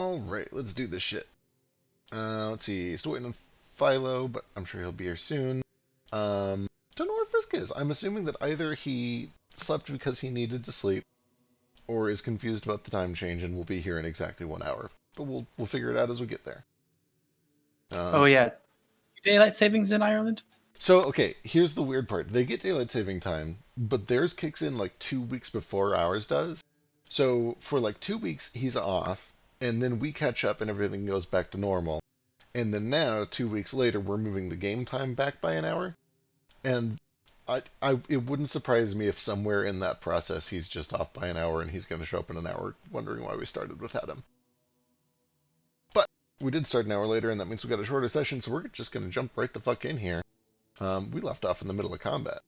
Alright, let's do this shit. Let's see. Still waiting on Philo, but I'm sure he'll be here soon. Don't know where Frisk is. I'm assuming that either he slept because he needed to sleep, or is confused about the time change and will be here in exactly 1 hour. But we'll figure it out as we get there. Oh yeah, daylight savings in Ireland. So, okay, here's the weird part. They get daylight saving time, but theirs kicks in like 2 weeks before ours does. So, for like 2 weeks, he's off, and then we catch up and everything goes back to normal. And then now, 2 weeks later, we're moving the game time back by an hour. And it wouldn't surprise me if somewhere in that process he's just off by an hour and he's going to show up in an hour wondering why we started without him. But we did start an hour later, and that means we got a shorter session, so we're just going to jump right the fuck in here. We left off in the middle of combat.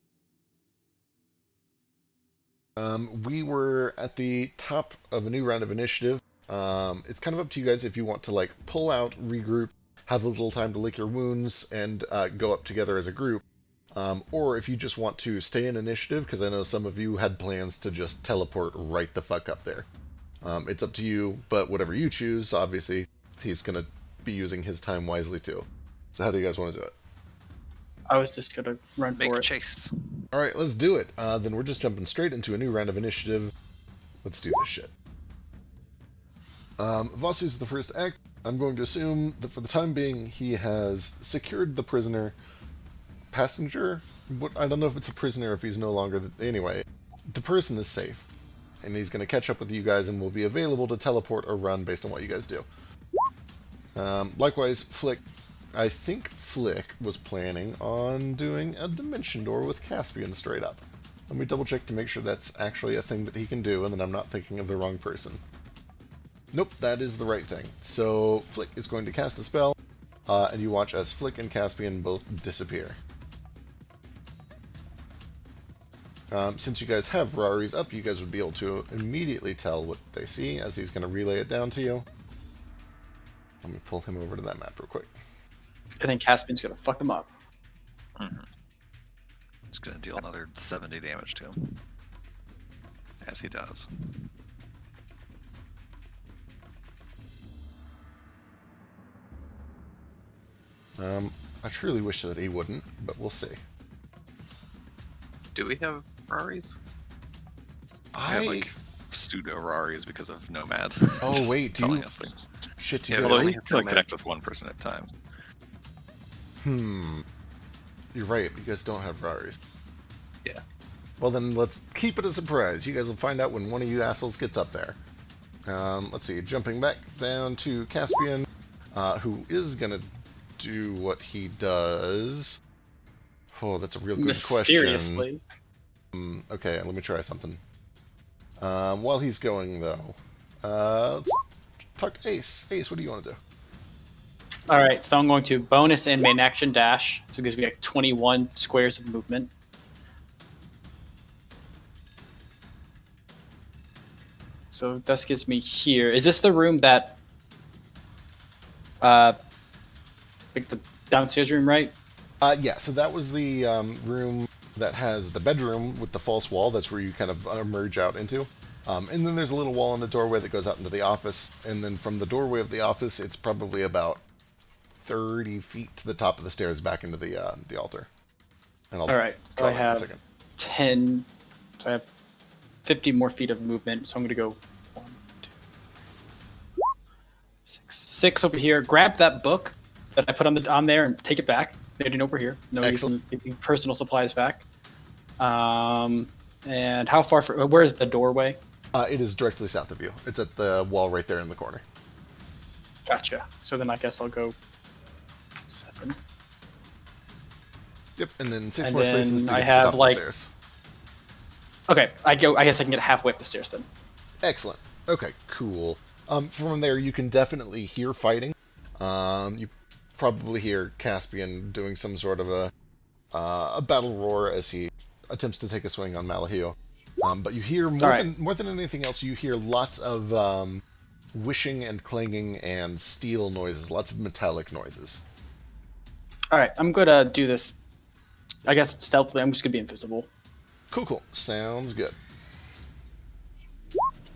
We were at the top of a new round of initiative. It's kind of up to you guys if you want to like pull out, regroup, have a little time to lick your wounds, and go up together as a group. Or if you just want to stay in initiative, because I know some of you had plans to just teleport right the fuck up there. It's up to you, but whatever you choose, obviously, he's going to be using his time wisely too. So how do you guys want to do it? I was just gonna run Make for a it. chase. Alright, let's do it. Then we're just jumping straight into a new round of initiative. Let's do this shit. Vasu's the first act. I'm going to assume that for the time being, he has secured the prisoner passenger. I don't know if it's a prisoner if he's no longer... Anyway, the person is safe. And he's going to catch up with you guys and will be available to teleport or run based on what you guys do. Likewise, Flick... I think Flick was planning on doing a dimension door with Caspian straight up. Let me double check to make sure that's actually a thing that he can do and that I'm not thinking of the wrong person. Nope, that is the right thing. So Flick is going to cast a spell, and you watch as Flick and Caspian both disappear. Since you guys have Rari's up, you guys would be able to immediately tell what they see as he's going to relay it down to you. Let me pull him over to that map real quick. I think Caspian's gonna fuck him up. Mm-hmm. It's going to deal another 70 damage to him. As he does. I truly wish that he wouldn't, but we'll see. Do we have Raris? I have like pseudo Raris because of Nomad. Oh Just wait, do telling you? us things. Shit, Yeah, you although guys. you can only connect with one person at a time. You're right. You guys don't have Rari's. Yeah. Well, then let's keep it a surprise. You guys will find out when one of you assholes gets up there. Let's see. Jumping back down to Caspian, who is gonna do what he does. Oh, that's a real good question. Mysteriously. Okay, let me try something. While he's going, though, let's talk to Ace. Ace, what do you want to do? All right, so I'm going to bonus and main action dash, so it gives me like 21 squares of movement. So this gives me here. Is this the room that, like the downstairs room, right? Yeah, so that was the room that has the bedroom with the false wall. That's where you kind of emerge out into. And then there's a little wall in the doorway that goes out into the office. And then from the doorway of the office, it's probably about 30 feet to the top of the stairs back into the altar. And All right, so I have 10, so I have 50 more feet of movement. So I'm going to go 1, 2, 6 over here. Grab that book that I put on there and take it back. Nothing over here. No reason taking personal supplies back. And how far? Where is the doorway? It is directly south of you. It's at the wall right there in the corner. Gotcha. So then I guess I'll go 7. Yep, and then 6 And more then spaces to I get have, to the top like- of the stairs. Okay, I guess I can get halfway up the stairs then. Excellent. Okay, cool. From there, you can definitely hear fighting. You probably hear Caspian doing some sort of a battle roar as he attempts to take a swing on Malahio. But you hear more than anything else, you hear lots of whooshing and clanging and steel noises, lots of metallic noises. All right, I'm gonna do this. I guess stealthily. I'm just gonna be invisible. Cool. Sounds good.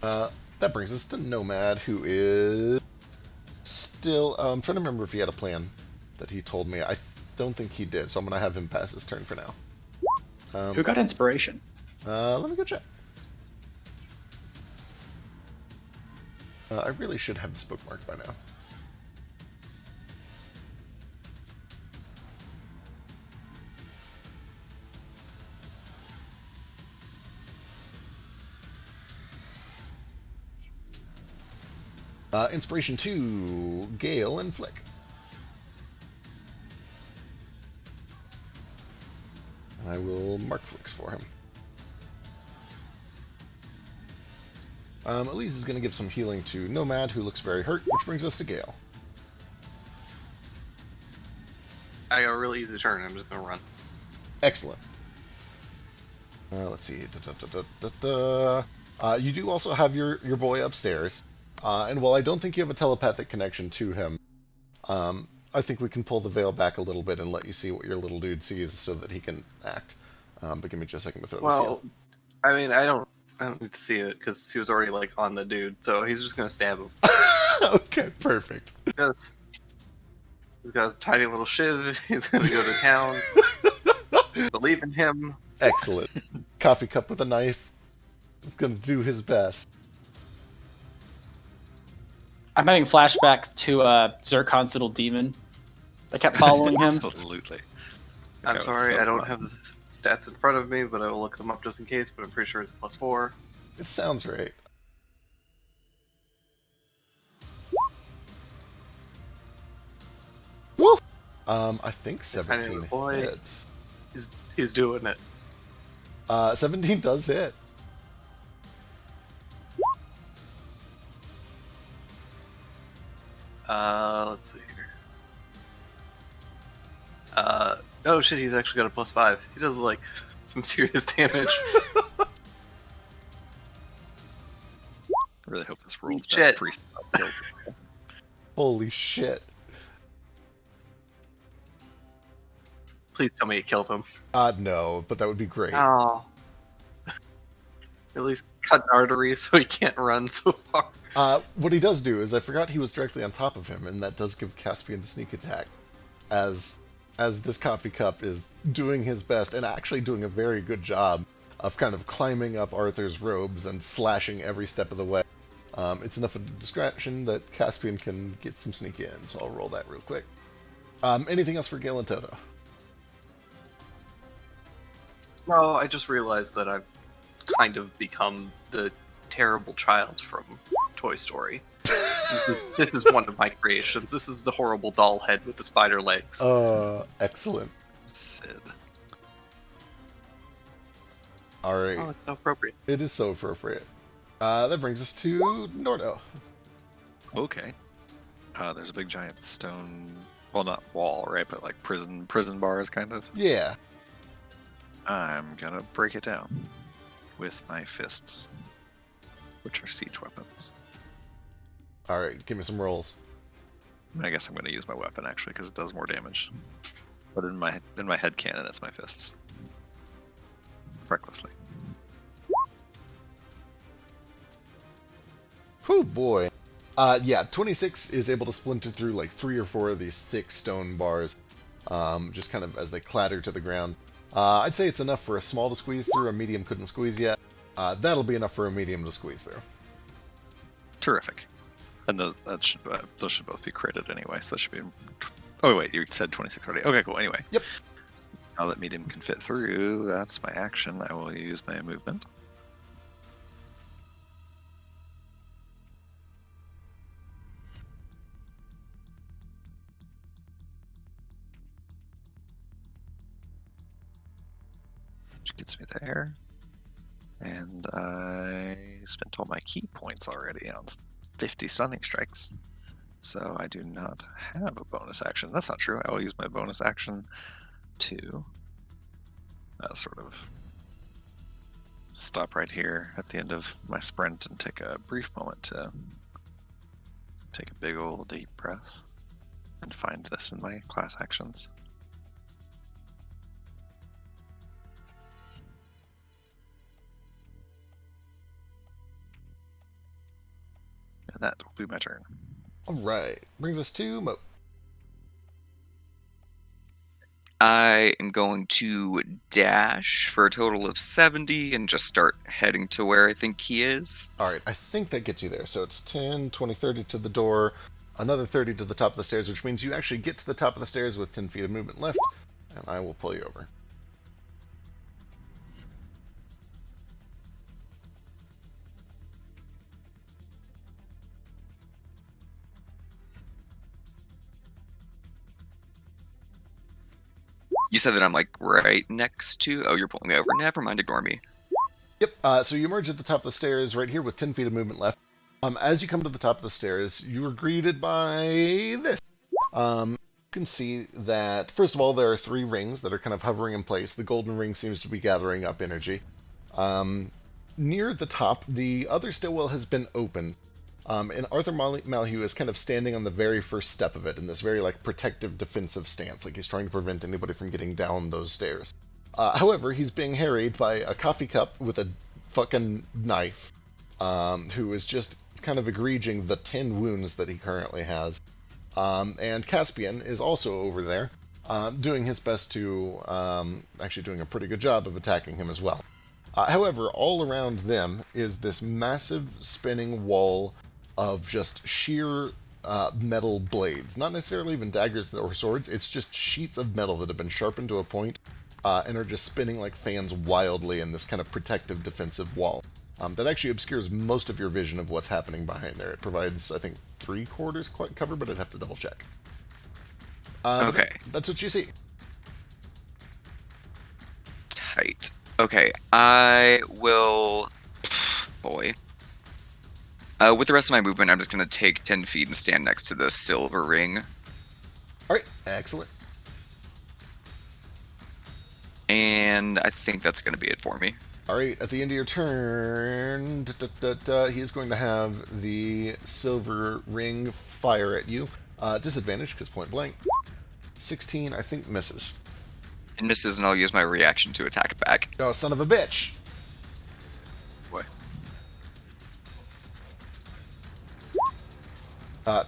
That brings us to Nomad, who is still... I'm trying to remember if he had a plan that he told me. I don't think he did, so I'm going to have him pass his turn for now. Who got inspiration? Let me go check. I really should have this bookmarked by now. Inspiration 2, Gale and Flick. And I will mark Flicks for him. Elise is going to give some healing to Nomad, who looks very hurt, which brings us to Gale. I got a really easy turn. I'm just going to run. Excellent. Let's see. You do also have your boy upstairs. And while I don't think you have a telepathic connection to him, I think we can pull the veil back a little bit and let you see what your little dude sees so that he can act. But give me just a second to throw this heal. I mean, I don't need to see it because he was already like on the dude, so he's just gonna stab him. Okay, perfect. He's got a tiny little shiv. He's gonna go to town. Believe in him. Excellent. Coffee cup with a knife. He's gonna do his best. I'm having flashbacks to Zircon's little demon that kept following him. Absolutely. I'm sorry, I don't have the stats in front of me, but I will look them up just in case, but I'm pretty sure it's +4. It sounds right. Woo! I think 17 hits. He's doing it. 17 does hit. Let's see here. Oh shit, he's actually got a +5. He does like some serious damage. I really hope this world's Shit. best priest kills. Holy shit. Please tell me it killed him. No, but that would be great. Oh. At least cut an artery so he can't run so far. What he does do is, I forgot he was directly on top of him, and that does give Caspian the sneak attack. As this coffee cup is doing his best, and actually doing a very good job of kind of climbing up Arthur's robes and slashing every step of the way. It's enough of a distraction that Caspian can get some sneak in, so I'll roll that real quick. Anything else for Gale and Toto? No, I just realized that I've kind of become the terrible child from Toy Story. This is one of my creations. This is the horrible doll head with the spider legs. Excellent. Sid. Alright. Oh, it's so appropriate. It is so appropriate. That brings us to Nordo. Okay. There's a big giant stone, well, not wall, right, but like prison bars, kind of. Yeah. I'm gonna break it down with my fists, which are siege weapons. Alright, give me some rolls. I guess I'm gonna use my weapon actually because it does more damage. But in my head cannon, it's my fists. Recklessly. Whew, boy. Yeah, 26 is able to splinter through like 3 or 4 of these thick stone bars, just kind of as they clatter to the ground. I'd say it's enough for a small to squeeze through. A medium couldn't squeeze yet. That'll be enough for a medium to squeeze through. Terrific. And those should both be critted anyway, so that should be... Oh wait, you said 26 already. Okay, cool. Anyway. Yep. Now that medium can fit through, that's my action. I will use my movement. Which gets me there. And I spent all my key points already on 50 stunning strikes. So I do not have a bonus action. That's not true. I will use my bonus action to sort of stop right here at the end of my sprint and take a brief moment to take a big old deep breath and find this in my class actions. And that will be my turn. All right, brings us to Mo. I am going to dash for a total of 70 and just start heading to where I think he is. All right, I think that gets you there. So it's 10, 20, 30 to the door, another 30 to the top of the stairs, which means you actually get to the top of the stairs with 10 feet of movement left, and I will pull you over. You said that I'm like right next to. Oh, you're pulling me over. Never mind, ignore me. Yep, so you emerge at the top of the stairs right here with 10 feet of movement left. As you come to the top of the stairs, you are greeted by this. You can see that, first of all, there are 3 rings that are kind of hovering in place. The golden ring seems to be gathering up energy. Near the top, the other stairwell has been opened. And Arthur Malhue is kind of standing on the very first step of it in this very like protective, defensive stance, like he's trying to prevent anybody from getting down those stairs. However, he's being harried by a coffee cup with a fucking knife, who is just kind of egreging the 10 wounds that he currently has. And Caspian is also over there, doing his best to, actually doing a pretty good job of attacking him as well. However, all around them is this massive spinning wall of just sheer metal blades. Not necessarily even daggers or swords, it's just sheets of metal that have been sharpened to a point and are just spinning like fans wildly in this kind of protective defensive wall. That actually obscures most of your vision of what's happening behind there. It provides, I think, 3/4 cover, but I'd have to double check. Okay. That's what you see. Tight. Okay, I will... Boy. With the rest of my movement, I'm just going to take 10 feet and stand next to the silver ring. Alright, excellent. And I think that's going to be it for me. Alright, at the end of your turn, he is going to have the silver ring fire at you. Disadvantage, because point blank. 16, I think, misses. It misses, and I'll use my reaction to attack back. Oh, son of a bitch! What?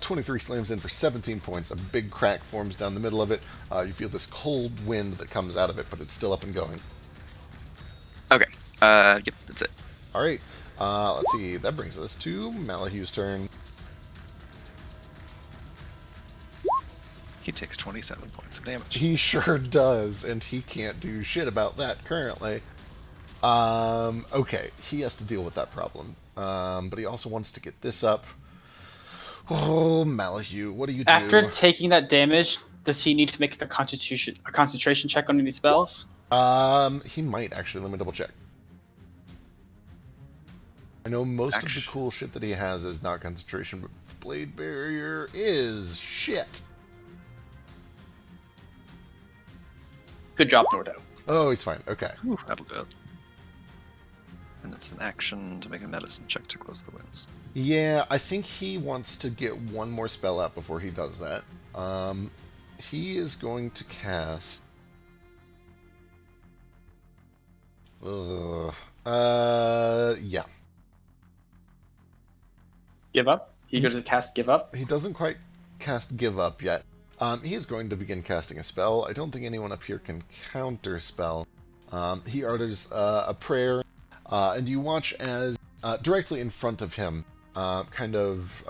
23 slams in for 17 points. A big crack forms down the middle of it. You feel this cold wind that comes out of it, but it's still up and going. Okay. Yep, that's it. Alright, let's see. That brings us to Malahue's turn. He takes 27 points of damage. He sure does, and he can't do shit about that currently. Okay, he has to deal with that problem. But he also wants to get this up. Oh, Malahue, what do you do? After taking that damage, does he need to make a concentration check on any spells? He might actually. Let me double check. I know most of the cool shit that he has is not concentration, but Blade Barrier is shit. Good job, Nordo. Oh, he's fine. Okay. Whew, that'll do it. And it's an action to make a medicine check to close the wounds. Yeah, I think he wants to get one more spell out before he does that. He is going to cast... yeah. Give up? He goes to cast Give Up? He doesn't quite cast Give Up yet. He is going to begin casting a spell. I don't think anyone up here can counter spell. He utters a prayer, and you watch as directly in front of him, kind of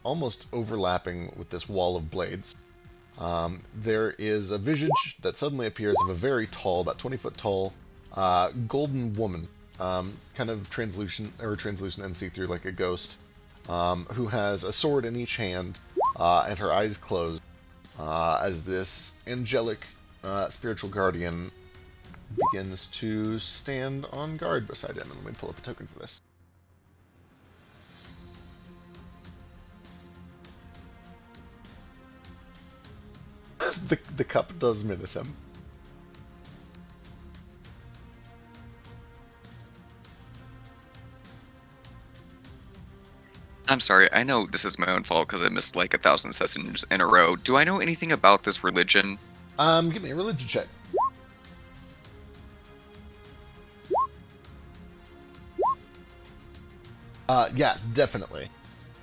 almost overlapping with this wall of blades, there is a visage that suddenly appears of a very tall, about 20-foot tall, golden woman, kind of translucent and see-through like a ghost, who has a sword in each hand, and her eyes closed, as this angelic spiritual guardian begins to stand on guard beside him. And let me pull up a token for this. The cup does menace him. I'm sorry, I know this is my own fault because I missed like 1,000 sessions in a row. Do I know anything about this religion? Give me a religion check. Yeah, definitely.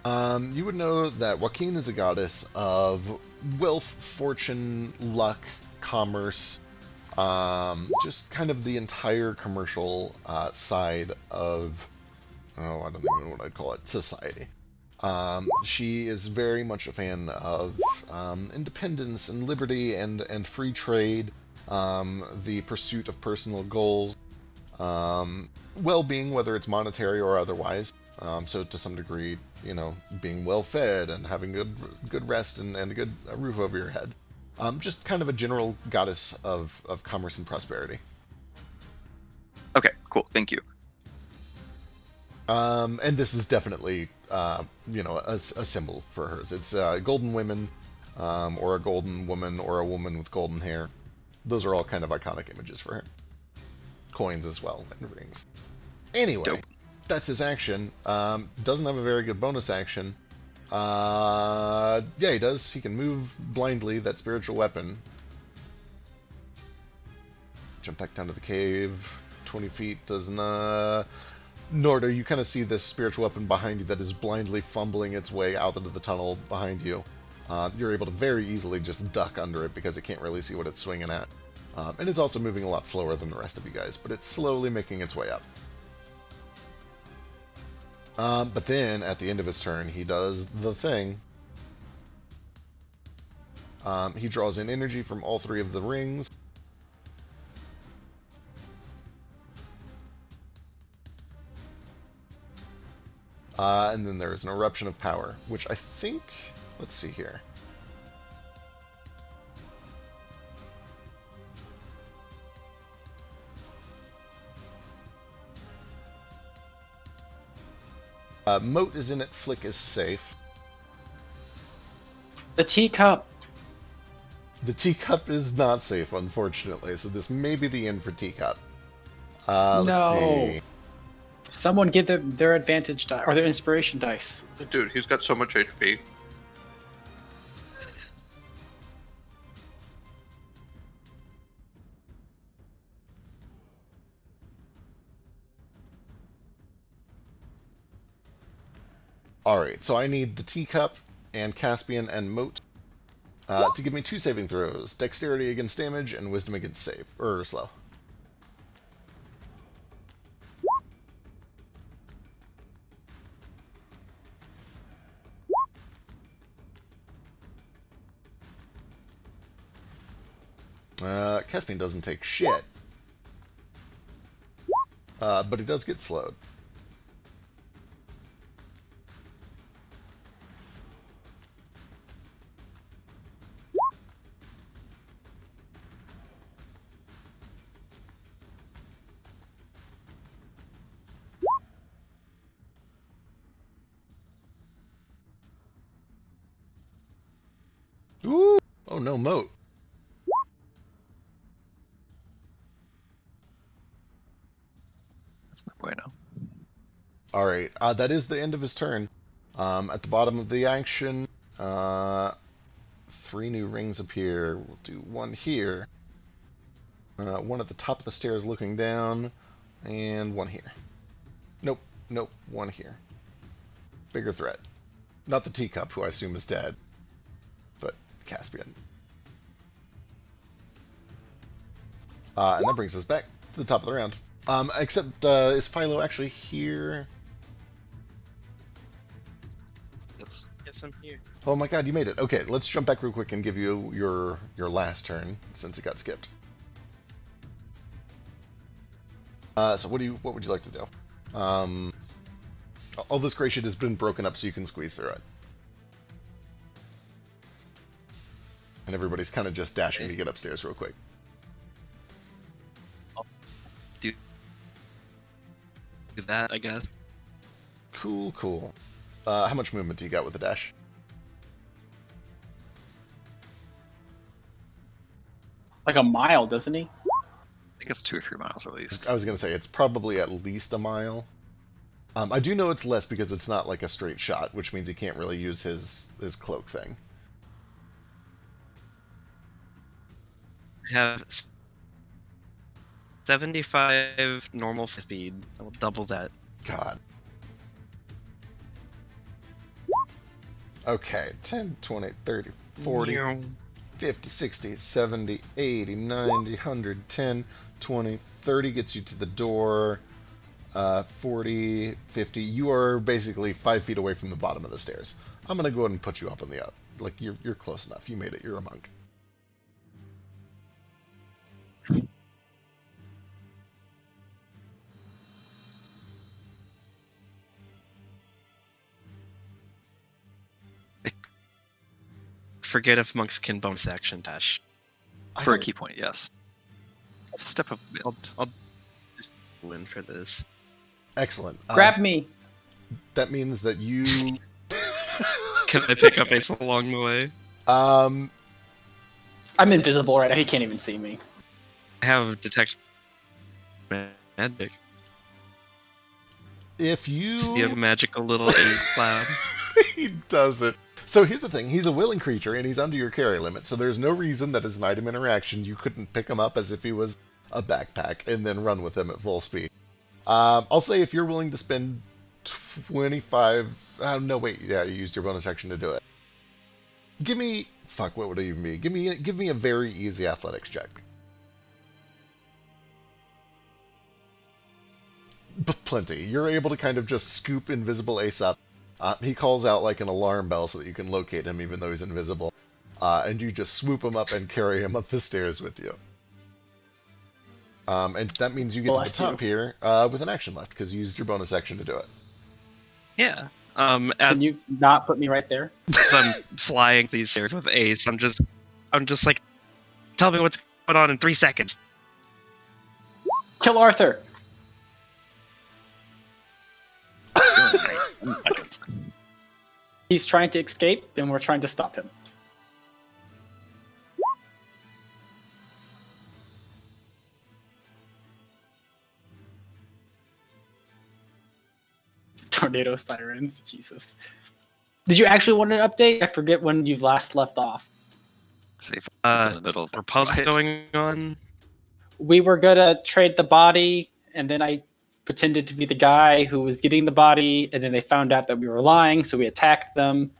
You would know that Joaquin is a goddess of wealth, fortune, luck, commerce, just kind of the entire commercial side of, oh, I don't even know what I'd call it, society. She is very much a fan of independence and liberty and free trade, the pursuit of personal goals, well-being, whether it's monetary or otherwise. So to some degree, you know, being well-fed and having good rest and a good roof over your head. Just kind of a general goddess of commerce and prosperity. Okay, cool. Thank you. And this is definitely, you know, a symbol for hers. It's golden women, or a golden woman, or a woman with golden hair. Those are all kind of iconic images for her. Coins as well, and rings. Anyway, Dope. That's his action. Doesn't have a very good bonus action. Yeah, he does. He can move blindly, that spiritual weapon. Jump back down to the cave. 20 feet does not... Norda, you kind of see this spiritual weapon behind you that is blindly fumbling its way out into the tunnel behind you. You're able to very easily just duck under it because it can't really see what it's swinging at. And it's also moving a lot slower than the rest of you guys, but it's slowly making its way up. But then, at the end of his turn, he does the thing. He draws in energy from all three of the rings. And then there's an eruption of power, which I think... Let's see here. Moat is in it, Flick is safe. The teacup. The teacup is not safe, unfortunately, so this may be the end for teacup. Let's No. see. Someone give them their advantage die or their inspiration dice. Dude, he's got so much HP. Alright, so I need the teacup and Caspian and Moat to give me 2 saving throws. Dexterity against damage and wisdom against save. Or slow. Caspian doesn't take shit. But he does get slowed. Ooh! Oh no, Moat. That's no bueno. Alright, that is the end of his turn. At the bottom of the action, 3 new rings appear. We'll do one here. One at the top of the stairs looking down, and one here. Nope, nope, one here. Bigger threat. Not the teacup, who I assume is dead, but Caspian. And that brings us back to the top of the round. Except, is Philo actually here? Yes. Yes, I'm here. Oh my god, you made it. Okay, let's jump back real quick and give you your last turn, since it got skipped. So what would you like to do? All this gray shit has been broken up so you can squeeze through it. And everybody's kind of just dashing to get upstairs real quick. Do that, I guess. Cool, cool. How much movement do you got with the dash? Like a mile, doesn't he? I think it's 2 or 3 miles at least. I was going to say, it's probably at least a mile. I do know it's less because it's not like a straight shot, which means he can't really use his cloak thing. I have 75 normal speed. I will double that. God. Okay, 10, 20, 30, 40, Meow. 50, 60, 70, 80, 90, 100, 10, 20, 30 gets you to the door. 40, 50. You are basically 5 feet away from the bottom of the stairs. I'm gonna go ahead and put you up on the up. Like you're close enough. You made it. You're a monk. Forget if monks can bonus action dash. For a don't- key point, yes. Step of I'll just win for this. Excellent. Grab me. That means that you. Can I pick up Ace along the way? Um, I'm invisible right now. He can't even see me. I have detect magic. if You have a you. magical little aid cloud. He doesn't. So here's the thing. He's a willing creature, and he's under your carry limit. So there's no reason that as an item interaction you couldn't pick him up as if he was a backpack and then run with him at full speed. I'll say if you're willing to spend 25. No, wait. Yeah, you used your bonus action to do it. Give me. Fuck. What would it even be? Give me a very easy athletics check. But plenty. You're able to kind of just scoop Invisible Ace up. He calls out like an alarm bell so that you can locate him even though he's invisible. And you just swoop him up and carry him up the stairs with you. And that means you get to the Bless top here with an action left because you used your bonus action to do it. Yeah. Can As you not put me right there? I'm flying these stairs with Ace, I'm just like, tell me what's going on in 3 seconds. Kill Arthur. 1 second. He's trying to escape, and we're trying to stop him. Tornado sirens, Jesus. Did you actually want an update? I forget when you last left off. Safe Uh, in the middle of the puzzle riot. going on. We were gonna trade the body, and then I pretended to be the guy who was getting the body, and then they found out that we were lying, so we attacked them.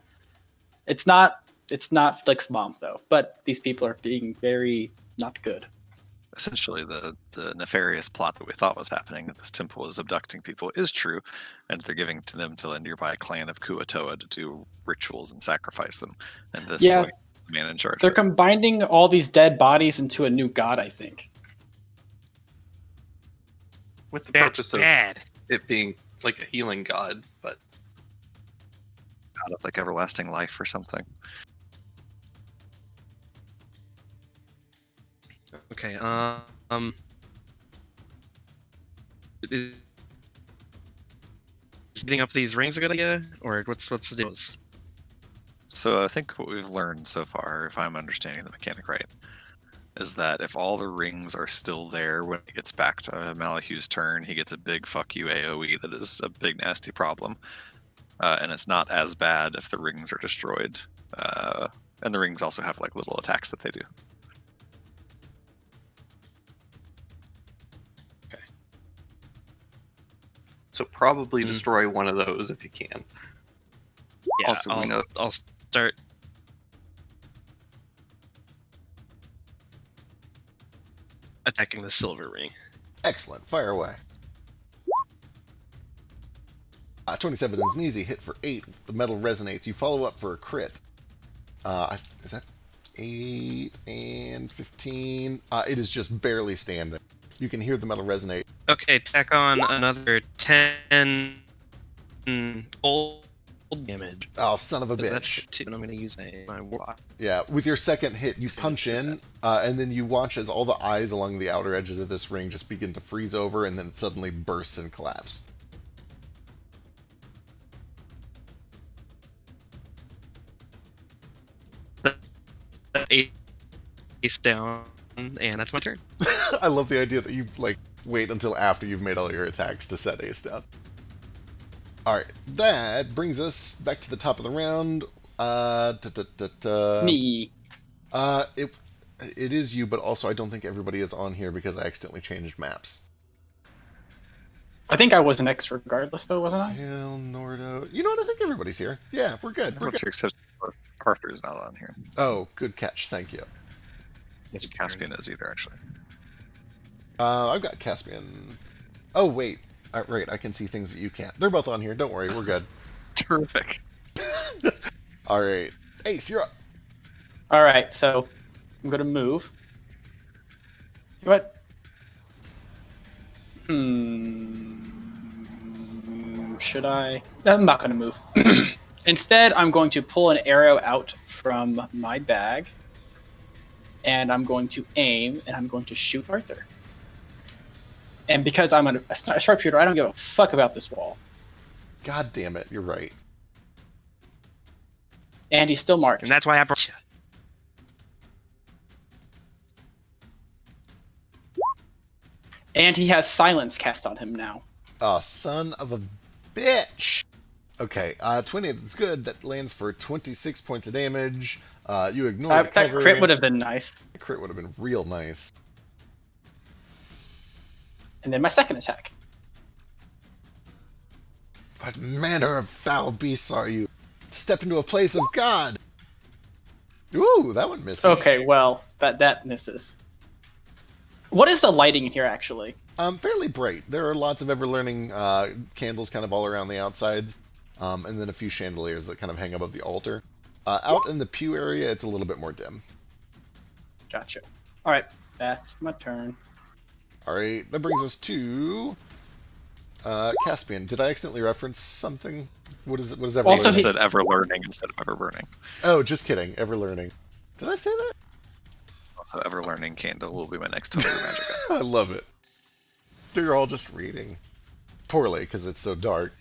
It's not Flick's mom though, but these people are being very not good. Essentially, the nefarious plot that we thought was happening, that this temple is abducting people, is true, and they're giving to them to a nearby clan of Kuatoa to do rituals and sacrifice them. And this Yeah. boy is the man in charge. They're of it. combining all these dead bodies into a new god, I think. With the That's purpose of bad. it being like a healing god, but God of like everlasting life or something. Okay. Is getting up these rings a good idea, or what's the deal? So I think what we've learned so far, if I'm understanding the mechanic right, is that if all the rings are still there when it gets back to Malahu's turn, he gets a big fuck you AoE that is a big nasty problem. And it's not as bad if the rings are destroyed. And the rings also have like little attacks that they do. so probably Mm. destroy one of those if you can. Yeah, Also, we know- I'll start. Attacking the silver ring. Excellent. Fire away. 27 is an easy hit for 8. The metal resonates. You follow up for a crit. Is that 8 and 15? It is just barely standing. You can hear the metal resonate. Okay, tack on another 10 gold damage. Oh, son of a That's bitch. 2, and I'm going to use my warlock. Yeah, with your second hit, you punch in, and then you watch as all the eyes along the outer edges of this ring just begin to freeze over, and then it suddenly bursts and collapse. Ace down, and that's my turn. I love the idea that you wait until after you've made all your attacks to set Ace down. Alright, that brings us back to the top of the round. Me. It is you, but also I don't think everybody is on here because I accidentally changed maps. I think I was next regardless, though, wasn't I? Hail, Nordo. You know what? I think everybody's here. Yeah, we're good. We're What's good. your exception? Arthur's not on here. Oh, good catch. Thank you. Caspian is either, actually. I've got Caspian. Oh, wait. Right, I can see things that you can't. They're both on here. Don't worry, we're good. Terrific. All right. Ace, you're up. All right, so I'm gonna move. What? Should I? I'm not gonna move. Instead, I'm going to pull an arrow out from my bag, and I'm going to aim, and I'm going to shoot Arthur. And because I'm a sharpshooter, I don't give a fuck about this wall. God damn it, you're right. And he's still marked. And that's why I brought you. And he has silence cast on him now. Oh, son of a bitch. Okay, 20, that's good. That lands for 26 points of damage. You ignore the That cover. crit would have been nice. The crit would have been real nice. And then my second attack. What manner of foul beasts are you? Step into a place of God. Ooh, that one misses. Okay, well, that misses. What is the lighting in here, actually? Fairly bright. There are lots of ever-learning candles kind of all around the outsides, and then a few chandeliers that kind of hang above the altar. Out in the pew area, it's a little bit more dim. Gotcha. All right, that's my turn. All right, that brings us to Caspian. Did I accidentally reference something? What is it? What is ever Also, learning? I said ever learning instead of ever burning. Oh, just kidding. Ever learning. Did I say that? Also, ever learning candle will be my next total magic. I love it. They're all just reading poorly because it's so dark.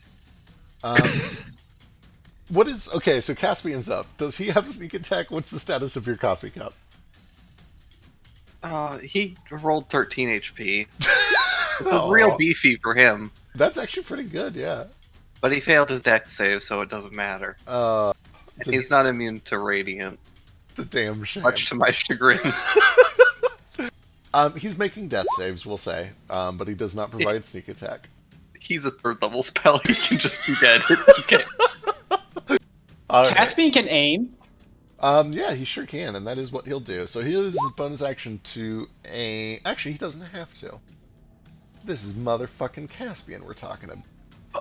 What is okay? So Caspian's up. Does he have a sneak attack? What's the status of your coffee cup? He rolled 13 HP. It was Aw, real beefy for him, That's actually pretty good. Yeah. but he failed his dex save, so it doesn't matter. It's And he's not immune to radiant, a damn shame. much to my chagrin. He's making death saves, we'll say, but he does not provide sneak attack. He's a third level spell. He can just be dead. It's okay. All right. Caspian can aim. Yeah, he sure can, and that is what he'll do. So he uses his bonus action to aim. Actually, he doesn't have to. This is motherfucking Caspian we're talking about.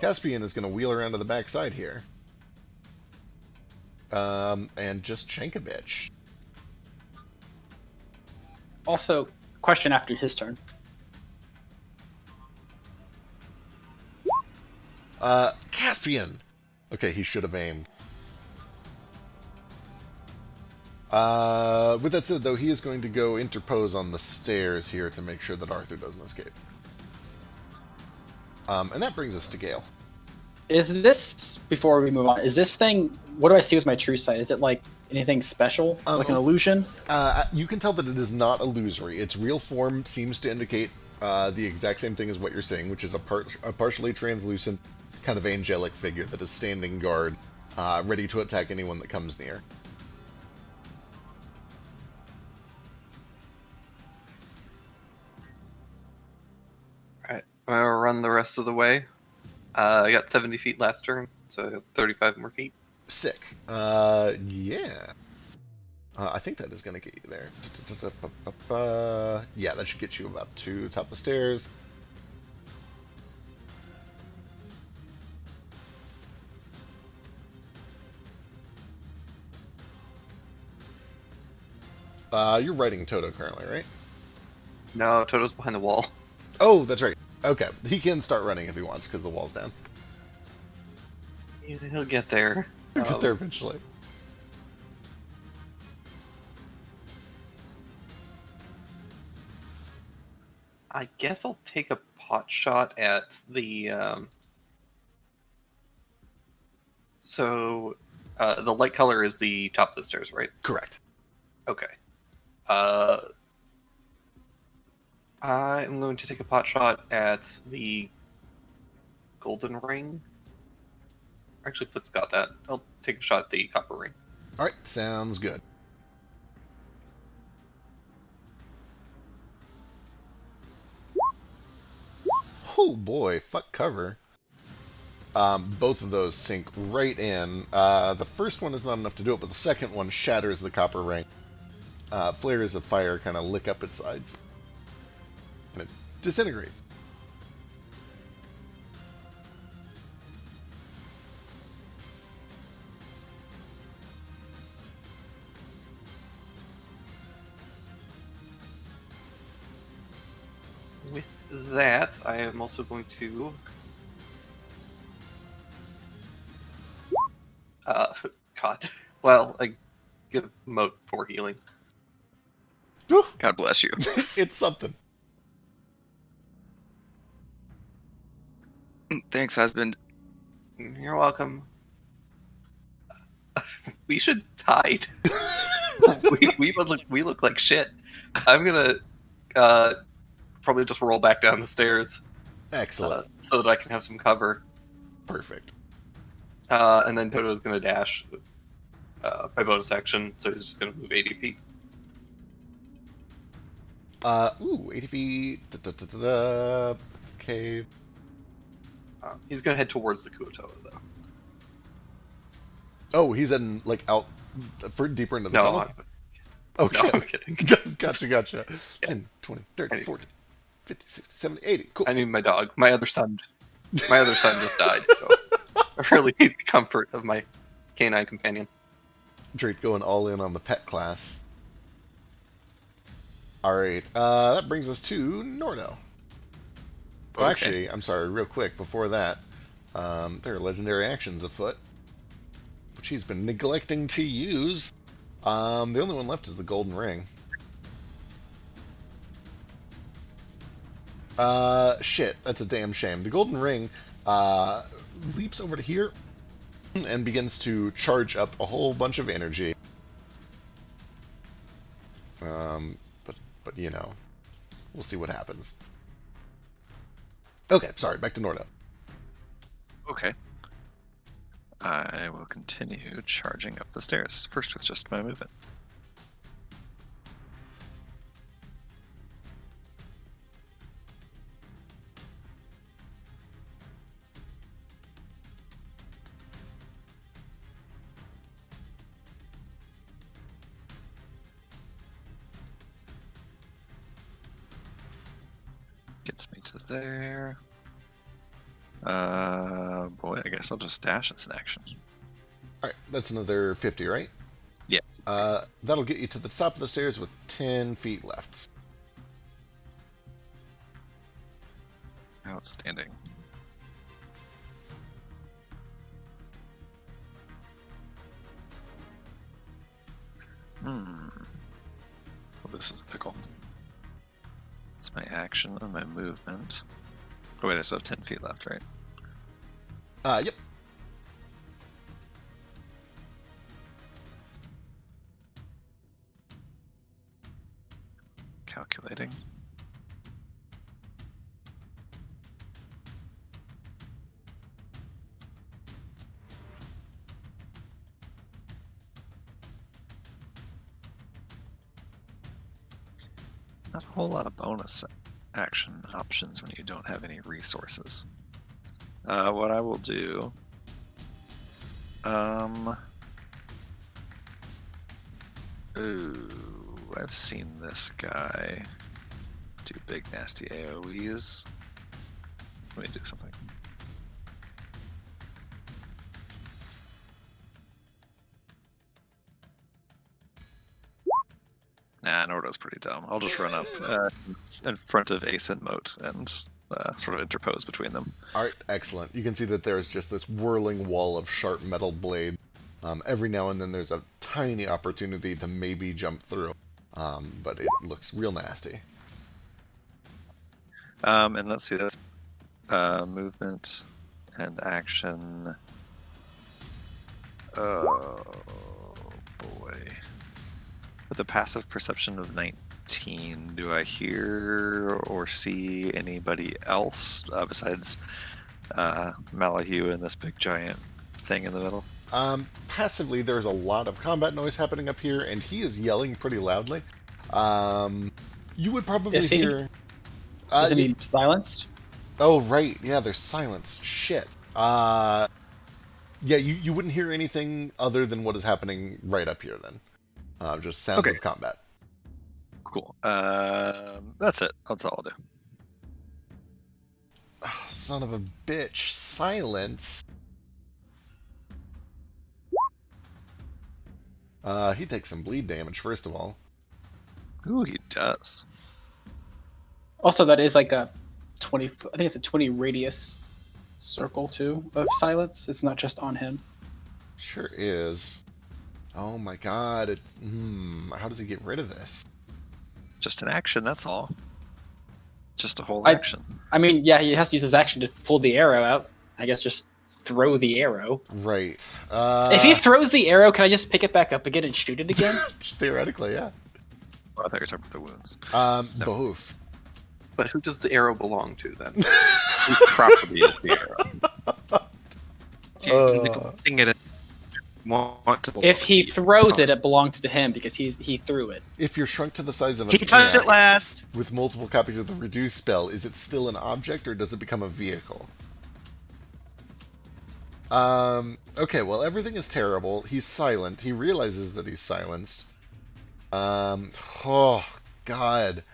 Caspian is going to wheel around to the backside here. And just shank a bitch. Also, question after his turn. Caspian! Okay, he should have aimed. With that said, though, he is going to go interpose on the stairs here to make sure that Arthur doesn't escape. And that brings us to Gale. Is this, before we move on, is this thing, what do I see with my true sight? Is it like anything special? Like an illusion? You can tell that it is not illusory. Its real form seems to indicate the exact same thing as what you're saying, which is a partially translucent kind of angelic figure that is standing guard, ready to attack anyone that comes near. Alright, I'm gonna run the rest of the way. I got 70 feet last turn, so I got 35 more feet. Sick. Yeah. I think that is going to get you there. Yeah, that should get you about to top of the stairs. You're riding Toto currently, right? No, Toto's behind the wall. Oh, that's right. Okay, he can start running if he wants because the wall's down. Yeah, he'll get there. He'll get there eventually. I guess I'll take a pot shot at the. So, the light color is the top of the stairs, right? Correct. Okay. I'm going to take a pot shot at the golden ring. Actually, Foot's got that. I'll take a shot at the copper ring. All right, sounds good. Oh boy, fuck cover. Both of those sink right in. The first one is not enough to do it, but the second one shatters the copper ring. Flares of fire kind of lick up its sides. And it disintegrates. With that, I am also going to God. Well, I give Moat 4 healing. God bless you. It's something. Thanks, husband. You're welcome. We should hide. we look like shit. I'm gonna probably just roll back down the stairs Excellent. so that I can have some cover. Perfect. And then Toto's gonna dash by bonus action, so he's just gonna move 80 feet. 80 feet. Okay. He's gonna head towards the Kuotoa, though. Oh, he's in, like, out for deeper into the No, tunnel? Okay. no, I'm kidding. Gotcha. Yeah. 10, 20, 30, Anyway. 40, 50, 60, 70, 80. Cool. I need my dog. My other son just died, so I really need the comfort of my canine companion. Drake going all in on the pet class. Alright, that brings us to Norno. Oh, Okay. actually, I'm sorry, real quick, before that, there are legendary actions afoot, which he's been neglecting to use. The only one left is the Golden Ring. Shit, that's a damn shame. The Golden Ring, leaps over to here and begins to charge up a whole bunch of energy. But you know, we'll see what happens. Okay, sorry, back to Norno. Okay. I will continue charging up the stairs, first with just my movement. Gets me to there. Boy, I guess I'll just dash as an action. Alright, that's another 50, right? Yeah. That'll get you to the top of the stairs with 10 feet left. Outstanding. Well, this is a pickle. That's my action and my movement. Oh wait, I still have 10 feet left, right? Yep. Calculating. Not a whole lot of bonus action options when you don't have any resources. What I will do... Ooh, I've seen this guy do big nasty AoEs. Let me do something. Nah, Nordo's pretty dumb. I'll just run up in front of Ace and Moat and sort of interpose between them. Alright, excellent. You can see that there's just this whirling wall of sharp metal blade. Every now and then there's a tiny opportunity to maybe jump through, but it looks real nasty. And let's see, that's movement and action. Oh boy. With a passive perception of 19, do I hear or see anybody else besides Malahue and this big giant thing in the middle? Passively, there's a lot of combat noise happening up here, and he is yelling pretty loudly. You would probably Is he? hear... Isn't he silenced? Oh, right. Yeah, there's silence. Shit. Yeah, you wouldn't hear anything other than what is happening right up here then. Just sounds Okay. of combat. Cool. That's it. That's all I'll do. Oh, son of a bitch. Silence. He takes some bleed damage, first of all. Ooh, he does. Also, that is like a 20. I think it's a 20 radius circle too of silence. It's not just on him. Sure is. Oh my god. How does he get rid of this? Just an action, that's all. Just a whole I- action. I mean, yeah, he has to use his action to pull the arrow out. I guess just throw the arrow. Right. If he throws the arrow, can I just pick it back up again and shoot it again? Theoretically, yeah. Oh, I thought you were talking about the wounds. No. Both. But who does the arrow belong to then? Whose property is the arrow? Thing it want to If he throws it, it belongs to him because he threw it. If you're shrunk to the size of He an touched ant it last. with multiple copies of the reduce spell, is it still an object or does it become a vehicle? Okay, well, everything is terrible. He's silent. He realizes that he's silenced. Oh, God.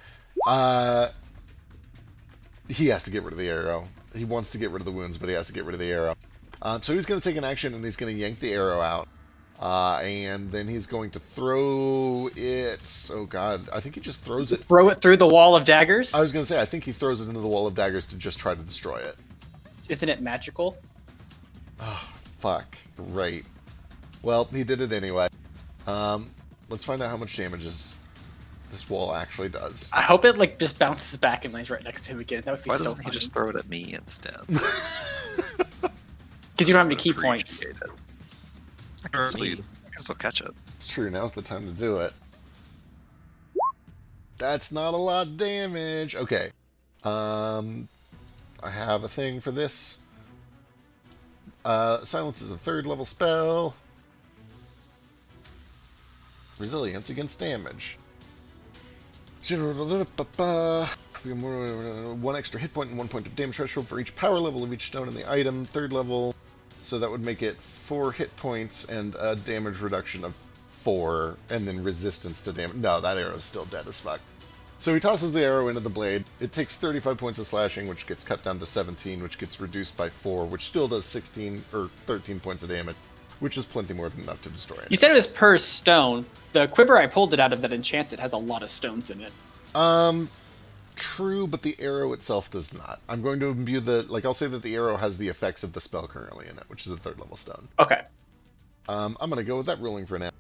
He has to get rid of the arrow. He wants to get rid of the wounds, but he has to get rid of the arrow. So he's going to take an action and he's going to yank the arrow out. And then he's going to throw it. Oh, God. I think he just throws it. Throw it through the wall of daggers? I was going to say, I think he throws it into the wall of daggers to just try to destroy it. Isn't it magical? Oh, fuck. Right. Well, he did it anyway. Let's find out how much damage this wall actually does. I hope it like just bounces back and lands right next to him again. That would be Why so doesn't he funny. just throw it at me instead? Because you don't have any key points. Appreciate it. I can still catch it. It's true, now's the time to do it. That's not a lot of damage. Okay. I have a thing for this. Silence is a 3rd level spell. Resilience against damage. 1 extra hit point and 1 point of damage threshold for each power level of each stone in the item. 3rd level, so that would make it 4 hit points and a damage reduction of 4, and then resistance to damage. No, that arrow is still dead as fuck. So he tosses the arrow into the blade. It takes 35 points of slashing, which gets cut down to 17, which gets reduced by 4, which still does 16 or 13 points of damage, which is plenty more than enough to destroy it. You said it was per stone. The quiver I pulled it out of that enchants it has a lot of stones in it. True, but the arrow itself does not. I'm going to imbue I'll say that the arrow has the effects of the spell currently in it, which is a 3rd level stone. Okay. I'm going to go with that ruling for now.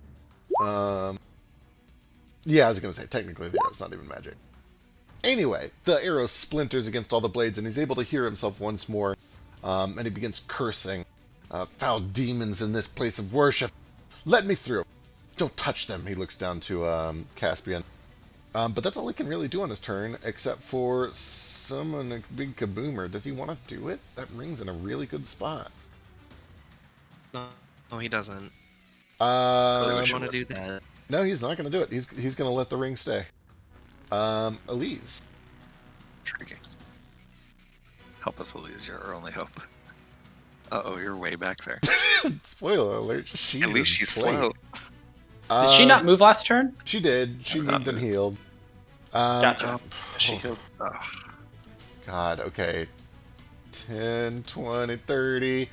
Yeah, I was going to say, technically the arrow's not even magic. Anyway, the arrow splinters against all the blades, and he's able to hear himself once more, and he begins cursing. Foul demons in this place of worship. Let me through. Don't touch them. He looks down to Caspian. But that's all he can really do on his turn, except for summon a big kaboomer. Does he want to do it? That ring's in a really good spot. No, he doesn't. I want to do that. No, he's not going to do it. He's going to let the ring stay. Elise. Intriguing. Help us, Elise. You're our only hope. Uh-oh, you're way back there. Spoiler alert. She's At least she's slow. Did she not move last turn? She did. She moved and healed. Gotcha. She healed. God, okay. 10, 20, 30,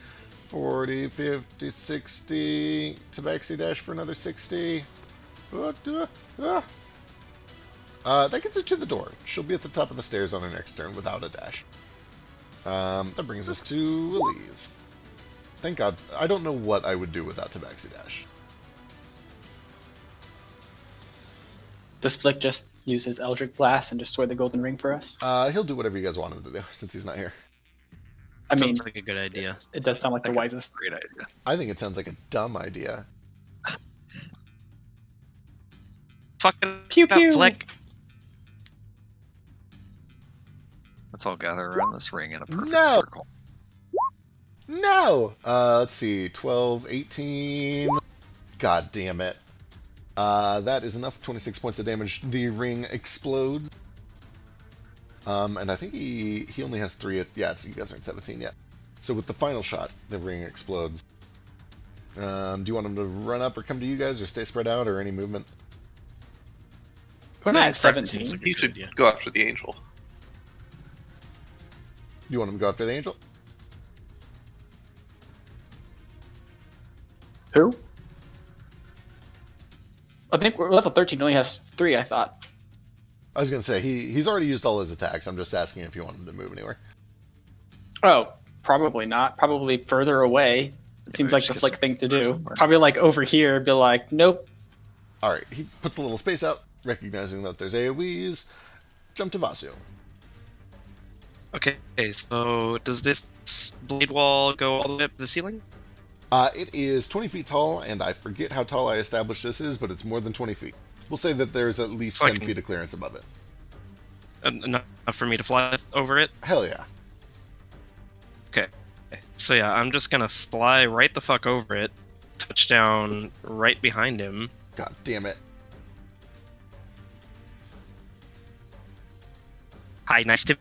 40, 50, 60. Tabaxi dash for another 60. That gets her to the door. She'll be at the top of the stairs on her next turn without a dash. That brings us to Elise. Thank God. I don't know what I would do without Tabaxi dash. Does Flick just use his Eldritch Blast and destroy the golden ring for us? He'll do whatever you guys want him to do, since he's not here. I mean, Sounds like a good idea. it does sound like the wisest. Great idea. I think it sounds like a dumb idea. Fucking Pew pew. Flick. Let's all gather around this ring in a perfect No! circle. No! Let's see. 12, 18. God damn it. That is enough. 26 points of damage. The ring explodes. And I think he only has 3. Yeah, so you guys aren't 17 yet. So with the final shot, the ring explodes. Do you want him to run up or come to you guys, or stay spread out, or any movement? We're Yeah, not in at front seems 17. like a You good should idea. go after the angel. You want him to go after the angel? Who? I think we're level 13 only has 3, I thought. I was gonna say he's already used all his attacks. I'm just asking if you want him to move anywhere. Oh, probably not. Probably further away. It seems maybe like just the get flick some thing to cover do. somewhere. Probably like over here, be like, nope. All right, he puts a little space out, recognizing that there's AoEs. Jump to Vasu. Okay, so does this blade wall go all the way up to the ceiling? It is 20 feet tall, and I forget how tall I established this is, but it's more than 20 feet. We'll say that there's at least So I 10 can- feet of clearance above it. Enough for me to fly over it? Hell yeah. Okay. So yeah, I'm just gonna fly right the fuck over it, touch down right behind him. God damn it. Hi, nice to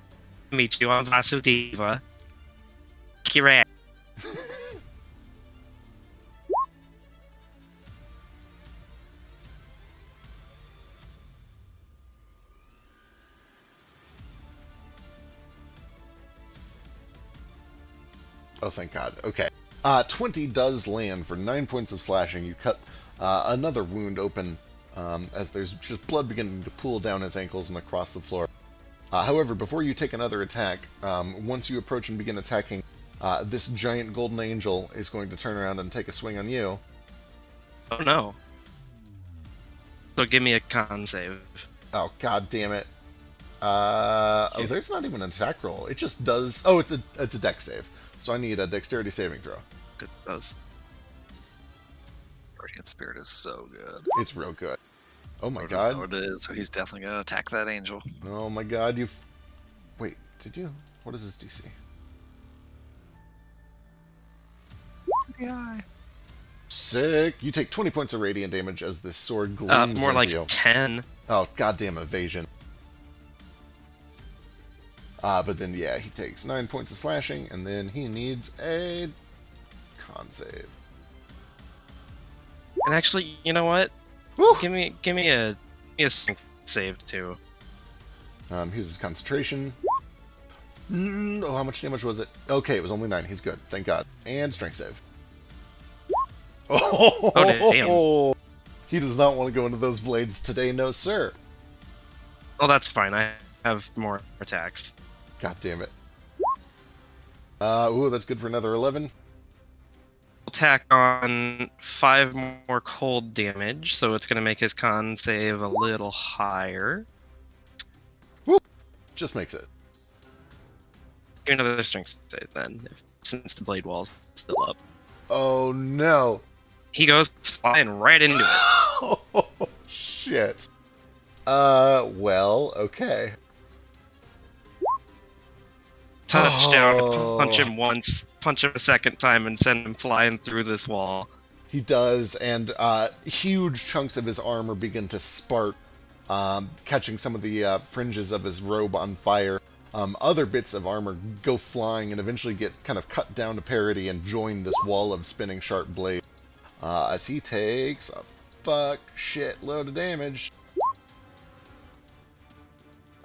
meet you. I'm Vasudeva. Kira. Oh, thank God. Okay. 20 does land for 9 points of slashing. You cut another wound open as there's just blood beginning to pool down his ankles and across the floor. However, before you take another attack, once you approach and begin attacking, this giant golden angel is going to turn around and take a swing on you. Oh no. So give me a con save. Oh, God damn it. Oh, there's not even an attack roll. It just does... Oh, it's a dex save. So I need a dexterity saving throw. Good does. Guardian Spirit is so good. It's real good. Oh my Or doesn't know God. what it is, so he's definitely gonna attack that angel. Oh my God, you've... Wait, did you? What is his DC? Yeah. Sick. You take 20 points of radiant damage as this sword gleams More into like you. 10. Oh, goddamn evasion. But then, yeah, he takes 9 points of slashing, and then he needs a con save. And actually, you know what? Woo! Give me a strength save too. Here's his concentration. Oh, how much damage was it? Okay, it was only 9. He's good. Thank God. And strength save. Oh, damn. He does not want to go into those blades today, no sir. Oh, that's fine. I have more attacks. God damn it. Ooh, that's good for another 11. Attack on 5 more cold damage, so it's gonna make his con save a little higher. Just makes it. Give me another strength save then, since the blade wall's still up. Oh no. He goes flying right into it. Oh, shit. Well, okay. Touchdown to Oh. punch him once, punch him a second time, and send him flying through this wall. He does, and huge chunks of his armor begin to spark, catching some of the fringes of his robe on fire. Other bits of armor go flying and eventually get kind of cut down to parity and join this wall of spinning sharp blade. As he takes a shit load of damage.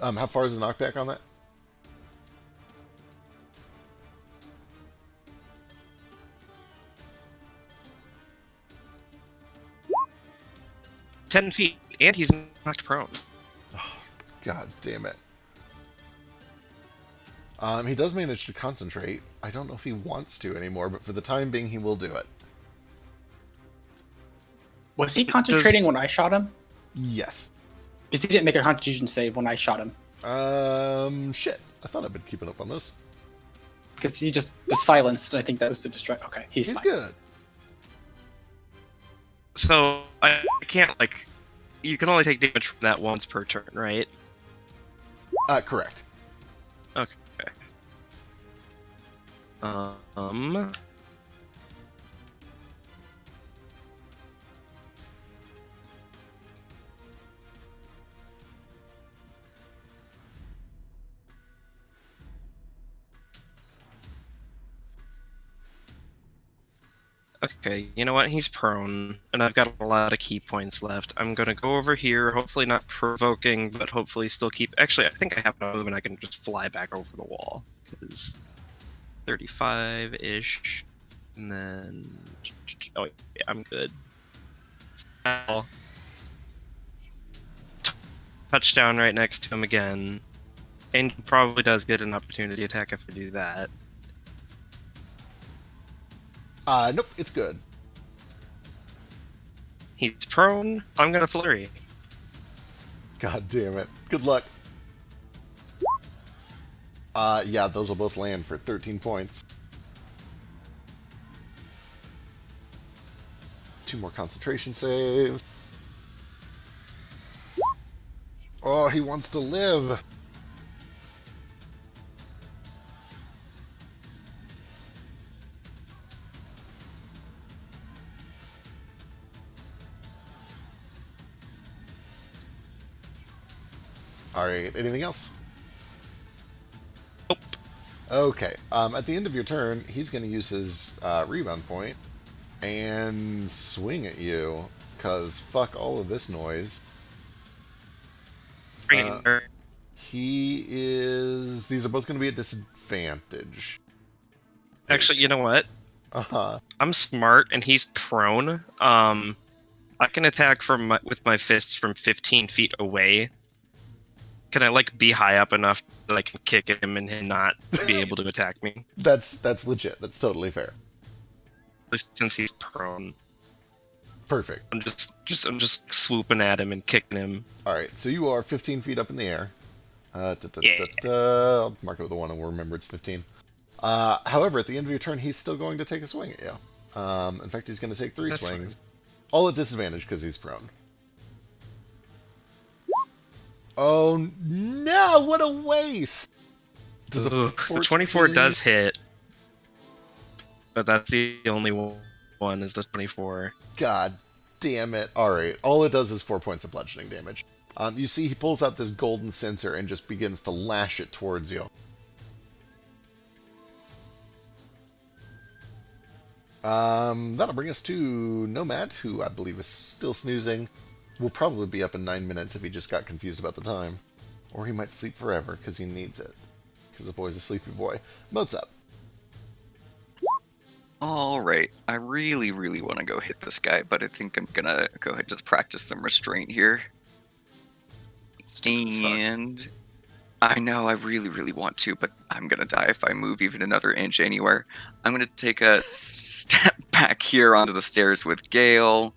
How far is the knockback on that? "10 feet, and he's knocked prone." Oh, God damn it. He does manage to concentrate. I don't know if he wants to anymore, but for the time being, he will do it. Was he concentrating when I shot him? Yes. Because he didn't make a constitution save when I shot him. Shit. I thought I'd been keeping up on this. Because he just was silenced, and I think that was to distract. Okay, he's He's fine. good. So I can't you can only take damage from that once per turn, right? Correct. Okay. Okay, you know what? He's prone, and I've got a lot of key points left. I'm gonna go over here, hopefully not provoking, but hopefully still keep... Actually, I think I have no move, and I can just fly back over the wall, because 35-ish, and then... Oh, yeah, I'm good. Touchdown right next to him again, and he probably does get an opportunity attack if I do that. Nope, it's good. He's prone. I'm gonna flurry. God damn it. Good luck. Yeah, those will both land for 13 points. 2 more concentration saves. Oh, he wants to live. Alright, anything else? Nope. Okay, at the end of your turn, he's going to use his rebound point and swing at you, because fuck all of this noise. Bring it here. He is... These are both going to be at disadvantage. Actually, you know what? Uh-huh. I'm smart, and he's prone. I can attack with my fists from 15 feet away. Can I be high up enough that I can kick him and him not be able to attack me? That's legit. That's totally fair. Since he's prone, Perfect. I'm just swooping at him and kicking him. Alright, so you are 15 feet up in the air. Yeah. I'll mark it with a 1 and we'll remember it's 15. However, at the end of your turn, he's still going to take a swing at you. In fact, he's going to take 3 That's swings. All at disadvantage because he's prone. Oh no, what a waste! Does The 24 does hit, but that's the only one is the 24. God damn it. Alright, all it does is 4 points of bludgeoning damage. You see he pulls out this golden censer and just begins to lash it towards you. That'll bring us to Nomad, who I believe is still snoozing. Will probably be up in 9 minutes if he just got confused about the time. Or he might sleep forever, because he needs it. Because the boy's a sleepy boy. Moat's up. Alright, I really, really want to go hit this guy, but I think I'm gonna go ahead and just practice some restraint here. And I know I really, really want to, but I'm gonna die if I move even another inch anywhere. I'm gonna take a step back here onto the stairs with Gale.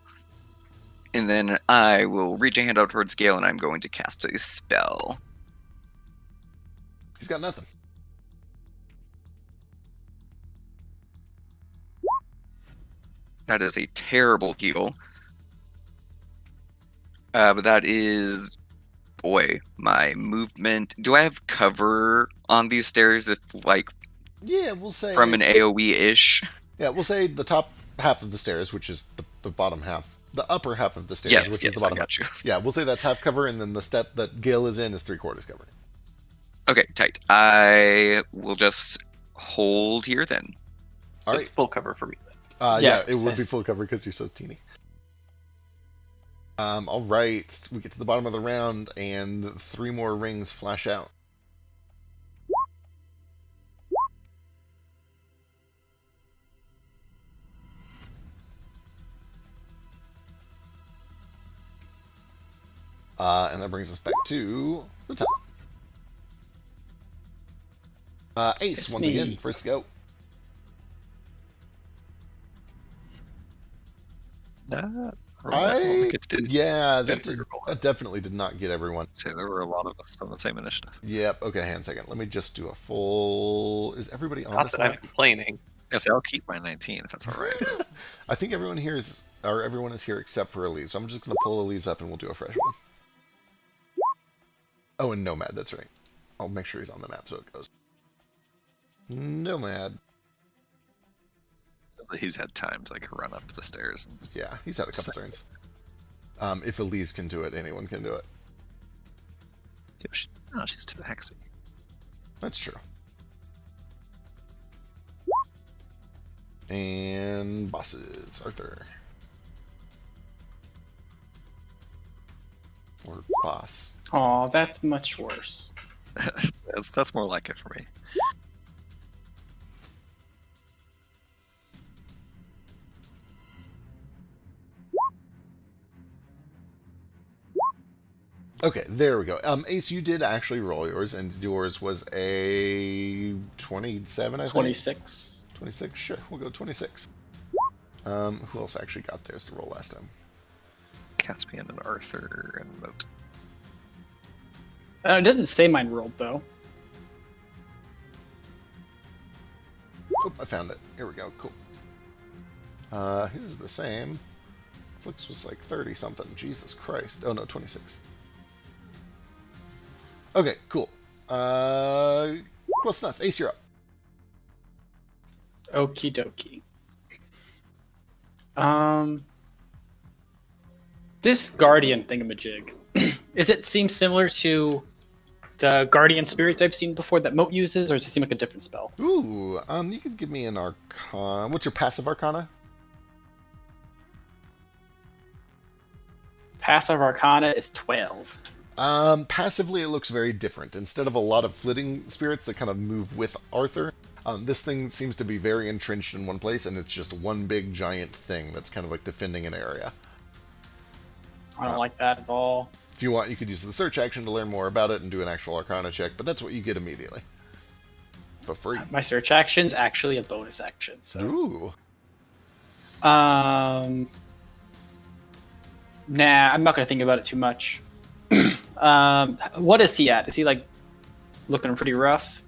And then I will reach a hand out towards Gale, and I'm going to cast a spell. He's got nothing. That is a terrible heal. But that is... Boy, my movement... Do I have cover on these stairs if, Yeah, we'll say... from an AoE-ish? Yeah, we'll say the top half of the stairs, which is the bottom half. The upper half of the stairs, Yes, which yes, is the bottom I got half. you. Yeah, we'll say that's half cover, and then the step that Gale is in is 3/4 cover. Okay, tight. I will just hold here then. So Alright. it's full cover for me. Yeah, it would be yes. full cover because you're so teeny. Alright, we get to the bottom of the round, and 3 more rings flash out. And that brings us back to the top. Ace, It's once me. again, first to go. Yeah, that definitely did not get everyone. Say there were a lot of us on the same initiative. Yep, okay, hang on a second. Let me just do a full... Is everybody on Not this that one? I'm complaining. Yes, I'll keep my 19 if that's all right. I think everyone here is... Or everyone is here except for Elise, so I'm just going to pull Elise up and we'll do a fresh one. Oh, and Nomad, that's right. I'll make sure he's on the map so it goes. Nomad. He's had time to run up the stairs. And... Yeah, he's had a couple turns. If Elise can do it, anyone can do it. No, she's too hexy. That's true. And bosses, Arthur. Or boss. Oh, that's much worse. That's more like it for me. Okay, there we go. Ace, you did actually roll yours, and yours was a 27, I think? 26. 26? Sure, we'll go 26. Who else actually got theirs to roll last time? Caspian and Arthur and Moat. It doesn't say mine rolled, though. Oh, I found it. Here we go. Cool. His is the same. Flick's was like 30 something. Jesus Christ. Oh no, 26. Okay, cool. Close enough. Ace, you're up. Okie dokie. This guardian thingamajig, does it seem similar to the guardian spirits I've seen before that Moat uses, or does it seem like a different spell? Ooh, you can give me an arcana. What's your passive arcana? Passive arcana is 12. Passively, it looks very different. Instead of a lot of flitting spirits that kind of move with Arthur, this thing seems to be very entrenched in one place, and it's just one big giant thing that's kind of like defending an area. I don't like that at all. If you want, you could use the search action to learn more about it and do an actual arcana check, but that's what you get immediately. For free. My search action's actually a bonus action, so. Ooh. Nah, I'm not gonna think about it too much. What is he at? Is he like looking pretty rough?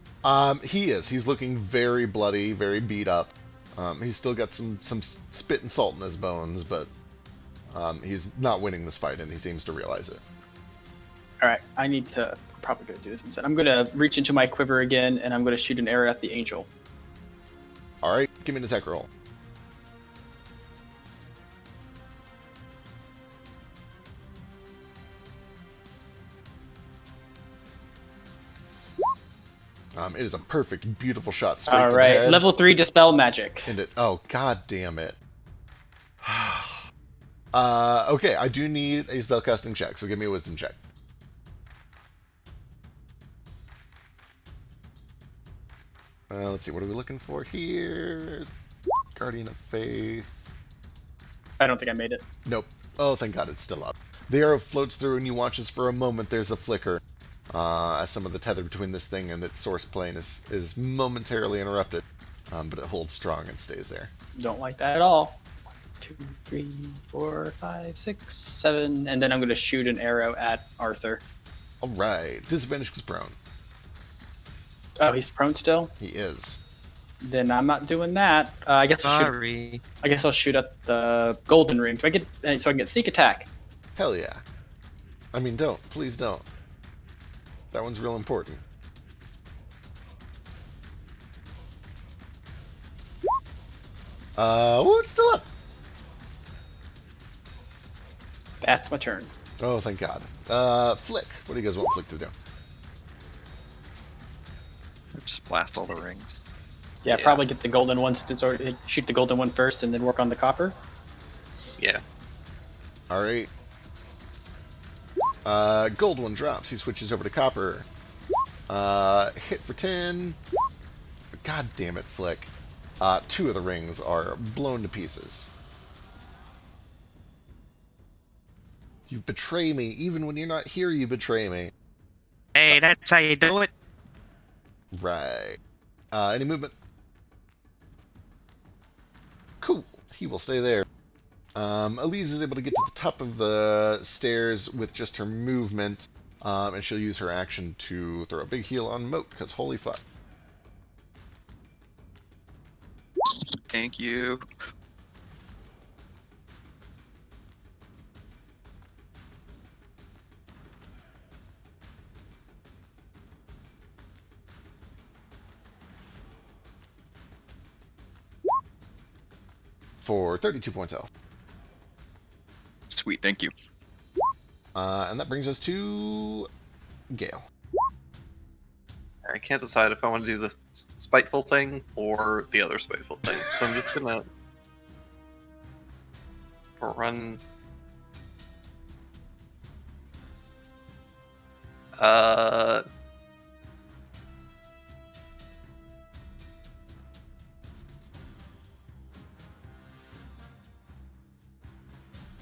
He is. He's looking very bloody, very beat up. He's still got some spit and salt in his bones, but he's not winning this fight, and he seems to realize it. All right, I need to probably gonna do this instead. I'm gonna reach into my quiver again, and I'm gonna shoot an arrow at the angel. All right, give me an attack roll. It is a perfect, beautiful shot straight All to the right, head. level 3 dispel magic. And it, oh, god damn it. Okay, I do need a spellcasting check, so give me a wisdom check. Let's see, what are we looking for here? Guardian of Faith. I don't think I made it. Nope. Oh, thank god, it's still up. The arrow floats through, and you watch as for a moment there's a flicker. As some of the tether between this thing and its source plane is momentarily interrupted. But it holds strong and stays there. Don't like that at all. 2, 3, 4, 5, 6, 7, and then I'm gonna shoot an arrow at Arthur. Alright, disadvantage because prone. Oh, he's prone still? He is. Then I'm not doing that. I guess Sorry. I'll shoot at the golden ring. So I can get sneak attack. Hell yeah. I mean, don't. Please don't. That one's real important. Oh, it's still up. That's my turn. Oh, thank God. Flick. What do you guys want Flick to do? Just blast all the rings. Yeah, Yeah. probably get the golden one since it's already shoot the golden one first, and then work on the copper. Yeah. Alright. Gold one drops. He switches over to copper. Hit for 10. God damn it, Flick. 2 of the rings are blown to pieces. You betray me. Even when you're not here, you betray me. Hey, that's how you do it. Right. Any movement? Cool. He will stay there. Elise is able to get to the top of the stairs with just her movement, and she'll use her action to throw a big heal on Moat, because holy fuck. Thank you. For 32 points health. Sweet, thank you. And that brings us to Gale. I can't decide if I want to do the spiteful thing or the other spiteful thing. So I'm just gonna run.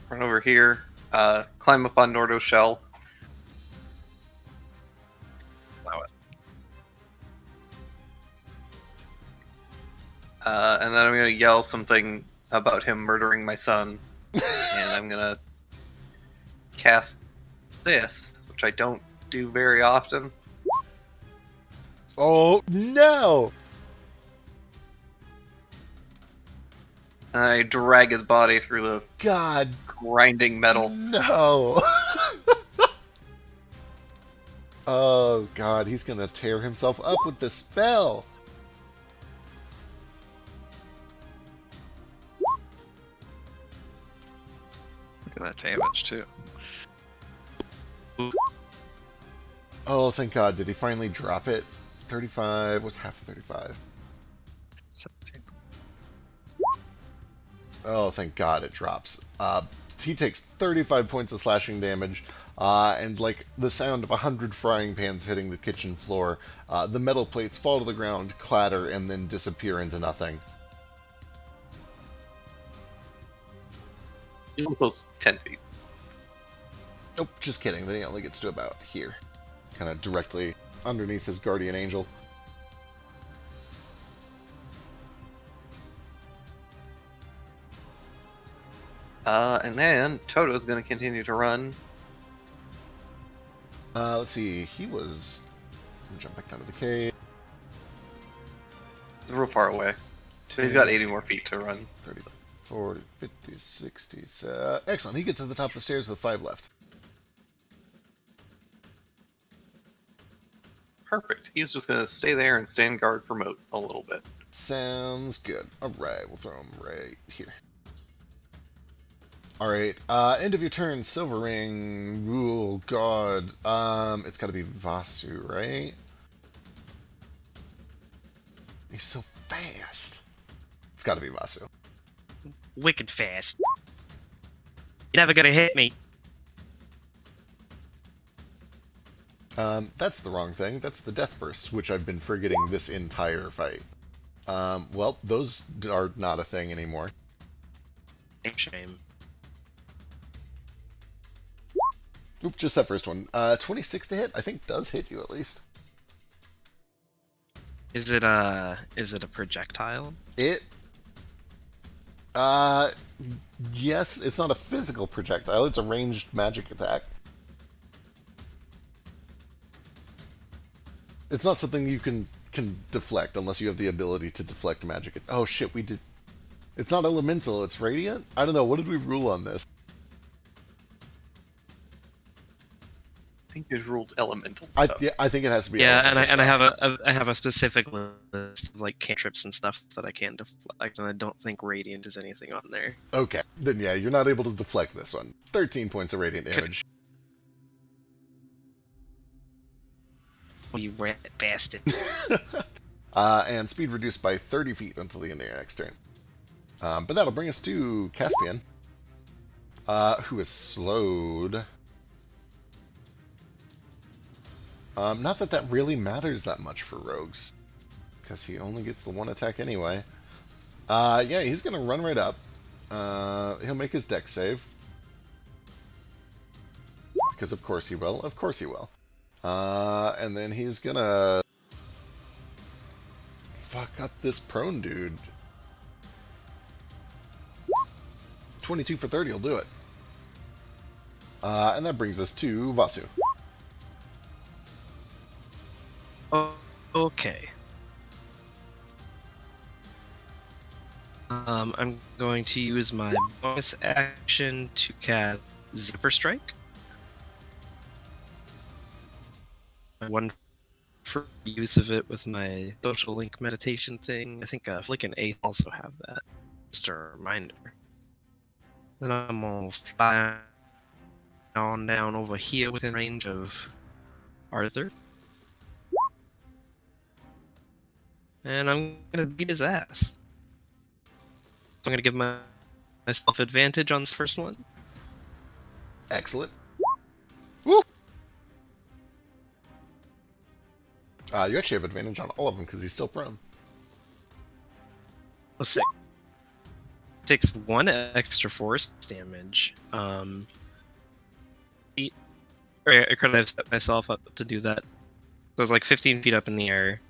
Run over here. Climb up on Nordo's shell. Allow it. And then I'm gonna yell something about him murdering my son, and I'm gonna cast this, which I don't do very often. Oh no! And I drag his body through the God, grinding metal. no! Oh God, he's gonna tear himself up with the spell. Look at that damage, too. Oh, thank God, did he finally drop it? 35 was half of 35. 17. Oh, thank God it drops. He takes 35 points of slashing damage, and like the sound of 100 frying pans hitting the kitchen floor, the metal plates fall to the ground, clatter, and then disappear into nothing. He goes 10 feet. Nope, just kidding. Then he only gets to about here. Kind of directly underneath his guardian angel. And then Toto's going to continue to run. Let's see. He was... Jump back down to the cave. He's real far away. So he's got 80 more feet to run. 30, 40, 50, 60... excellent. He gets to the top of the stairs with 5 left. Perfect. He's just going to stay there and stand guard for Moat a little bit. Sounds good. Alright, we'll throw him right here. Alright, end of your turn, Silver Ring, Rule, God. It's gotta be Vasu, right? He's so fast. It's gotta be Vasu. Wicked fast. You're never gonna hit me. That's the wrong thing. That's the Death Burst, which I've been forgetting this entire fight. Well, those are not a thing anymore. Shame. Oop, just that first one. 26 to hit, I think does hit you at least. Is it a projectile? It... yes, it's not a physical projectile, it's a ranged magic attack. It's not something you can deflect unless you have the ability to deflect magic. Oh shit, we did... It's not elemental, it's radiant? I don't know, what did we rule on this? I think he's ruled elemental I stuff. think it has to be Yeah, elemental and I stuff. have a specific list of like cantrips and stuff that I can deflect, and I don't think radiant is anything on there. Okay, then yeah, you're not able to deflect this one. 13 points of radiant damage. Oh, you rat bastard! And speed reduced by 30 feet until the end of your next turn. But that'll bring us to Caspian, who is slowed. Not that that really matters that much for rogues, because he only gets the one attack anyway. Yeah, he's gonna run right up. He'll make his dex save. Because of course he will. Of course he will. And then he's gonna fuck up this prone dude. 22 for 30 will do it. And that brings us to Vasu. Oh, okay. I'm going to use my bonus action to cast Zipper Strike. One for use of it with my social link meditation thing. I think Flick and 8 also have that. Just a reminder. Then I'm gonna fly on down over here within range of Arthur. and I'm gonna beat his ass. So I'm gonna give myself advantage on this first one. Excellent. Woo! You actually have advantage on all of them because he's still prone. Let's see. Takes 1 extra force damage. Or I could have set myself up to do that. So it's like 15 feet up in the air.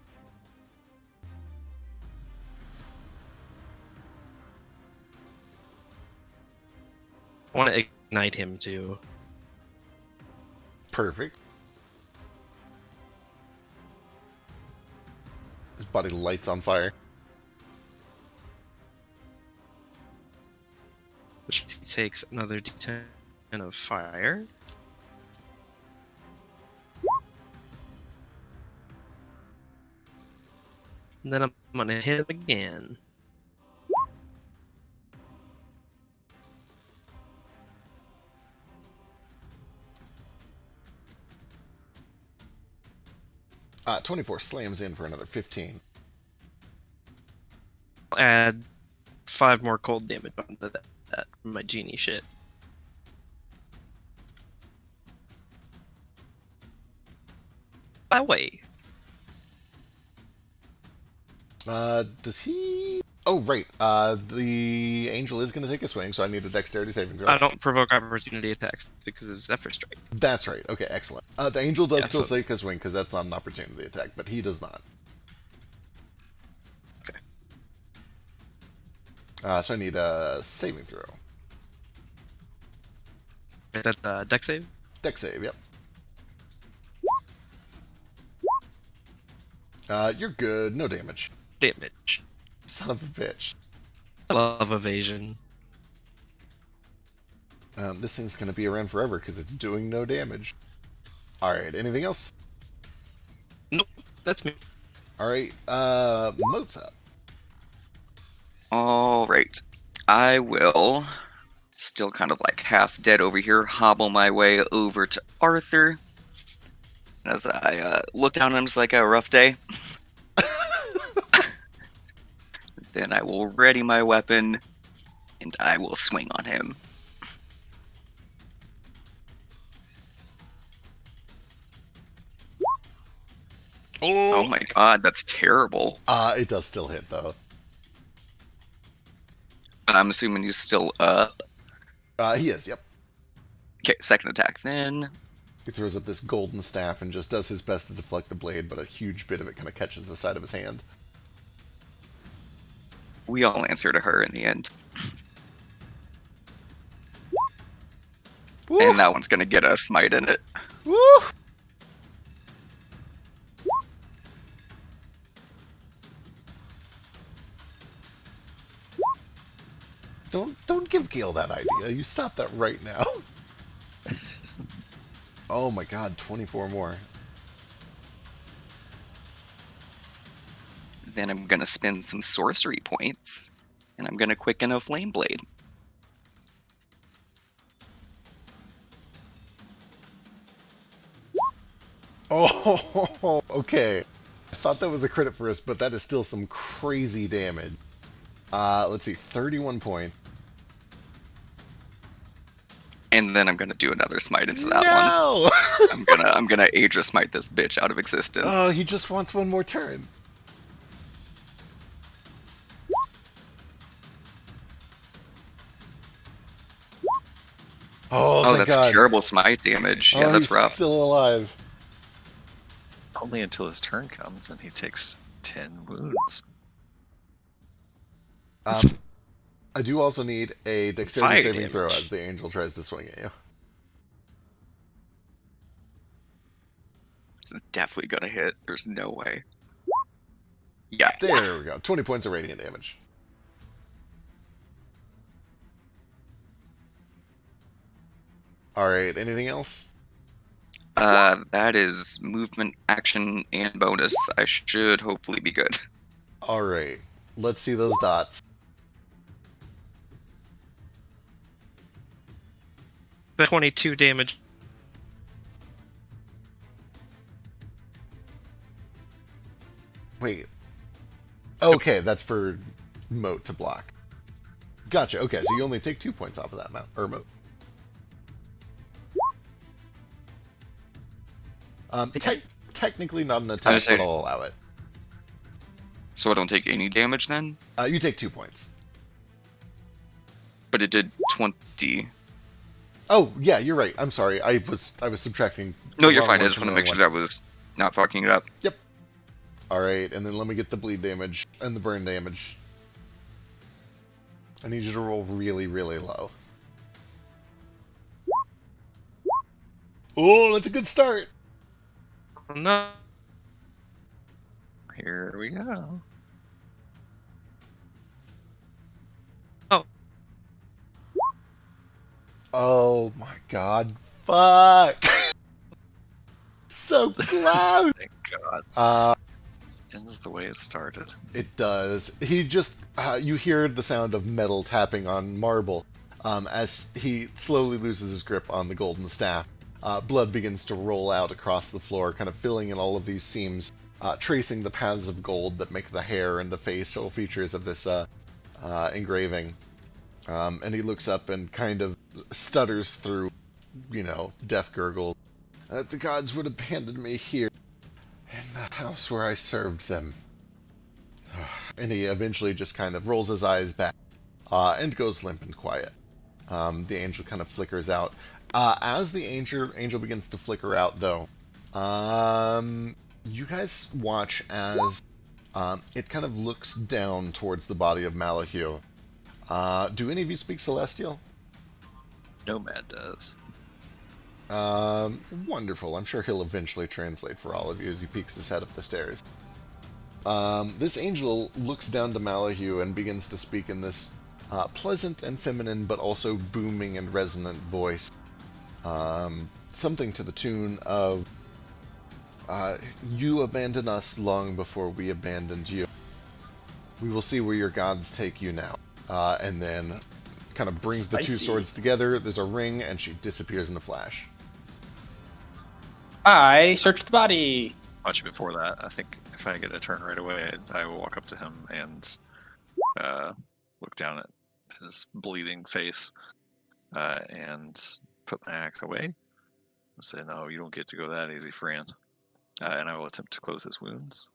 I want to ignite him too. Perfect. His body lights on fire. Which takes another d10 of fire. And then I'm gonna hit him again. Uh, 24 slams in for another 15. I'll add 5 more cold damage onto that from my genie shit. By the way, Does he... Oh, right. The angel is going to take a swing, so I need a dexterity saving throw. I don't provoke opportunity attacks because of Zephyr Strike. That's right. Okay, excellent. The angel does Yeah, still so- take a swing because that's not an opportunity attack, but he does not. Okay. So I need a saving throw. Is that dex save? Dex save, yep. You're good. No damage. Damage. Son of a bitch. I love evasion. This thing's going to be around forever because it's doing no damage. Alright, anything else? Nope, that's me. Alright, Moat's up. Alright. I will, still kind of like half dead over here, hobble my way over to Arthur. As I look down at him, it's like a rough day. Then I will ready my weapon, and I will swing on him. Oh my god, that's terrible. It does still hit, though. I'm assuming he's still up. He is, yep. Okay, second attack then. He throws up this golden staff and just does his best to deflect the blade, but a huge bit of it kind of catches the side of his hand. We all answer to her in the end. Woo! And that one's gonna get a smite in it. Woo! Don't give Gale that idea. You stop that right now. Oh my god, 24 more. Then I'm gonna spend some sorcery points, and I'm gonna quicken a flame blade. Oh, okay. I thought that was a crit for us, but that is still some crazy damage. Let's see, 31 points. And then I'm gonna do another smite into that No! one. I'm gonna Aedra smite this bitch out of existence. Oh, he just wants one more turn. Oh, thank that's God. terrible smite damage. Yeah, Oh, that's he's rough. still alive. Only until his turn comes and he takes 10 wounds. I do also need a dexterity Fire saving throw damage. as the angel tries to swing at you. This is definitely gonna hit. There's no way. Yeah. There we go. 20 points of radiant damage. Alright, anything else? That is movement, action, and bonus. I should hopefully be good. Alright, let's see those dots. The 22 damage. Wait. Okay, that's for moat to block. Gotcha. Okay, so you only take 2 points off of that mount or moat. Technically not an attack, but I'll allow it. So I don't take any damage then? You take 2 points. But it did 20. Oh yeah, you're right. I'm sorry. I was subtracting. No, you're fine. I just want to make sure that I was not fucking it up. Yep. All right, and then let me get the bleed damage and the burn damage. I need you to roll really, really low. Oh, that's a good start. No. Here we go. Oh my god. Fuck. So close. Thank God. Ends the way it started. It does. He just, you hear the sound of metal tapping on marble as he slowly loses his grip on the golden staff. Blood begins to roll out across the floor, kind of filling in all of these seams, tracing the paths of gold that make the hair and the facial features of this engraving. And he looks up and kind of stutters through, death gurgles. The gods would abandon me here, in the house where I served them. And he eventually just kind of rolls his eyes back and goes limp and quiet. The angel kind of flickers out. As the angel begins to flicker out, though, you guys watch as it kind of looks down towards the body of Malahio. Do any of you speak Celestial? Nomad does. Wonderful. I'm sure he'll eventually translate for all of you as he peeks his head up the stairs. This angel looks down to Malahio and begins to speak in this pleasant and feminine, but also booming and resonant voice. Something to the tune of, you abandoned us long before we abandoned you. We will see where your gods take you now. And then kind of brings the two swords together. There's a ring, and she disappears in a flash. I search the body. Actually, before that, I think if I get a turn right away, I will walk up to him and look down at his bleeding face and put my axe away. I'll say, no, you don't get to go that easy, friend. And I will attempt to close his wounds.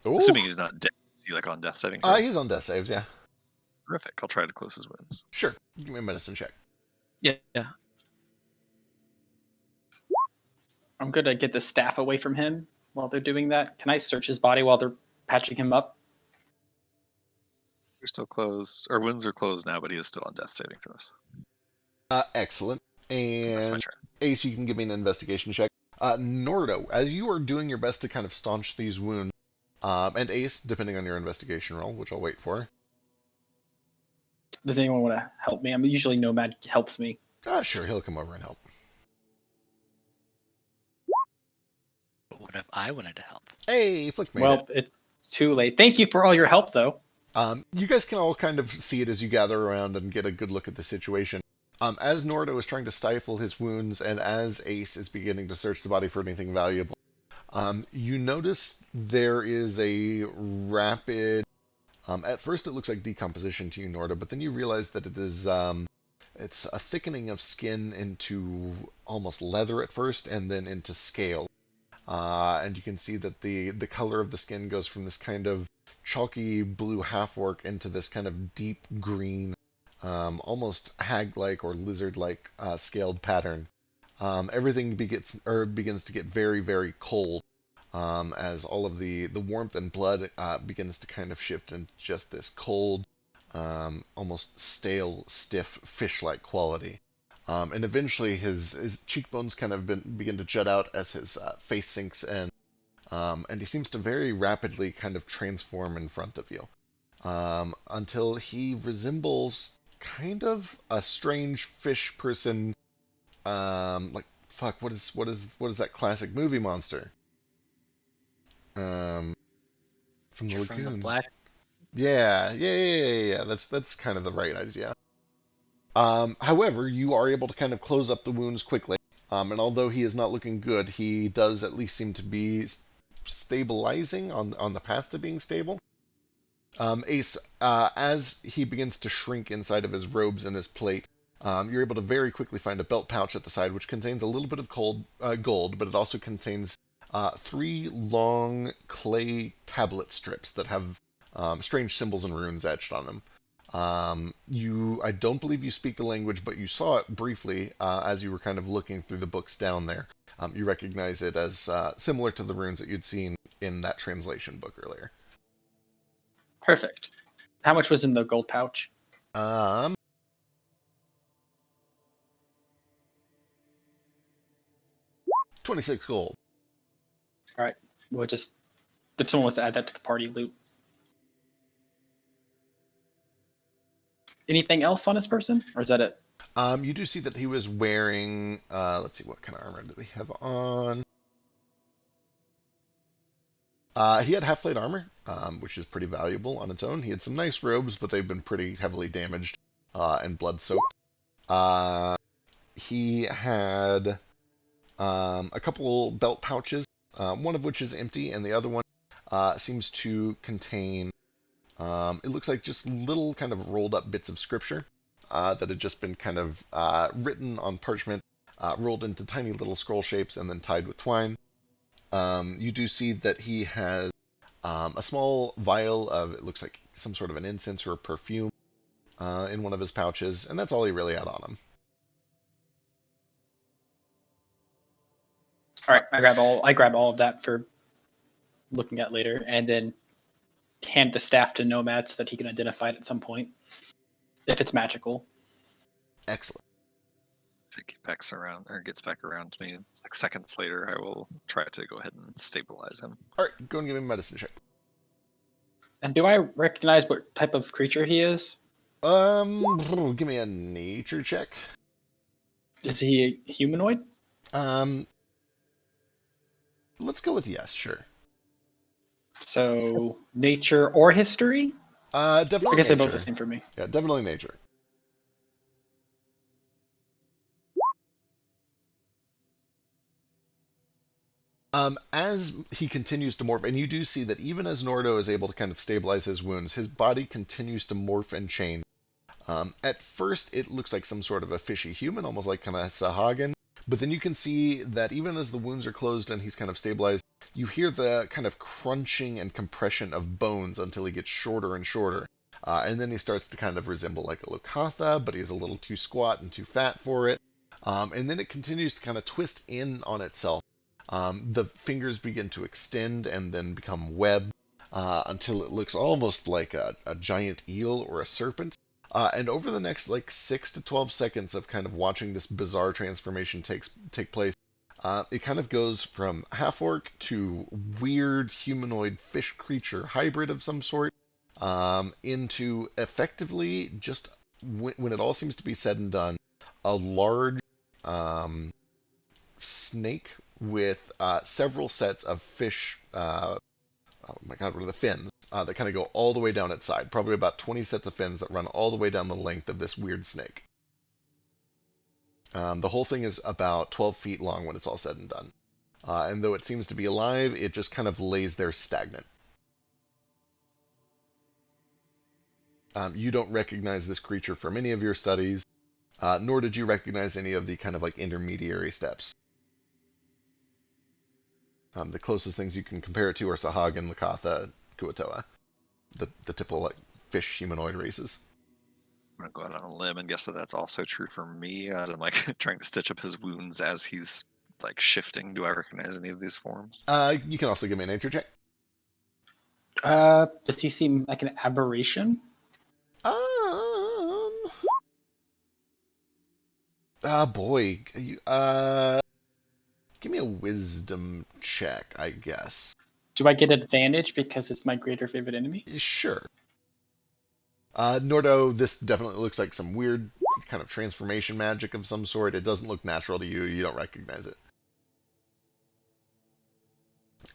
Ooh. Assuming he's not dead. Is he on death saving throws? He's on death saves, yeah. Terrific. I'll try to close his wounds. Sure. Give me a medicine check. Yeah. I'm gonna get the staff away from him while they're doing that. Can I search his body while they're patching him up? They're still closed. Our wounds are closed now, but he is still on death saving throws. Excellent. That's my And turn. Ace, you can give me an investigation check. Nordo, as you are doing your best to kind of staunch these wounds, and Ace, depending on your investigation roll, which I'll wait for. Does anyone want to help me? Usually Nomad helps me. Sure, he'll come over and help. But what if I wanted to help? Hey, Flick made it. Well, it's too late. Thank you for all your help, though. You guys can all kind of see it as you gather around and get a good look at the situation. As Nordo is trying to stifle his wounds, and as Ace is beginning to search the body for anything valuable, you notice there is a rapid... at first it looks like decomposition to you, Nordo, but then you realize that it is... it's a thickening of skin into almost leather at first, and then into scale. And you can see that the color of the skin goes from this kind of chalky blue half-orc into this kind of deep green, almost hag-like or lizard-like scaled pattern. Everything begins to get very, very cold as all of the warmth and blood begins to kind of shift into just this cold, almost stale, stiff, fish-like quality. And eventually his cheekbones kind of begin to jut out as his face sinks in. And he seems to very rapidly kind of transform in front of you. Until he resembles kind of a strange fish person. What is that classic movie monster? From the Lagoon. From the Black. Yeah. That's kind of the right idea. However, you are able to kind of close up the wounds quickly. And although he is not looking good, he does at least seem to be stabilizing on the path to being stable. Ace, as he begins to shrink inside of his robes and his plate, you're able to very quickly find a belt pouch at the side, which contains a little bit of gold, but it also contains 3 long clay tablet strips that have strange symbols and runes etched on them. I don't believe you speak the language, but you saw it briefly as you were kind of looking through the books down there. You recognize it as similar to the runes that you'd seen in that translation book earlier. Perfect. How much was in the gold pouch? 26 gold. All right. We'll just, if someone wants to add that to the party loot. Anything else on his person, or is that it? You do see that he was wearing, let's see, what kind of armor did he have on? He had half-plate armor, which is pretty valuable on its own. He had some nice robes, but they've been pretty heavily damaged and blood-soaked. He had a couple belt pouches, one of which is empty, and the other one seems to contain, it looks like just little kind of rolled up bits of scripture that had just been kind of written on parchment, rolled into tiny little scroll shapes, and then tied with twine. You do see that he has a small vial of, it looks like some sort of an incense or a perfume in one of his pouches, and that's all he really had on him. All right, I grab all of that for looking at later, and then hand the staff to Nomad so that he can identify it at some point, if it's magical. Excellent. If it gets back around to me, like seconds later, I will try to go ahead and stabilize him. All right, go and give him a medicine check. And do I recognize what type of creature he is? Give me a nature check. Is he a humanoid? Let's go with yes, sure. So nature or history? Definitely I guess nature. they're both the same for me. Yeah, definitely nature. As he continues to morph, and you do see that even as Nordo is able to kind of stabilize his wounds, his body continues to morph and change. At first, it looks like some sort of a fishy human, almost like kind of Sahagin, but then you can see that even as the wounds are closed and he's kind of stabilized, you hear the kind of crunching and compression of bones until he gets shorter and shorter. And then he starts to kind of resemble like a Lokatha, but he's a little too squat and too fat for it. And then it continues to kind of twist in on itself. The fingers begin to extend and then become webbed until it looks almost like a giant eel or a serpent. And over the next like 6 to 12 seconds of kind of watching this bizarre transformation take place, it kind of goes from half-orc to weird humanoid fish creature hybrid of some sort, into effectively just, when it all seems to be said and done, a large snake with several sets of fish, oh my god, what are the fins? That kind of go all the way down its side. Probably about 20 sets of fins that run all the way down the length of this weird snake. The whole thing is about 12 feet long when it's all said and done. And though it seems to be alive, it just kind of lays there stagnant. You don't recognize this creature from any of your studies, nor did you recognize any of the kind of like intermediary steps. The closest things you can compare it to are Sahagin, Lakatha, Kuatoa, the typical like fish humanoid races. I'm gonna go out on a limb and guess that that's also true for me, as I'm like trying to stitch up his wounds as he's like shifting. Do I recognize any of these forms? You can also give me a nature check. Does he seem like an aberration? Boy, give me a wisdom check, I guess. Do I get advantage because it's my greater favorite enemy? Sure. Nordo, this definitely looks like some weird kind of transformation magic of some sort. It doesn't look natural to you. You don't recognize it.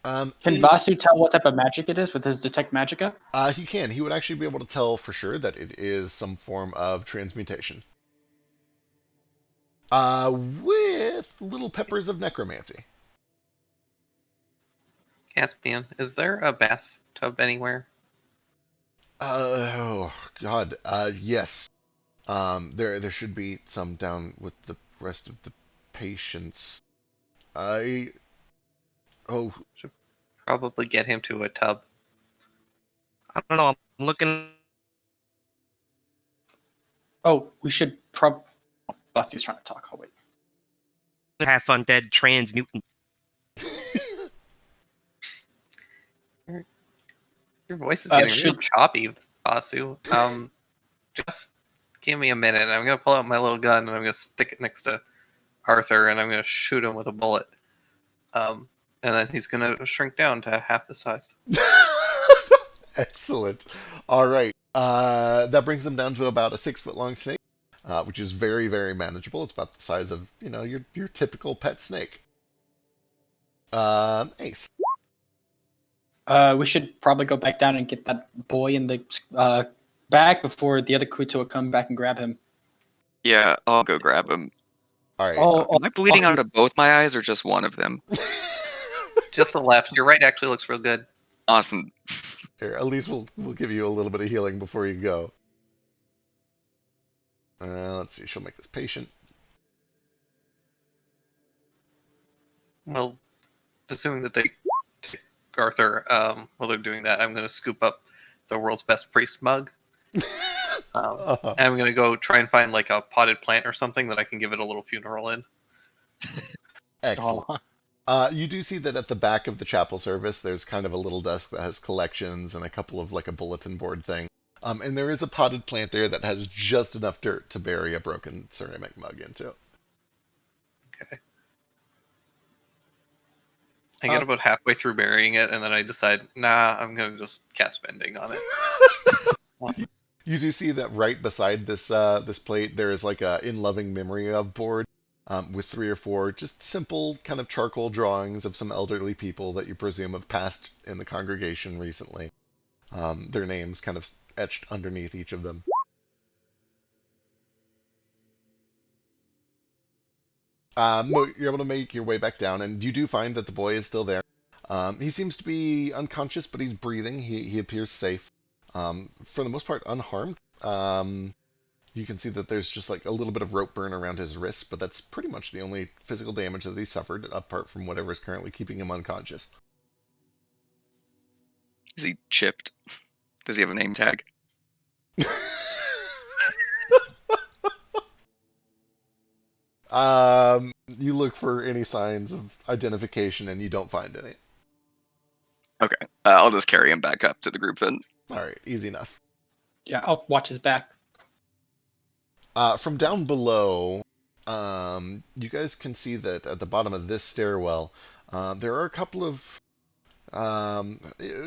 Can Vasu tell what type of magic it is with his detect magicka? He can. He would actually be able to tell for sure that it is some form of transmutation. With little peppers of necromancy. Caspian, is there a bathtub anywhere? Oh God. Yes. There should be some down with the rest of the patients. I. Oh, Should probably get him to a tub. I don't know. I'm looking. Oh, we should Busty's trying to talk. Oh, wait. Half undead trans mutant. Your voice is getting real Should choppy, Basu. Just give me a minute. I'm gonna pull out my little gun and I'm gonna stick it next to Arthur and I'm gonna shoot him with a bullet. And then he's gonna shrink down to half the size. excellent. All right. That brings him down to about a 6 foot long snake, which is very, very manageable. It's about the size of, your typical pet snake. Ace. we should probably go back down and get that boy in the bag before the other Kuto come back and grab him. Yeah, I'll go grab him. All right. Am I bleeding out of both my eyes or just one of them? Just the left. Your right actually looks real good. Awesome. Here, at least we'll give you a little bit of healing before you go. Let's see. She'll make this patient. Well, assuming that they take Arthur, while they're doing that, I'm gonna scoop up the world's best priest mug. And I'm gonna go try and find like a potted plant or something that I can give it a little funeral in. Excellent. Oh, You do see that at the back of the chapel service, there's kind of a little desk that has collections and a couple of like a bulletin board thing. And there is a potted plant there that has just enough dirt to bury a broken ceramic mug into. Okay. I get about halfway through burying it, and then I decide, nah, I'm gonna just cast bending on it. You do see that right beside this plate, there is like a in loving memory of board with 3 or 4 just simple kind of charcoal drawings of some elderly people that you presume have passed in the congregation recently. Their names kind of etched underneath each of them. You're able to make your way back down, and you do find that the boy is still there. He seems to be unconscious, but he's breathing. He appears safe. For the most part, unharmed. You can see that there's just like a little bit of rope burn around his wrist, but that's pretty much the only physical damage that he suffered, apart from whatever is currently keeping him unconscious. Is he chipped? Does he have a name tag? You look for any signs of identification, and you don't find any. Okay, I'll just carry him back up to the group then. All right, easy enough. Yeah, I'll watch his back. From down below, you guys can see that at the bottom of this stairwell, there are a couple of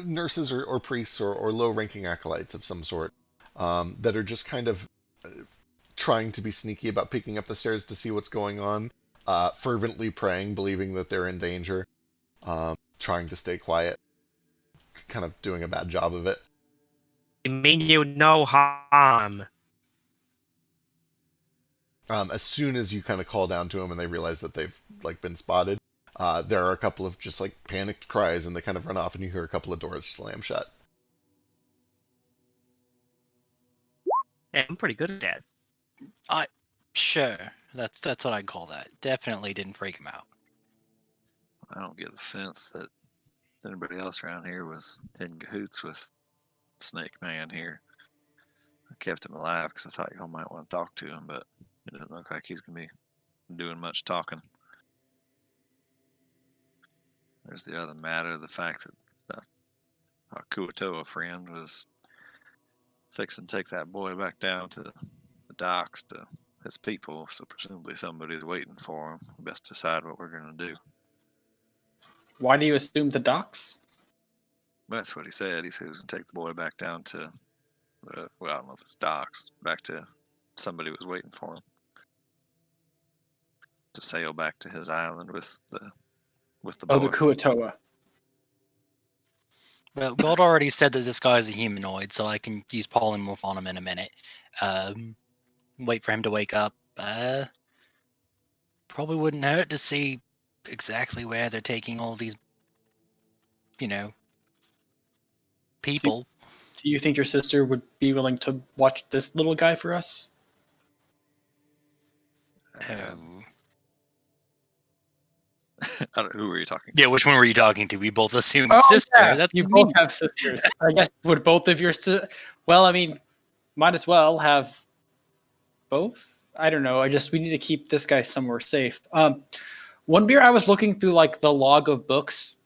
nurses or priests or low-ranking acolytes of some sort that are just kind of trying to be sneaky about picking up the stairs to see what's going on, fervently praying, believing that they're in danger, trying to stay quiet, kind of doing a bad job of it. It mean you no harm. As soon as you kind of call down to them and they realize that they've like been spotted, there are a couple of just like panicked cries and they kind of run off and you hear a couple of doors slam shut. Yeah, I'm pretty good at that. sure. That's what I'd call that. Definitely didn't freak him out. I don't get the sense that anybody else around here was in cahoots with Snake Man here. I kept him alive because I thought y'all might want to talk to him, but it doesn't look like he's going to be doing much talking. There's the other matter, the fact that our Kuatoa friend was fixing to take that boy back down to the docks to his people, so presumably somebody's waiting for him. We best decide what we're going to do. Why do you assume the docks? That's what he said. He said he was going to take the boy back down to, well, I don't know if it's docks, back to somebody was waiting for him to sail back to his island with the boy. Oh, the Kuatoa. Well, God already said that this guy is a humanoid, so I can use polymorph on him in a minute. Wait for him to wake up. Probably wouldn't hurt to see exactly where they're taking all these, people. Do you think your sister would be willing to watch this little guy for us? Who are you talking to? Yeah, which one were you talking to? We both assumed Oh, sister. yeah, That's you mean. both have sisters. I guess would both of your well, I mean, might as well have both. I don't know. We need to keep this guy somewhere safe. One beer I was looking through like the log of books,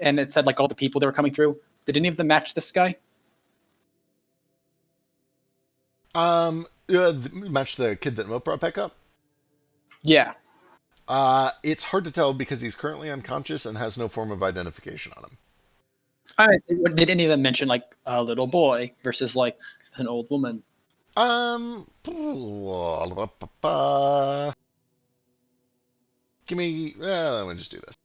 and it said like all the people that were coming through. Did any of them match this guy? Match the kid that Mo brought back up. Yeah. It's hard to tell because he's currently unconscious and has no form of identification on him. All right. Did any of them mention like a little boy versus like an old woman? Give me. Let me just do this.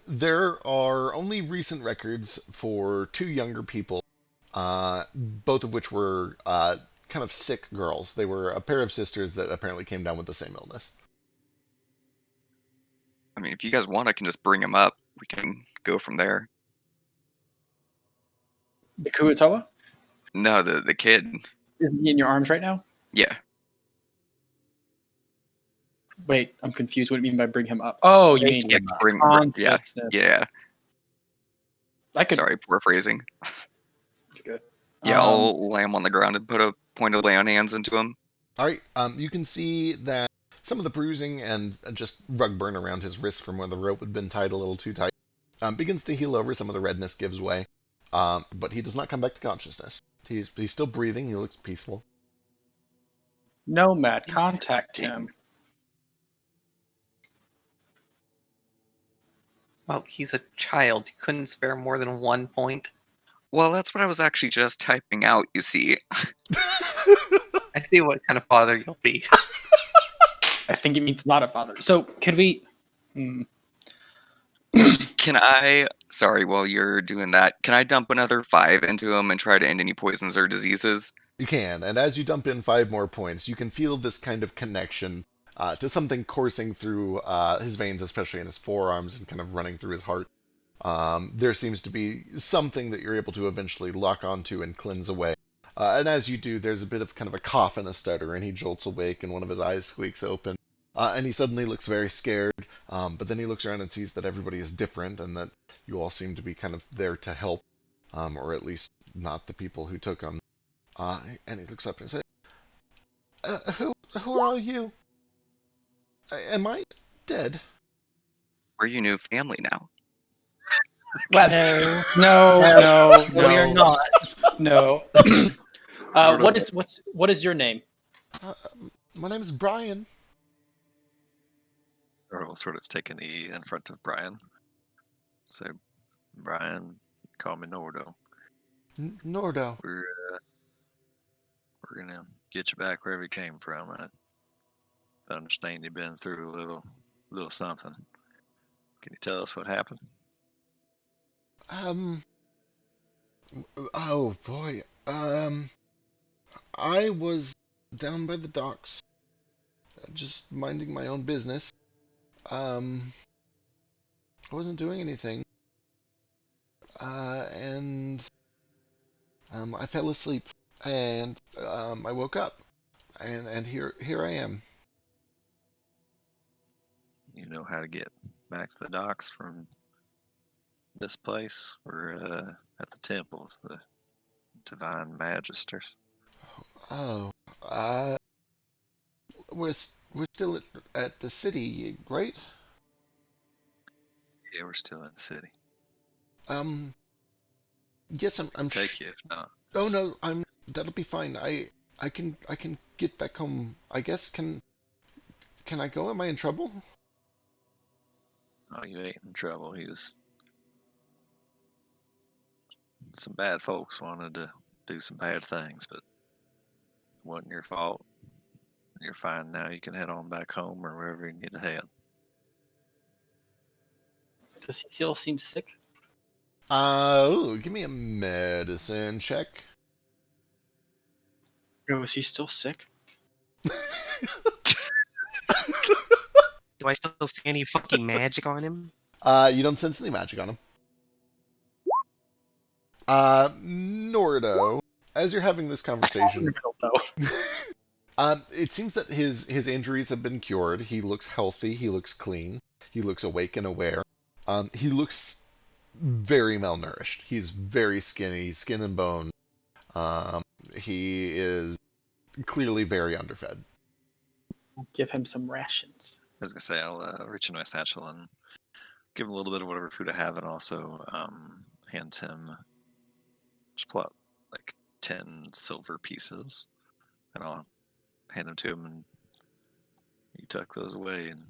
There are only recent records for two younger people, both of which were kind of sick girls. They were a pair of sisters that apparently came down with the same illness. I mean, if you guys want, I can just bring him up. We can go from there. The Kuotawa? No, the kid. Is he in your arms right now? Yeah. Wait, I'm confused. What do you mean by bring him up? Oh, you mean Yeah, bring, yeah, consciousness. yeah. I could. Sorry, poor phrasing. Good. Yeah, I'll lay him on the ground and put a point of lay on hands into him. All right. You can see that some of the bruising and just rug burn around his wrist from where the rope had been tied a little too tight begins to heal over. Some of the redness gives way, but he does not come back to consciousness. He's still breathing. He looks peaceful. Nomad, contact him. Well, he's a child. You couldn't spare more than 1 point. Well, that's what I was actually just typing out, you see. I see what kind of father you'll be. I think it means not a father. So, could we... Can I, sorry, while you're doing that, can I dump another 5 into him and try to end any poisons or diseases? You can, and as you dump in 5 more points, you can feel this kind of connection to something coursing through his veins, especially in his forearms, and kind of running through his heart. There seems to be something that you're able to eventually lock onto and cleanse away. And as you do, there's a bit of kind of a cough and a stutter, and he jolts awake, and one of his eyes squeaks open. And he suddenly looks very scared, but then he looks around and sees that everybody is different, and that you all seem to be kind of there to help, or at least not the people who took him. And he looks up and says, who are you? Am I dead? We're your new family now. No, we are not. No. What is your name? My name is Brian. Or we'll sort of take an E in front of Brian. So, Brian, call me Nordo. Nordo. We're gonna get you back wherever you came from. I understand you've been through a little something. Can you tell us what happened? Oh boy. I was down by the docks, just minding my own business. I wasn't doing anything. And I fell asleep, and I woke up, and here I am. You know how to get back to the docks from this place? We're at the temples, the Divine Magisters. Oh, we're still at the city, right? Yeah, we're still in the city. Yes, I'm Take you if not. Oh no, that'll be fine. I can get back home. I guess can I go? Am I in trouble? Oh, you ain't in trouble. Some bad folks wanted to do some bad things, but it wasn't your fault. You're fine now. You can head on back home or wherever you need to head. Does he still seem sick? Give me a medicine check. Oh, is he still sick? Do I still see any fucking magic on him? You don't sense any magic on him. Nordo, as you're having this conversation, it seems that his injuries have been cured. He looks healthy. He looks clean. He looks awake and aware. He looks very malnourished. He's very skinny, skin and bone. He is clearly very underfed. Give him some rations. I was gonna say I'll reach into my satchel and give him a little bit of whatever food I have, and also hand him, just pull out like 10 silver pieces, and I'll hand them to him, and you tuck those away and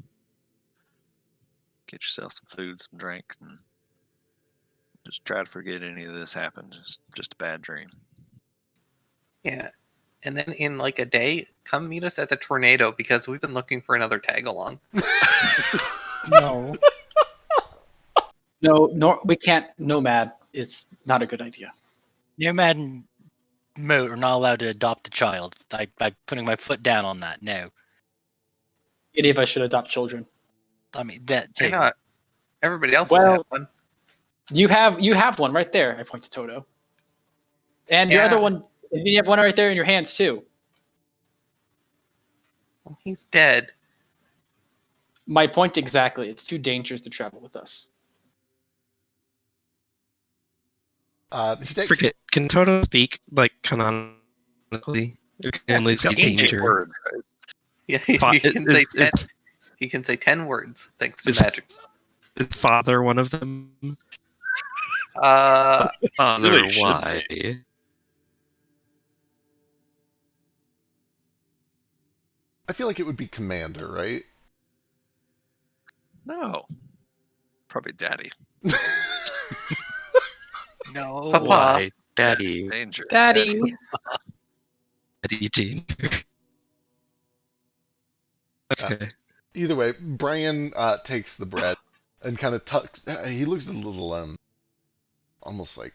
get yourself some food, some drink, and just try to forget any of this happened. Just a bad dream. Yeah. And then in like a day, come meet us at the tornado because we've been looking for another tag along. No. No, we can't. Nomad. It's not a good idea. Nomad and Moat are not allowed to adopt a child. By putting my foot down on that. No. Any of us should adopt children. I mean that Why too. not? Everybody else Well- has one. You have one right there. I point to Toto. And your Yeah. other one. You have one right there in your hands too. Well, he's dead. My point exactly. It's too dangerous to travel with us. He takes. Forget. Can Toto speak like canonically? Or can only He's got see ancient danger? Words, right? Yeah, he Fa- can is- say is- 10. He can say 10 words thanks to is- magic. Is father one of them? Uh, Father, Really should why? I feel like it would be Commander, right? No. Probably Daddy. No. Papa. Why? Daddy. Danger. Daddy. Daddy danger. Okay. Either way, Brian takes the bread and kind of tucks. He looks a little almost like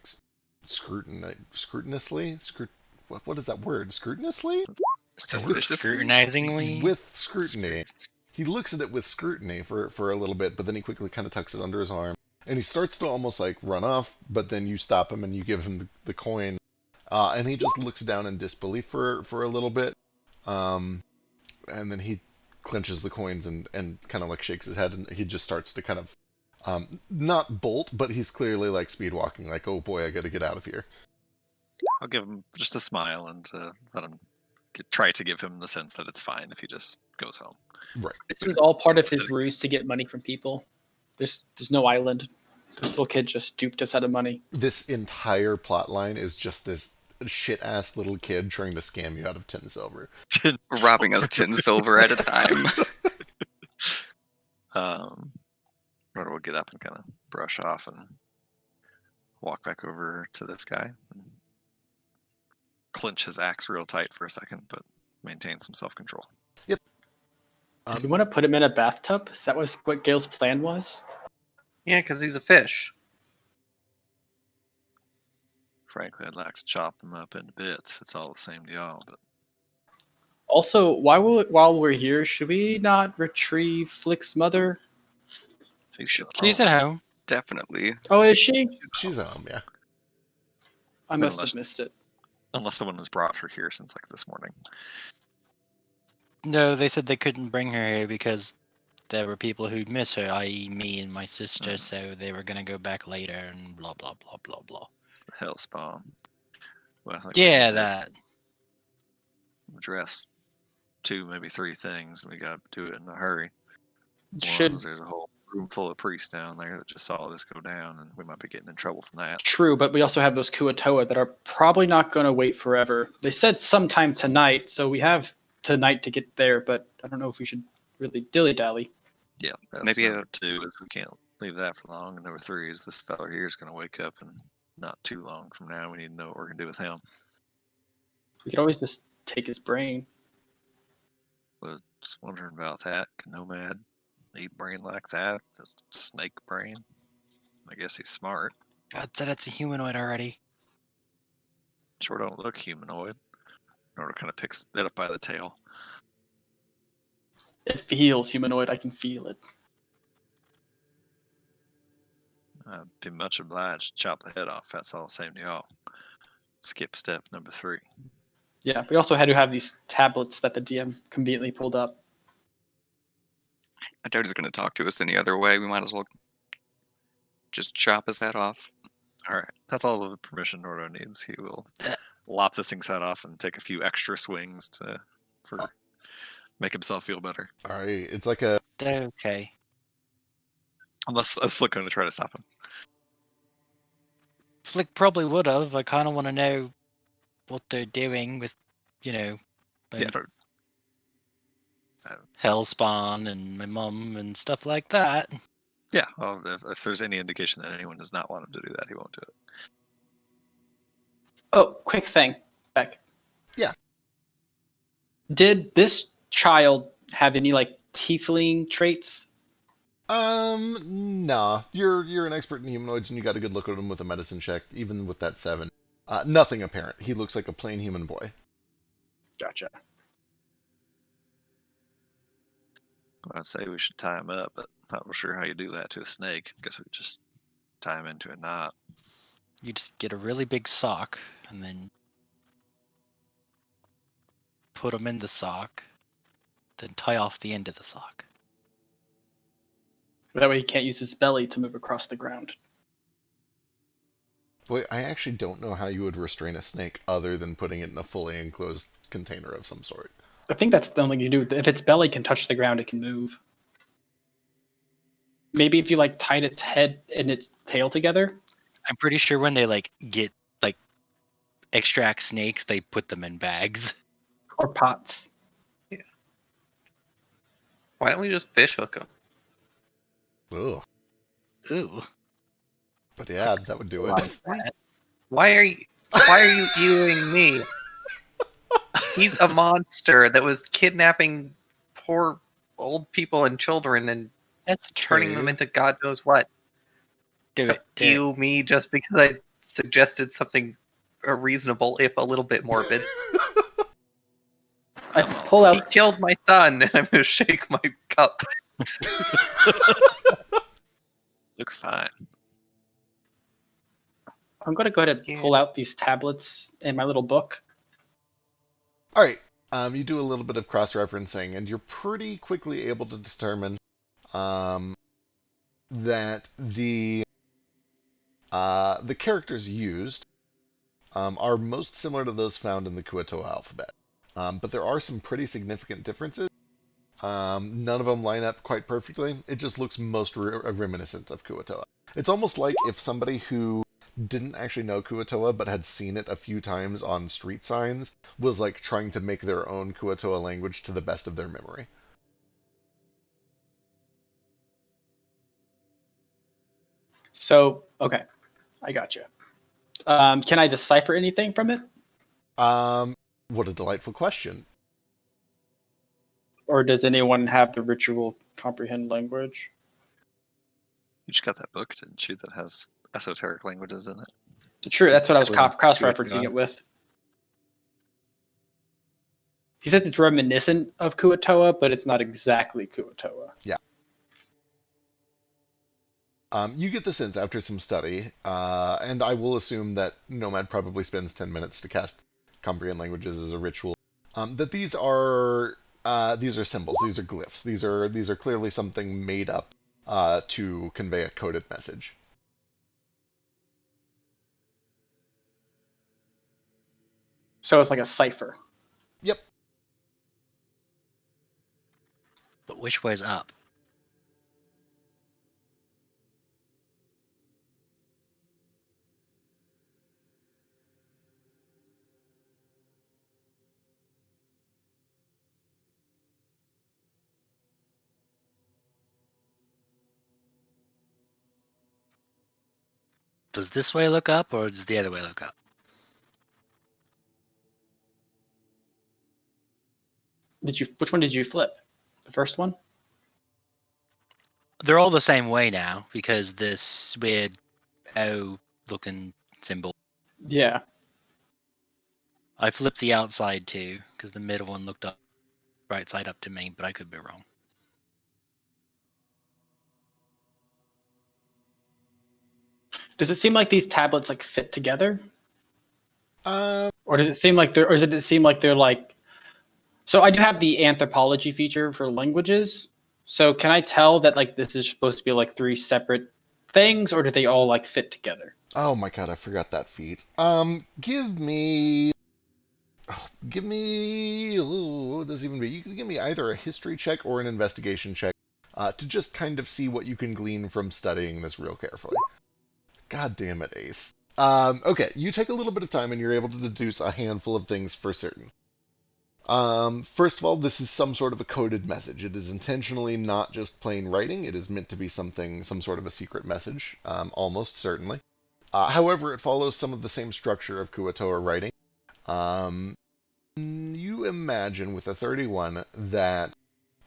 scrutinously. What is that word? Scrutinously? Suspiciously. Scrutinizingly. With scrutiny. He looks at it with scrutiny for a little bit, but then he quickly kind of tucks it under his arm, and he starts to almost like run off. But then you stop him and you give him the coin, and he just looks down in disbelief for a little bit, and then he clenches the coins and kind of like shakes his head, and he just starts to kind of not bolt, but he's clearly like speed walking, like, oh boy, I got to get out of here. I'll give him just a smile and let him try to give him the sense that it's fine if he just goes home. Right. This was all part of his ruse to get money from people. There's no island. This little kid just duped us out of money. This entire plot line is just this shit ass little kid trying to scam you out of 10 silver. Robbing us 10 silver at a time. Rotor will get up and kind of brush off and walk back over to this guy and clench his axe real tight for a second, but maintain some self-control. You want to put him in a bathtub? Is that what Gail's plan was? yeah, because he's a fish. Frankly, I'd like to chop him up into bits if it's all the same to y'all, but Also, while we're here, should we not retrieve Flick's mother? She's at home. Definitely. Oh, is she? She's home, yeah. I must Unless- have missed it. unless someone has brought her here since like this morning. No, they said they couldn't bring her here because there were people who'd miss her, i.e. me and my sister, so they were gonna go back later and blah blah blah blah blah. Hellspawn. Well, I think we Yeah, need to that. address 2, maybe 3 things, and we got to do it in a hurry. One Should is there's a whole room full of priests down there that just saw this go down, and we might be getting in trouble from that. True, but we also have those Kuatoa that are probably not going to wait forever. They said sometime tonight, so we have tonight to get there, but I don't know if we should really dilly-dally. Yeah, that's Maybe number 2 is we can't leave that for long, and number 3 is this fella here is going to wake up, and not too long from now, we need to know what we're going to do with him. We could always just take his brain. Was wondering about that. Can Nomad eat brain like that? Just snake brain? I guess he's smart. God said it's a humanoid already. Sure don't look humanoid. Nor kind of picks it up by the tail. It feels humanoid. I can feel it. I'd be much obliged to chop the head off. That's all the same to y'all. Skip step number 3. Yeah, we also had to have these tablets that the DM conveniently pulled up. I doubt he's going to talk to us any other way. We might as well just chop his head off. All right, that's all the permission Nordo needs. He will lop this thing's head off and take a few extra swings to make himself feel better. All right, it's like a Okay. Unless Flick going to try to stop him. Flick probably would have. I kind of want to know what they're doing with, Yeah, Hellspawn and my mum and stuff like that. yeah. Well, if there's any indication that anyone does not want him to do that, he won't do it. Oh, quick thing, Beck. Yeah. Did this child have any like tiefling traits? Nah. You're an expert in humanoids, and you got a good look at him with a medicine check, even with that 7. Nothing apparent. He looks like a plain human boy. Gotcha. I'd say we should tie him up, but not real sure how you do that to a snake. Guess we could just tie him into a knot. You just get a really big sock and then put him in the sock, then tie off the end of the sock. That way he can't use his belly to move across the ground. Boy, I actually don't know how you would restrain a snake other than putting it in a fully enclosed container of some sort. I think that's the only thing you do. If its belly can touch the ground, it can move. Maybe if you like tied its head and its tail together. I'm pretty sure when they extract snakes, they put them in bags. Or pots. Why don't we just fish hook him? Ugh. Ooh. But yeah, that would do it. Why are you viewing me? He's a monster that was kidnapping poor old people and children and That's turning them into God knows what. Do it. Do You, me, just because I suggested something reasonable, if a little bit morbid. I pull He out. killed my son, and I'm gonna shake my cup. Looks fine. I'm going to go ahead and pull out these tablets in my little book. All right. You do a little bit of cross-referencing, and you're pretty quickly able to determine that the characters used are most similar to those found in the Kuo-toa alphabet, but there are some pretty significant differences. None of them line up quite perfectly. It just looks most reminiscent of Kuo-toa. It's almost like if somebody who didn't actually know Kuo-toa but had seen it a few times on street signs was like trying to make their own Kuo-toa language to the best of their memory. So, okay. I got you. Can I decipher anything from it? What a delightful question. Or does anyone have the ritual comprehend language? You just got that book, didn't you, that has esoteric languages in it? True, that's what I was Cool. cross-referencing it with. He says it's reminiscent of Kuo-toa, but it's not exactly Kuo-toa. Yeah. You get the sense after some study, and I will assume that Nomad probably spends 10 minutes to cast Comprehend Languages as a ritual, that these are symbols, these are glyphs, these are clearly something made up to convey a coded message. So it's like a cipher. Yep. But which way's up? Does this way look up, or does the other way look up? Which one did you flip? The first one? They're all the same way now, because this weird O-looking symbol. Yeah. I flipped the outside too, because the middle one looked up right side up to me, but I could be wrong. Does it seem like these tablets like fit together, Uh, or does it seem like they're, or does it seem like they're like? So I do have the anthropology feature for languages. So can I tell that like this is supposed to be like three separate things, or do they all like fit together? oh my god, I forgot that feat. Give me, ooh, what would this even be? You can give me either a history check or an investigation check to just kind of see what you can glean from studying this real carefully. God damn it, Ace. Okay, you take a little bit of time and you're able to deduce a handful of things for certain. First of all, this is some sort of a coded message. It is intentionally not just plain writing. It is meant to be something, some sort of a secret message, almost certainly. However, it follows some of the same structure of Kuatoa writing. You imagine with a 31 that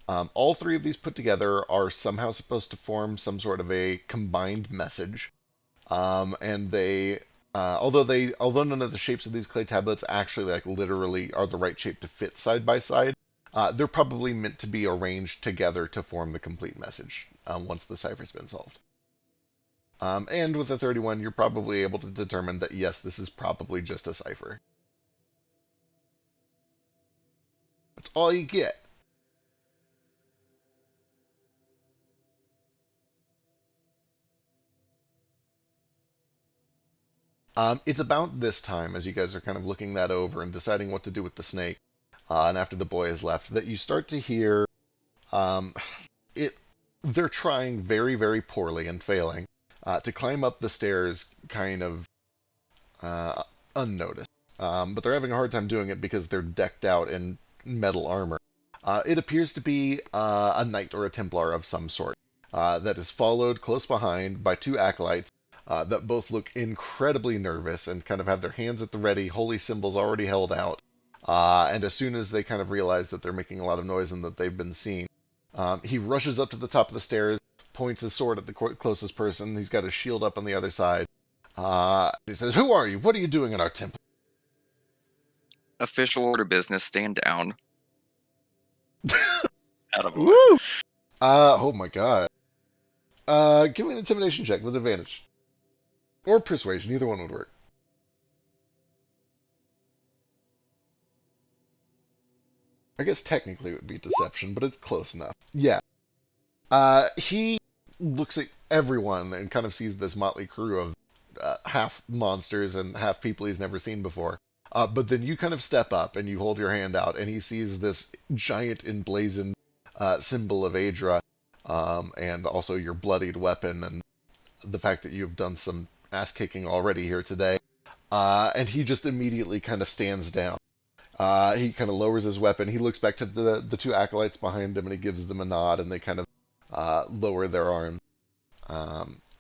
all three of these put together are somehow supposed to form some sort of a combined message. And they, although none of the shapes of these clay tablets actually like literally are the right shape to fit side by side, they're probably meant to be arranged together to form the complete message once the cipher's been solved. And with a 31, you're probably able to determine that yes, this is probably just a cipher. That's all you get. It's about this time, as you guys are kind of looking that over and deciding what to do with the snake, and after the boy has left, that you start to hear um, it. They're trying very, very poorly and failing to climb up the stairs, kind of unnoticed. But they're having a hard time doing it because they're decked out in metal armor. It appears to be a knight or a Templar of some sort that is followed close behind by two acolytes that both look incredibly nervous and kind of have their hands at the ready, holy symbols already held out. And as soon as they kind of realize that they're making a lot of noise and that they've been seen, he rushes up to the top of the stairs, points his sword at the closest person. He's got his shield up on the other side. He says, "Who are you? What are you doing in our temple?" Official order business, stand down. Woo! Oh my god. Give me an intimidation check with advantage. Or persuasion, either one would work. I guess technically it would be deception, but it's close enough. Yeah. He looks at everyone and kind of sees this motley crew of half monsters and half people he's never seen before. But then you kind of step up and you hold your hand out, and he sees this giant emblazoned symbol of Aedra, and also your bloodied weapon, and the fact that you've done some ass-kicking already here today. And he just immediately kind of stands down. He kind of lowers his weapon. He looks back to the two acolytes behind him, and he gives them a nod, and they kind of lower their arms.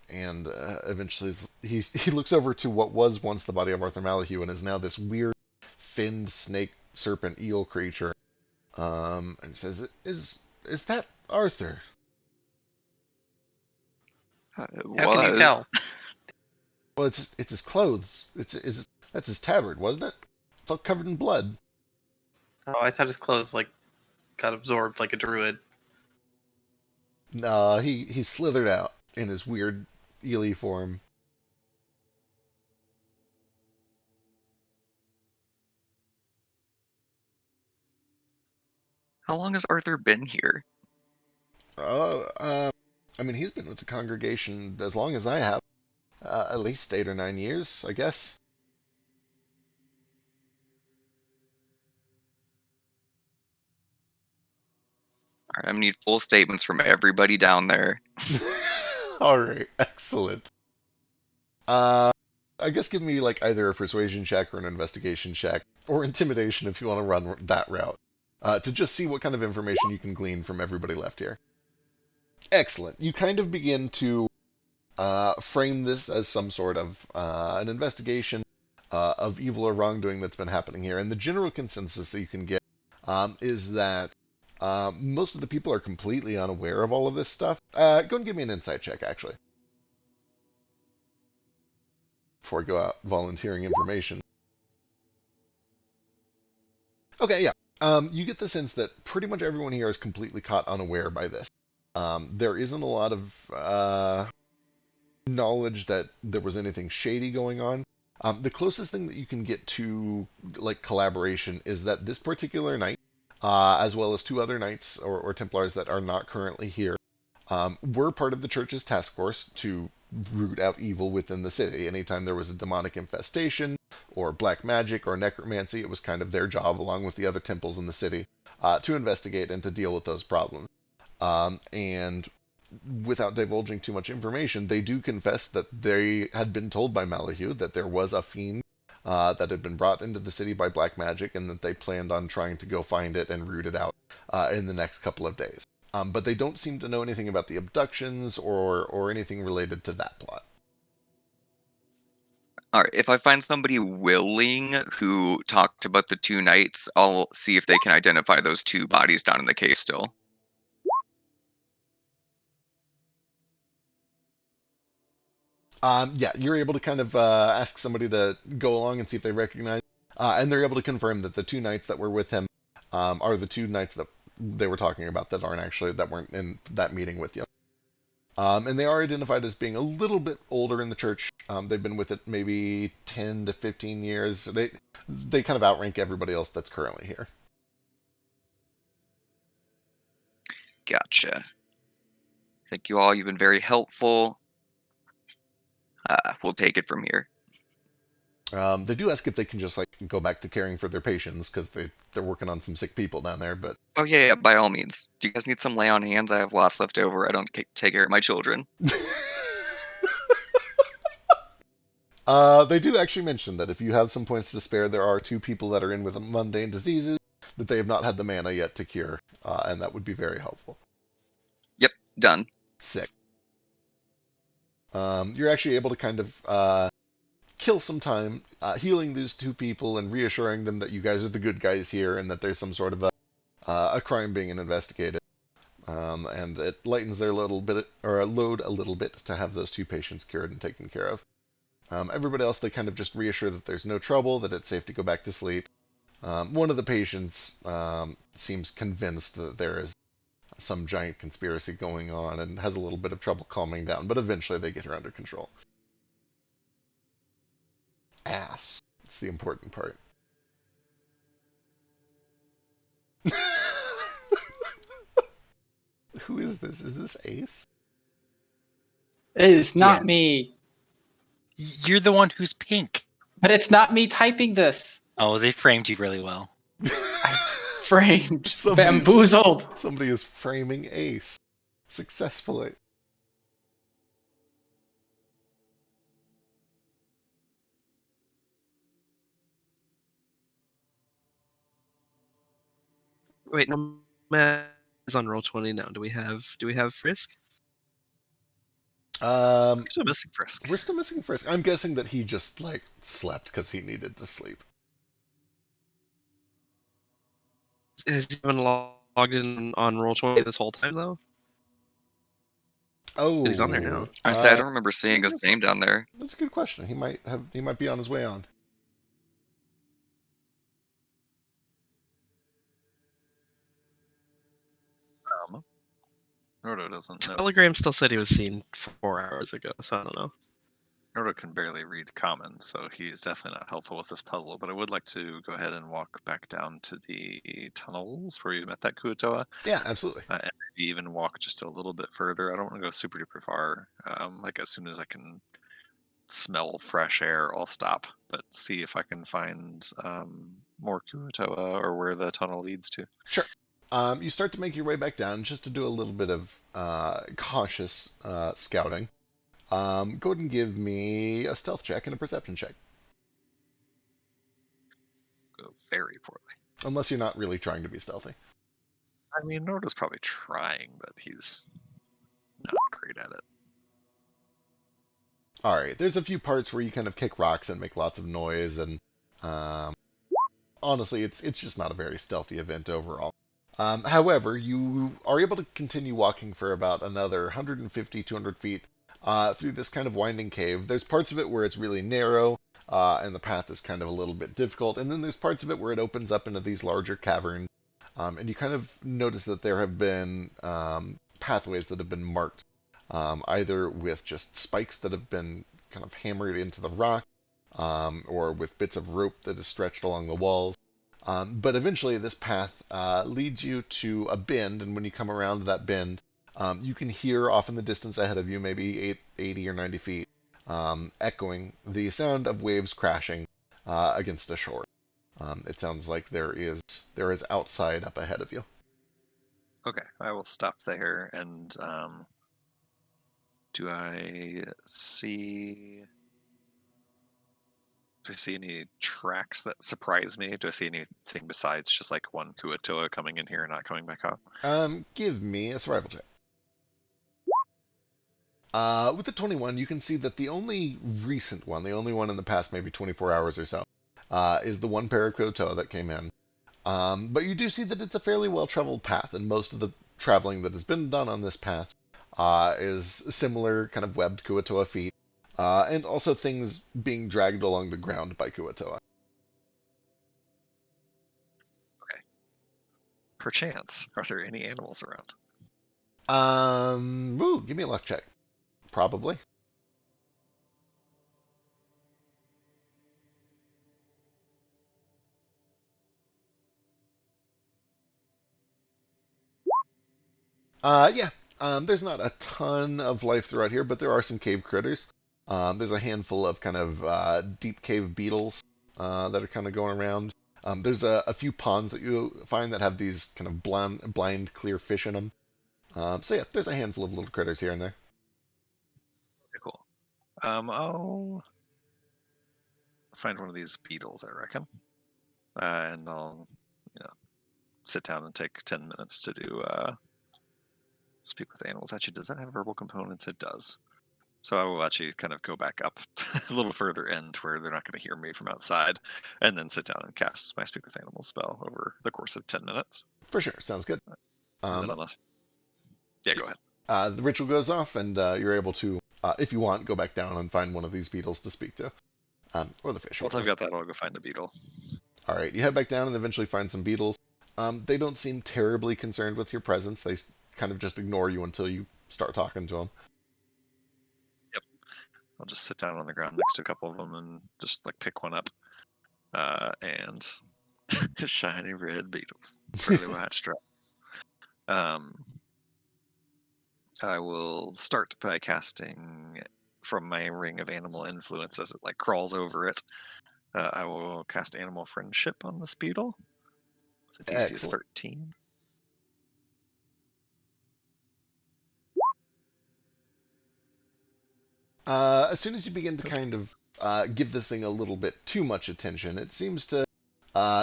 And eventually he looks over to what was once the body of Arthur Malahue and is now this weird finned snake serpent eel creature. And says, "Is that Arthur?" How can you tell? Well, it's his clothes. That's his tabard, wasn't it? It's all covered in blood. Oh, I thought his clothes like got absorbed like a druid. No, he slithered out in his weird eely form. How long has Arthur been here? I mean, he's been with the congregation as long as I have. At least 8 or 9 years, I guess. All right, I'm gonna need full statements from everybody down there. All right, excellent. I guess give me like either a persuasion check or an investigation check, or intimidation if you want to run that route, to just see what kind of information you can glean from everybody left here. Excellent. You kind of begin to frame this as some sort of an investigation of evil or wrongdoing that's been happening here, and the general consensus that you can get is that most of the people are completely unaware of all of this stuff. Go and give me an insight check, actually. Before I go out volunteering information. Okay, yeah. You get the sense that pretty much everyone here is completely caught unaware by this. There isn't a lot of knowledge that there was anything shady going on. The closest thing that you can get to like collaboration is that this particular knight, as well as two other knights or Templars that are not currently here, were part of the church's task force to root out evil within the city. Anytime there was a demonic infestation or black magic or necromancy, it was kind of their job, along with the other temples in the city, to investigate and to deal with those problems. And without divulging too much information, they do confess that they had been told by Malahue that there was a fiend that had been brought into the city by black magic, and that they planned on trying to go find it and root it out in the next couple of days. But they don't seem to know anything about the abductions or anything related to that plot. All right, if I find somebody willing who talked about the two knights, I'll see if they can identify those two bodies down in the cave still. Yeah, you're able to kind of ask somebody to go along and see if they recognize, and they're able to confirm that the two knights that were with him are the two knights that they were talking about that weren't in that meeting with you. And they are identified as being a little bit older in the church. They've been with it maybe 10 to 15 years. They kind of outrank everybody else that's currently here. Gotcha. Thank you all. You've been very helpful. We'll take it from here. They do ask if they can just like go back to caring for their patients because they're working on some sick people down there. But Oh yeah, by all means. Do you guys need some lay on hands? I have lots left over. I don't take care of my children. They do actually mention that if you have some points to spare, there are two people that are in with mundane diseases that they have not had the mana yet to cure, and that would be very helpful. Yep, done. Sick. You're actually able to kind of kill some time healing these two people and reassuring them that you guys are the good guys here and that there's some sort of a crime being investigated. And it lightens their load a little bit to have those two patients cured and taken care of. Everybody else, they kind of just reassure that there's no trouble, that it's safe to go back to sleep. One of the patients seems convinced that there is some giant conspiracy going on and has a little bit of trouble calming down, but eventually they get her under control. Ass. That's the important part. Who is this? Is this Ace? It's not Yes. me. You're the one who's pink. But it's not me typing this. Oh, they framed you really well. Framed. Somebody's- Bamboozled. Somebody is framing Ace successfully. Wait, no man is on roll 20 now. Do we have Frisk? Um, Still missing Frisk. we're still missing Frisk. I'm guessing that he just like slept because he needed to sleep. Has he been logged in on roll 20 this whole time though? Oh, He's on there now. I said I don't remember seeing his name down there. That's a good question. He might be on his way on. Nordo doesn't know. Telegram still said he was seen 4 hours ago, so I don't know. Nordo can barely read common, so he's definitely not helpful with this puzzle. But I would like to go ahead and walk back down to the tunnels where you met that Kuotoa, Yeah, absolutely. and maybe even walk just a little bit further. I don't want to go super duper far. Like as soon as I can smell fresh air, I'll stop. But see if I can find more Kuotoa or where the tunnel leads to. Sure. You start to make your way back down just to do a little bit of cautious scouting. Go ahead and give me a stealth check and a perception check. Go very poorly. Unless you're not really trying to be stealthy. I mean, Nordo's probably trying, but he's not great at it. Alright, there's a few parts where you kind of kick rocks and make lots of noise, and honestly, it's just not a very stealthy event overall. However, you are able to continue walking for about another 150, 200 feet through this kind of winding cave. There's parts of it where it's really narrow, and the path is kind of a little bit difficult, and then there's parts of it where it opens up into these larger caverns, and you kind of notice that there have been pathways that have been marked either with just spikes that have been kind of hammered into the rock, or with bits of rope that is stretched along the walls. But eventually this path leads you to a bend, and when you come around that bend, you can hear off in the distance ahead of you, maybe 80 or 90 feet, echoing the sound of waves crashing against a shore. It sounds like there is outside up ahead of you. Okay, I will stop there. And do I see any tracks that surprise me? Do I see anything besides just like one Kuatoa coming in here and not coming back out? Give me a survival check. With the 21, you can see that the only recent one, the only one in the past maybe 24 hours or so, is the one pair of Kuatoa that came in. But you do see that it's a fairly well-traveled path, and most of the traveling that has been done on this path is similar kind of webbed Kuatoa feet, and also things being dragged along the ground by Kuatoa. Okay. Perchance, are there any animals around? Give me a luck check. Probably. Yeah. There's not a ton of life throughout here, but there are some cave critters. There's a handful of kind of deep cave beetles that are kind of going around. There's a few ponds that you find that have these kind of blind clear fish in them. So yeah, there's a handful of little critters here and there. Okay, cool. I'll find one of these beetles, I reckon, and I'll, sit down and take 10 minutes to do speak with animals. Actually, does that have verbal components? It does. So I will actually kind of go back up a little further in to where they're not going to hear me from outside, and then sit down and cast my speak with animals spell over the course of 10 minutes. For sure, sounds good. And then unless... Yeah, go ahead. The ritual goes off, and you're able to, if you want, go back down and find one of these beetles to speak to, or the fish. Once I've got that, I'll go find a beetle. All right, you head back down and eventually find some beetles. They don't seem terribly concerned with your presence. They kind of just ignore you until you start talking to them. Yep. I'll just sit down on the ground next to a couple of them and just like pick one up. And shiny red beetles, pearly white stripes. I will start by casting from my ring of animal influence as it like crawls over it. I will cast animal friendship on this beetle. The DC is 13. As soon as you begin to kind of give this thing a little bit too much attention, it seems to,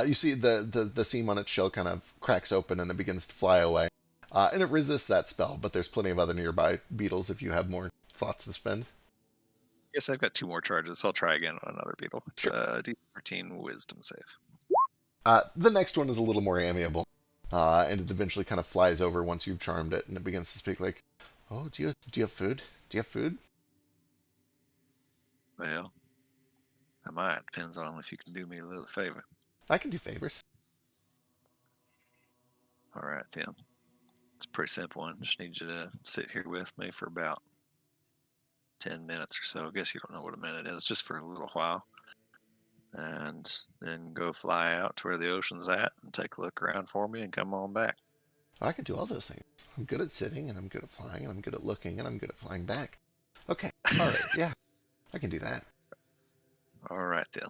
you see the seam on its shell kind of cracks open and it begins to fly away. And it resists that spell, but there's plenty of other nearby beetles if you have more slots to spend. Yes, I've got 2 more charges, so I'll try again on another beetle. It's sure. a D13 wisdom save. The next one is a little more amiable, and it eventually kind of flies over once you've charmed it, and it begins to speak like, "Oh, do you have food? Do you have food?" Well, I might. Depends on if you can do me a little favor. I can do favors. All right, then. It's a pretty simple one. Just need you to sit here with me for about 10 minutes or so. I guess you don't know what a minute is, just for a little while. And then go fly out to where the ocean's at and take a look around for me and come on back. I can do all those things. I'm good at sitting, and I'm good at flying, and I'm good at looking, and I'm good at flying back. Okay, all right, yeah, I can do that. All right, then.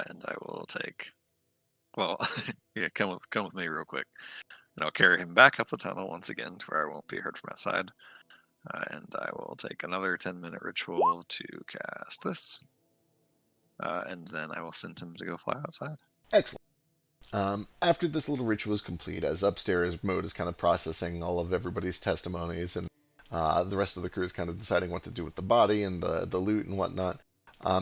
And I will take... Well, yeah, come with me real quick. And I'll carry him back up the tunnel once again to where I won't be heard from outside. And I will take another 10-minute ritual to cast this. And then I will send him to go fly outside. Excellent. After this little ritual is complete, as upstairs mode is kind of processing all of everybody's testimonies, and the rest of the crew is kind of deciding what to do with the body and the loot and whatnot,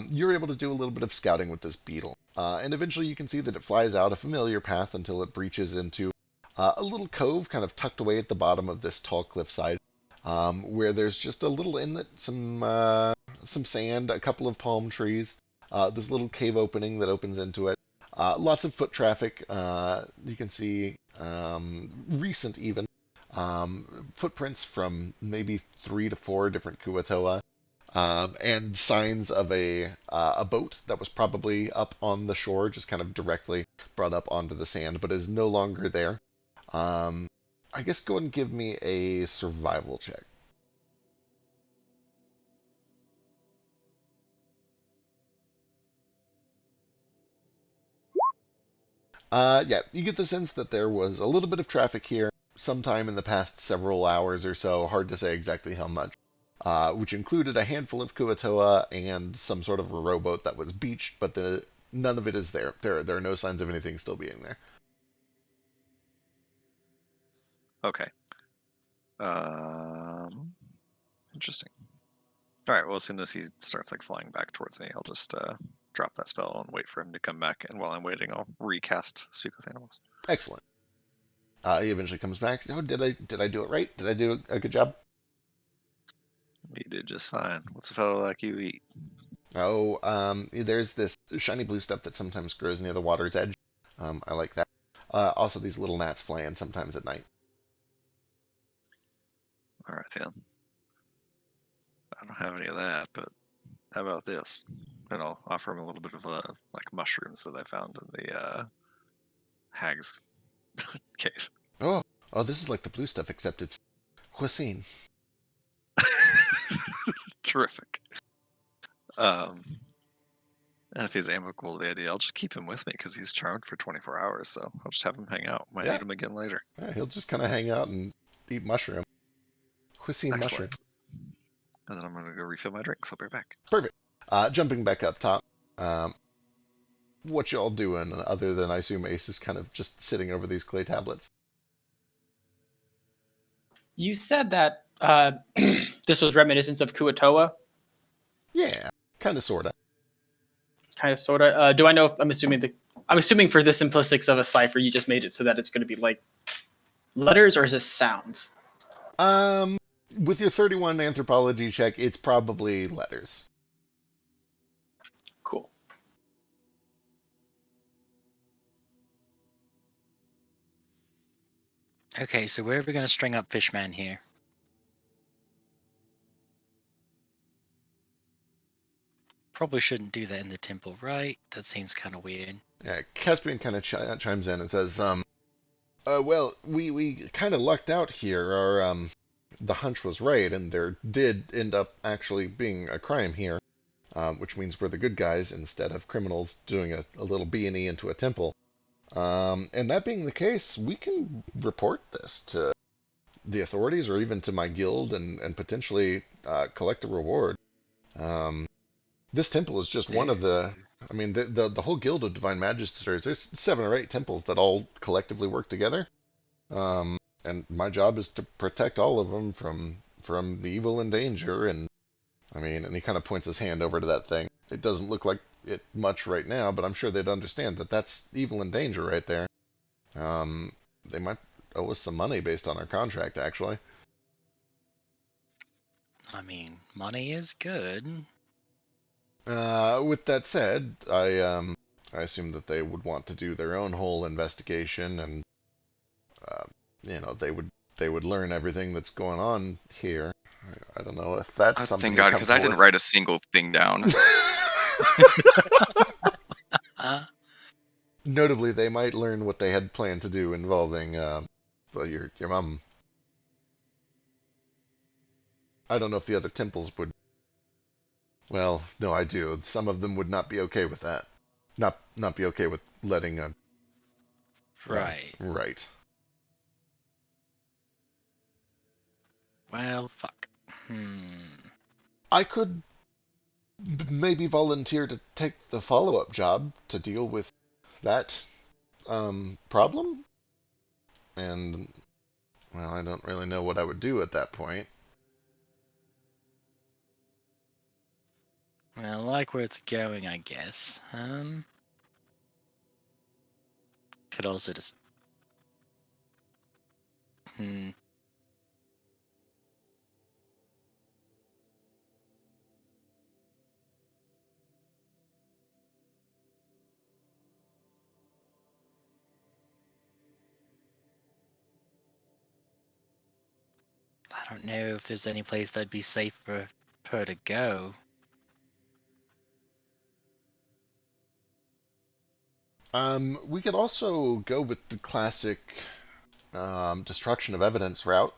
you're able to do a little bit of scouting with this beetle. And eventually you can see that it flies out a familiar path until it breaches into a little cove kind of tucked away at the bottom of this tall cliffside, where there's just a little inlet, some sand, a couple of palm trees, this little cave opening that opens into it. Lots of foot traffic. You can see recent even. footprints from maybe 3 to 4 different Kuatoa, and signs of a boat that was probably up on the shore, just kind of directly brought up onto the sand, but is no longer there. I guess go ahead and give me a survival check. Yeah, you get the sense that there was a little bit of traffic here sometime in the past several hours or so, hard to say exactly how much, which included a handful of Kuatoa and some sort of a rowboat that was beached, but none of it is there. There are no signs of anything still being there. Okay. Interesting. All right. Well, as soon as he starts like flying back towards me, I'll just drop that spell and wait for him to come back. And while I'm waiting, I'll recast Speak with Animals. Excellent. He eventually comes back. Oh, did I do it right? Did I do a good job? You did just fine. What's a fellow like you eat? Oh, there's this shiny blue stuff that sometimes grows near the water's edge. I like that. Also, these little gnats fly in sometimes at night. All right then. I don't have any of that, but how about this? And I'll offer him a little bit of like mushrooms that I found in the hag's cave. Oh, this is like the blue stuff, except it's cuisine. Terrific. And if he's amicable to the idea, I'll just keep him with me because he's charmed for 24 hours. So I'll just have him hang out. Might need him again later. Yeah, he'll just kind of hang out and eat mushroom. Cuisine mushroom. Excellent. And then I'm going to go refill my drinks. I'll be right back. Perfect. Jumping back up top, what y'all doing other than I assume Ace is kind of just sitting over these clay tablets? You said that this was reminiscent of Kuatoa. Yeah, kind of, sorta. Kind of, sorta. Do I know? I'm assuming for the simplistics of a cipher, you just made it so that it's going to be like letters, or is this sounds? With your 31 anthropology check, it's probably letters. Cool. Okay, so where are we going to string up Fishman here? Probably shouldn't do that in the temple, right? That seems kind of weird. Yeah, Caspian kind of chimes in and says, well, we kind of lucked out here. The hunch was right, and there did end up actually being a crime here, which means we're the good guys instead of criminals doing a little B&E into a temple. And that being the case, we can report this to the authorities or even to my guild and potentially collect a reward. This temple is just one of the... I mean, the whole Guild of Divine Magisters, there's 7 or 8 temples that all collectively work together. And my job is to protect all of them from the evil and danger. And I mean, and he kind of points his hand over to that thing. It doesn't look like it much right now, but I'm sure they'd understand that that's evil and danger right there. They might owe us some money based on our contract, actually. I mean, money is good. With that said, I assume that they would want to do their own whole investigation, and they would learn everything that's going on here. I don't know if that's something. Thank God, because I didn't write a single thing down. Notably, they might learn what they had planned to do involving your mom. I don't know if the other temples would. Well, no, I do. Some of them would not be okay with that. Not be okay with letting a. Right. Right. Well, fuck. I could maybe volunteer to take the follow-up job to deal with that problem. And, well, I don't really know what I would do at that point. Well, I like where it's going, I guess. Could also just... I don't know if there's any place that'd be safe for her to go. We could also go with the classic destruction of evidence route.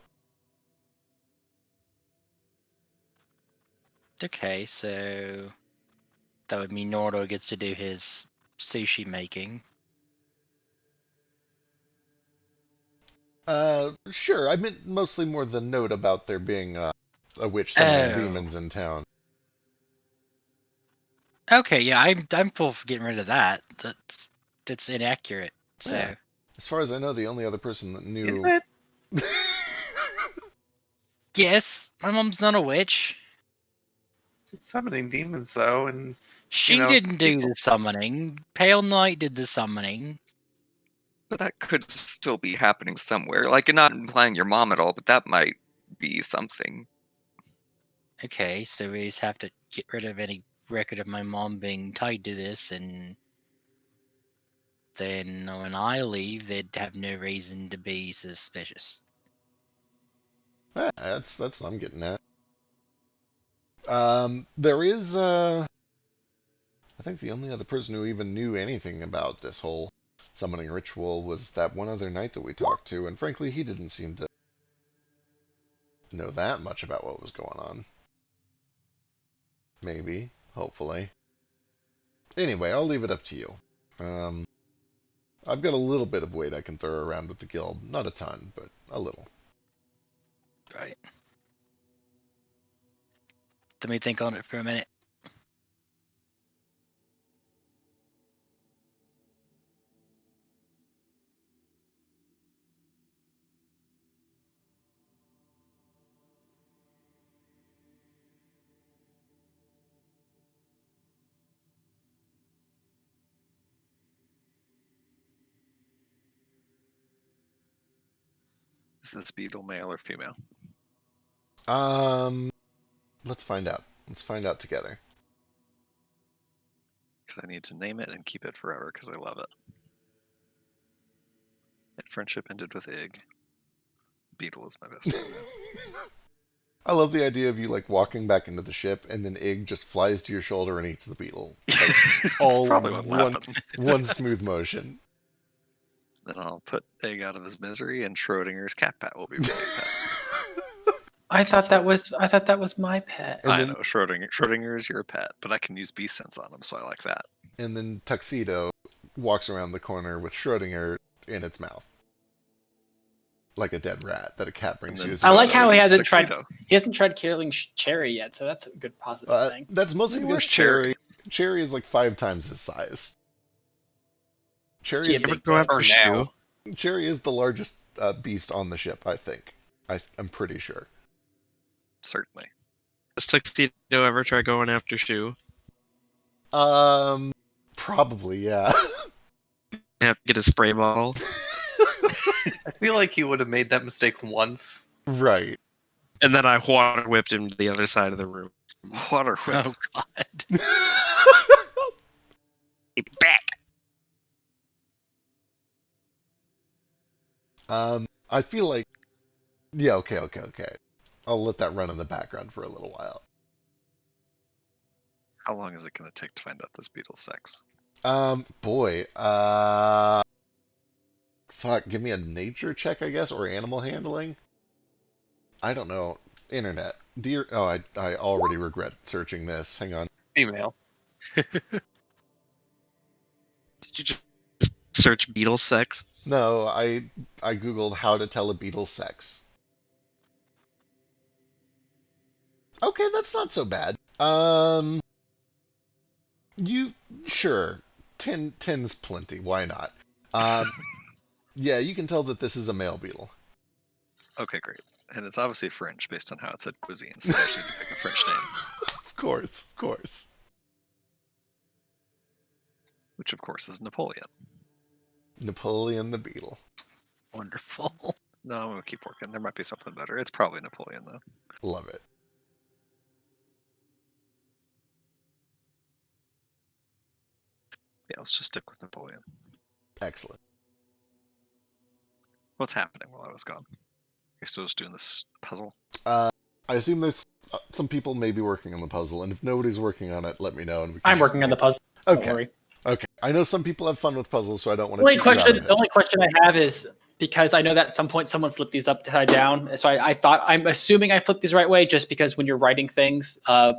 Okay, so that would mean Nordo gets to do his sushi making. Sure. I meant mostly more the note about there being a witch summoning Oh. demons in town. Okay, yeah, I'm full for getting rid of that. That's inaccurate. So Yeah. As far as I know, the only other person that Is knew. it? yes, my mom's not a witch. She's summoning demons, though, and She know, didn't do people- the summoning. Pale Knight did the summoning. But that could still be happening somewhere. Like, not implying your mom at all, but that might be something. Okay, so we just have to get rid of any record of my mom being tied to this, and then when I leave, they'd have no reason to be suspicious. Yeah, that's what I'm getting at. There is I think the only other person who even knew anything about this whole summoning ritual was that one other knight that we talked to, and frankly, he didn't seem to know that much about what was going on. Maybe, hopefully. Anyway, I'll leave it up to you. I've got a little bit of weight I can throw around with the guild. Not a ton, but a little. Right. Let me think on it for a minute. Is this beetle male or female? Let's find out. Let's find out together. Because I need to name it and keep it forever because I love it. And friendship ended with Ig. Beetle is my best friend now. I love the idea of you like walking back into the ship and then Ig just flies to your shoulder and eats the beetle. Like, That's all probably what'll one happen. one smooth motion. Then I'll put Egg out of his misery, and Schrodinger's cat pet will be my pet. I thought that was my pet. And I then- know Schrodinger is your pet, but I can use bee sense on him, so I like that. And then Tuxedo walks around the corner with Schrodinger in its mouth. Like a dead rat that a cat brings And you. then I like how he eats hasn't tried. Tuxedo. He hasn't tried killing Cherry yet, so that's a good positive thing. That's mostly Hey, because where's Cherry? Cherry is like 5 times his size. Cherry She is, had Ever big go pet. after For Shu? now. Cherry is the largest beast on the ship, I think. I'm pretty sure. Certainly. Does Tuxedo ever try going after Shu? Probably, yeah. Have to get a spray bottle. I feel like he would have made that mistake once. Right. And then I water whipped him to the other side of the room. Water whip. Oh god. Be back! I feel like, yeah, okay. I'll let that run in the background for a little while. How long is it going to take to find out this beetle's sex? Boy, fuck, give me a nature check, I guess, or animal handling. I don't know. Internet. Dear, oh, I already regret searching this. Hang on. Female. Did you just search beetle sex? No, I googled how to tell a beetle's sex. Okay, that's not so bad. You sure? 10's plenty. Why not? Yeah, you can tell that this is a male beetle. Okay, great. And it's obviously French based on how it said cuisine, so I should pick a French name. Of course. Which, of course, is Napoleon. Napoleon the beetle. Wonderful. No, I'm going to keep working. There might be something better. It's probably Napoleon, though. Love it. Yeah, let's just stick with Napoleon. Excellent. What's happening while I was gone? You're still just doing this puzzle? I assume there's some people may be working on the puzzle, and if nobody's working on it, let me know. And we can I'm working on the puzzle. Okay. Don't worry. Okay. I know some people have fun with puzzles, so I don't want The to only cheat you out question, of the it. only question I have is because I know that at some point someone flipped these upside down. So I'm assuming I flipped these the right way, just because when you're writing things,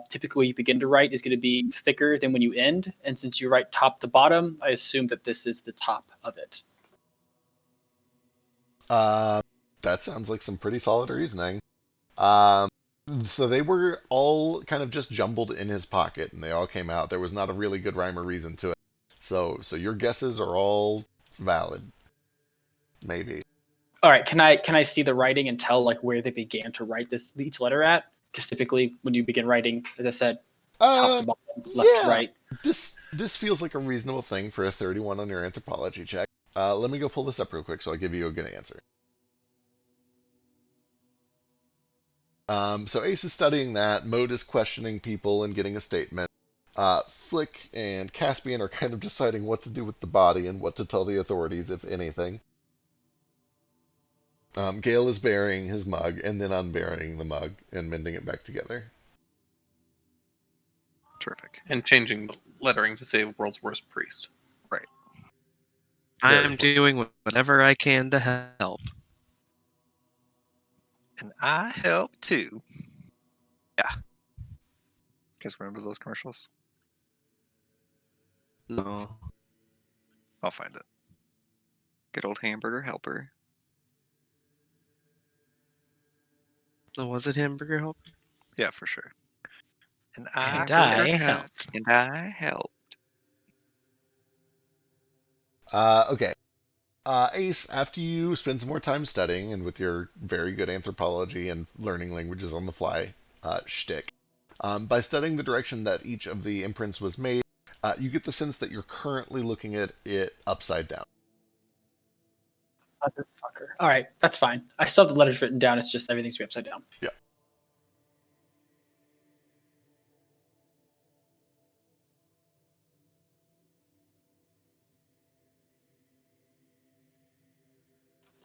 typically you begin to write is going to be thicker than when you end. And since you write top to bottom, I assume that this is the top of it. That sounds like some pretty solid reasoning. Um, so they were all kind of just jumbled in his pocket, and they all came out. There was not a really good rhyme or reason to it. So your guesses are all valid. Maybe. All right, can I see the writing and tell like where they began to write this each letter at? Because typically when you begin writing, as I said, top to bottom, left to Yeah. right. This feels like a reasonable thing for a 31 on your anthropology check. Let me go pull this up real quick so I'll give you a good answer. So Ace is studying that. Mode is questioning people and getting a statement. Flick and Caspian are kind of deciding what to do with the body and what to tell the authorities, if anything. Gale is burying his mug and then unburying the mug and mending it back together. Terrific. And changing the lettering to say world's worst priest. Right. I'm doing whatever I can to help. And I help too. Yeah. Guys remember those commercials? No. I'll find it. Good old hamburger helper. So was it Hamburger Help? Yeah, for sure. And And I I help. helped. And I help. Okay. Ace, after you spend some more time studying and with your very good anthropology and learning languages on the fly shtick, by studying the direction that each of the imprints was made, you get the sense that you're currently looking at it upside down. Motherfucker. All right, that's fine. I still have the letters written down. It's just everything's upside down. Yeah.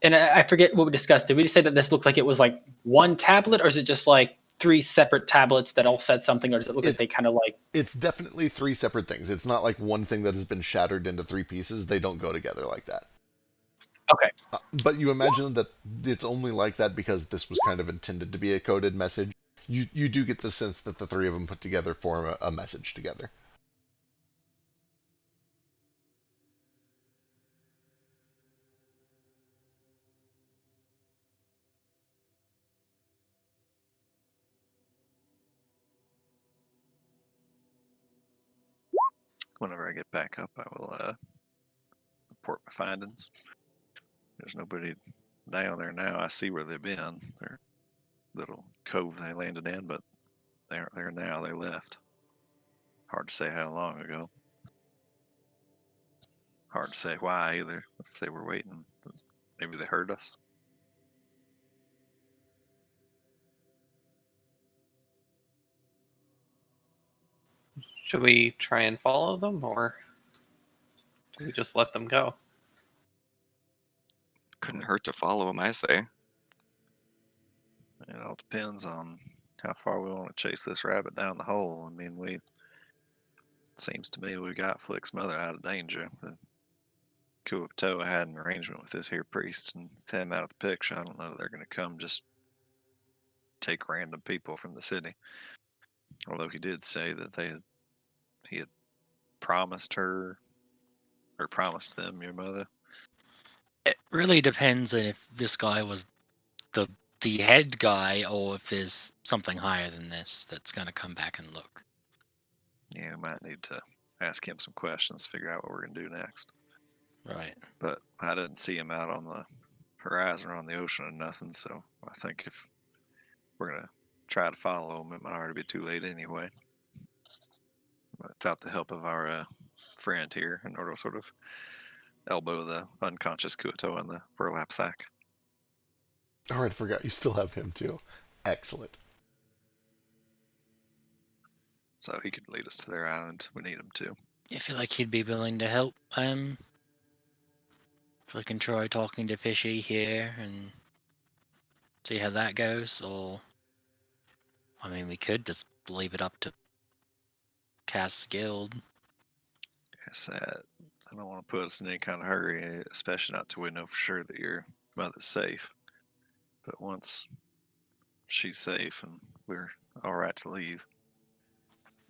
And I forget what we discussed. Did we just say that this looked like it was like one tablet, or is it just like three separate tablets that all said something, or does it look like they kind of like? It's definitely three separate things. It's not like one thing that has been shattered into three pieces. They don't go together like that. Okay. But you imagine that it's only like that because this was kind of intended to be a coded message. You do get the sense that the three of them put together form a message together. Whenever I get back up, I will report my findings. There's nobody down there now. I see where they've been. Their little cove they landed in, but they aren't there now. They left. Hard to say how long ago. Hard to say why either. If they were waiting, maybe they heard us. Should we try and follow them, or do we just let them go? Couldn't hurt to follow him, I say. It all depends on how far we want to chase this rabbit down the hole. I mean, it seems to me we got Flick's mother out of danger. Kuoptoa had an arrangement with this here priest, and with him out of the picture, I don't know they're going to come just take random people from the city. Although he did say that he had promised her, or promised them, your mother. It really depends on if this guy was the head guy, or if there's something higher than this that's going to come back and look. Yeah, we might need to ask him some questions, figure out what we're going to do next. Right. But I didn't see him out on the horizon or on the ocean or nothing, so I think if we're going to try to follow him, it might already be too late anyway. Without the help of our friend here, in order to sort of elbow the unconscious Kuotoa in the burlap sack. All right, I forgot you still have him too. Excellent. So he could lead us to their island. We need him to. You feel like he'd be willing to help? If we can try talking to Fishy here and see how that goes, or I mean, we could just leave it up to Cass Guild. Yes, I don't want to put us in any kind of hurry, especially not till we know for sure that your mother's safe. But once she's safe and we're all right to leave,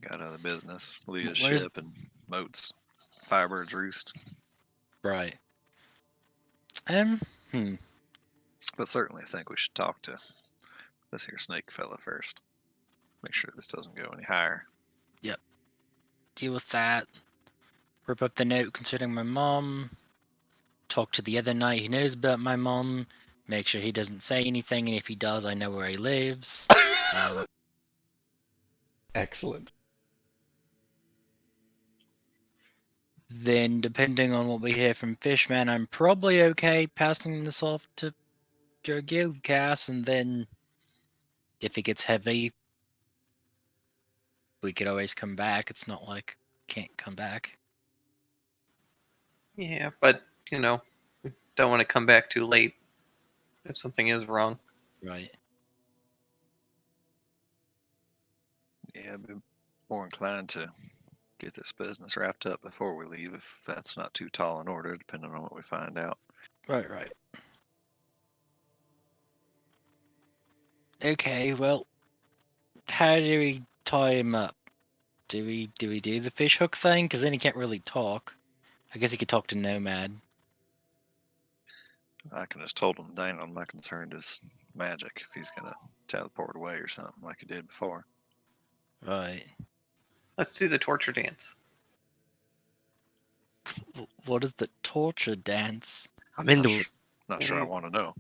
got other business, Leah's Where's- ship and Moat's Firebird's roost. Right. But certainly I think we should talk to this here snake fella first. Make sure this doesn't go any higher. Deal with that. Rip up the note concerning my mom. Talk to the other knight who knows about my mom. Make sure he doesn't say anything, and if he does, I know where he lives. Excellent. Then, depending on what we hear from Fishman, I'm probably okay passing this off to your guild, Cass, and then if it gets heavy, we could always come back. It's not like can't come back. Yeah, but, we don't want to come back too late if something is wrong. Right. Yeah, I'd be more inclined to get this business wrapped up before we leave, if that's not too tall an order, depending on what we find out. Right. Okay, well, how do we tie him up? Do we do the fish hook thing? Because then he can't really talk. I guess he could talk to Nomad. I can just hold him down. On my concern is magic, if he's gonna teleport away or something like he did before. Right. Let's do the torture dance. What is the torture dance? I'm into Not, it. not sure I want to know.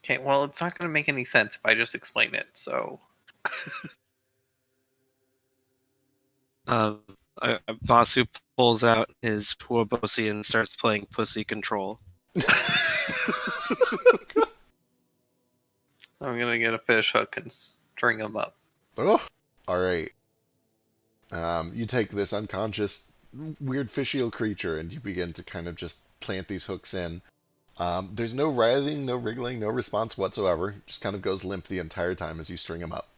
Okay, well, it's not going to make any sense if I just explain it, so... Vasu pulls out his Puabosi and starts playing Pussy Control. I'm going to get a fish hook and string him up. Oh, all right. You take this unconscious, weird fishy creature and you begin to kind of just plant these hooks in. There's no writhing, no wriggling, no response whatsoever. Just kind of goes limp the entire time as you string him up.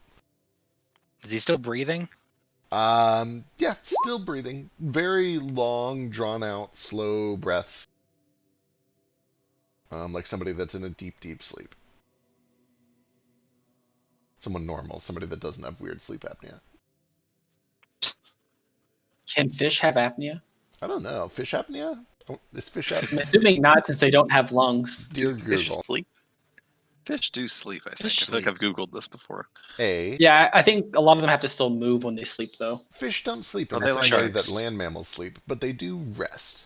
Is he still breathing? Yeah, still breathing. Very long, drawn out, slow breaths. Like somebody that's in a deep, deep sleep. Someone normal, somebody that doesn't have weird sleep apnea. Can fish have apnea? I don't know. Fish apnea? Oh, is fish I'm apnea? assuming not, since they don't have lungs. Dear Fish Google. sleep. Fish do sleep, I think. Fish I feel like sleep. I've Googled this before. Yeah, I think a lot of them have to still move when they sleep, though. Fish don't sleep Are in they the like same way that sharks? land mammals sleep, but they do rest.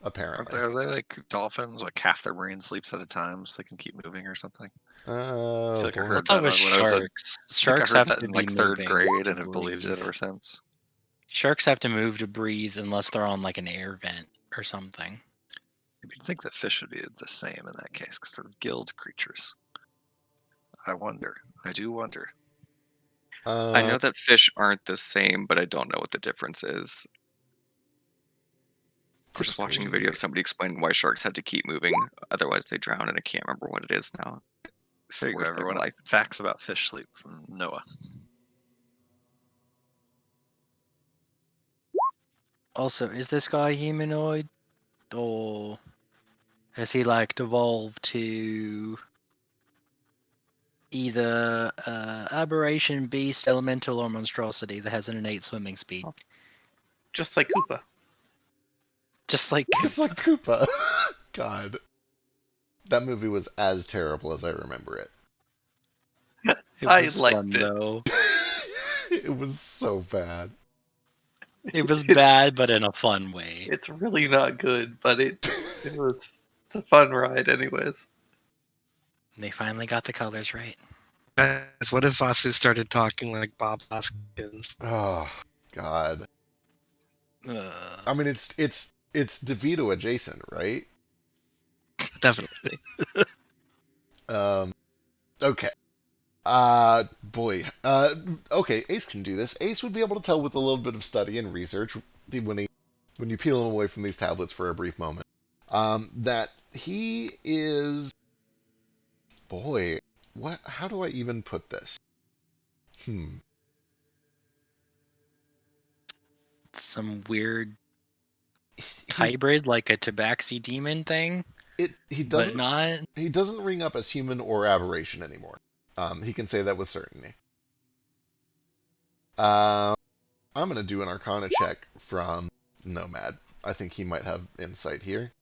Apparently. Are they like dolphins? Like half their brain sleeps at a time, so they can keep moving or something? I Oh, feel like I boy. I heard thought that it was when I was a sharks. I think I Sharks heard have that to in be like third moving grade to and have believed breathe. it ever since. Sharks have to move to breathe unless they're on like an air vent or something. You'd think that fish would be the same in that case, because they're gilled creatures. I wonder. I do wonder. I know that fish aren't the same, but I don't know what the difference is. I was just watching a video of somebody explaining why sharks had to keep moving, otherwise they drown, and I can't remember what it is now. It's There the you go, worst thing everyone. life. Facts about fish sleep from Noah. Also, is this guy humanoid? Or has he like evolved to either aberration, beast, elemental, or monstrosity that has an innate swimming speed? Just like Koopa. Just like Just like Koopa. God. That movie was as terrible as I remember it. it I was liked fun it. though. It was so bad. It was It's- bad, but in a fun way. It's really not good, but it's a fun ride anyways. They finally got the colors right. Guys, what if Vasu started talking like Bob Hoskins? Oh, God. I mean, it's DeVito adjacent, right? Definitely. Okay. Boy. Okay, Ace can do this. Ace would be able to tell with a little bit of study and research when you peel him away from these tablets for a brief moment, that he is boy. What? How do I even put this? Some weird He, hybrid, like a tabaxi demon thing, he but doesn't not. he doesn't ring up as human or aberration anymore. He can say that with certainty. I'm gonna do an Arcana check from Nomad. I think he might have insight here.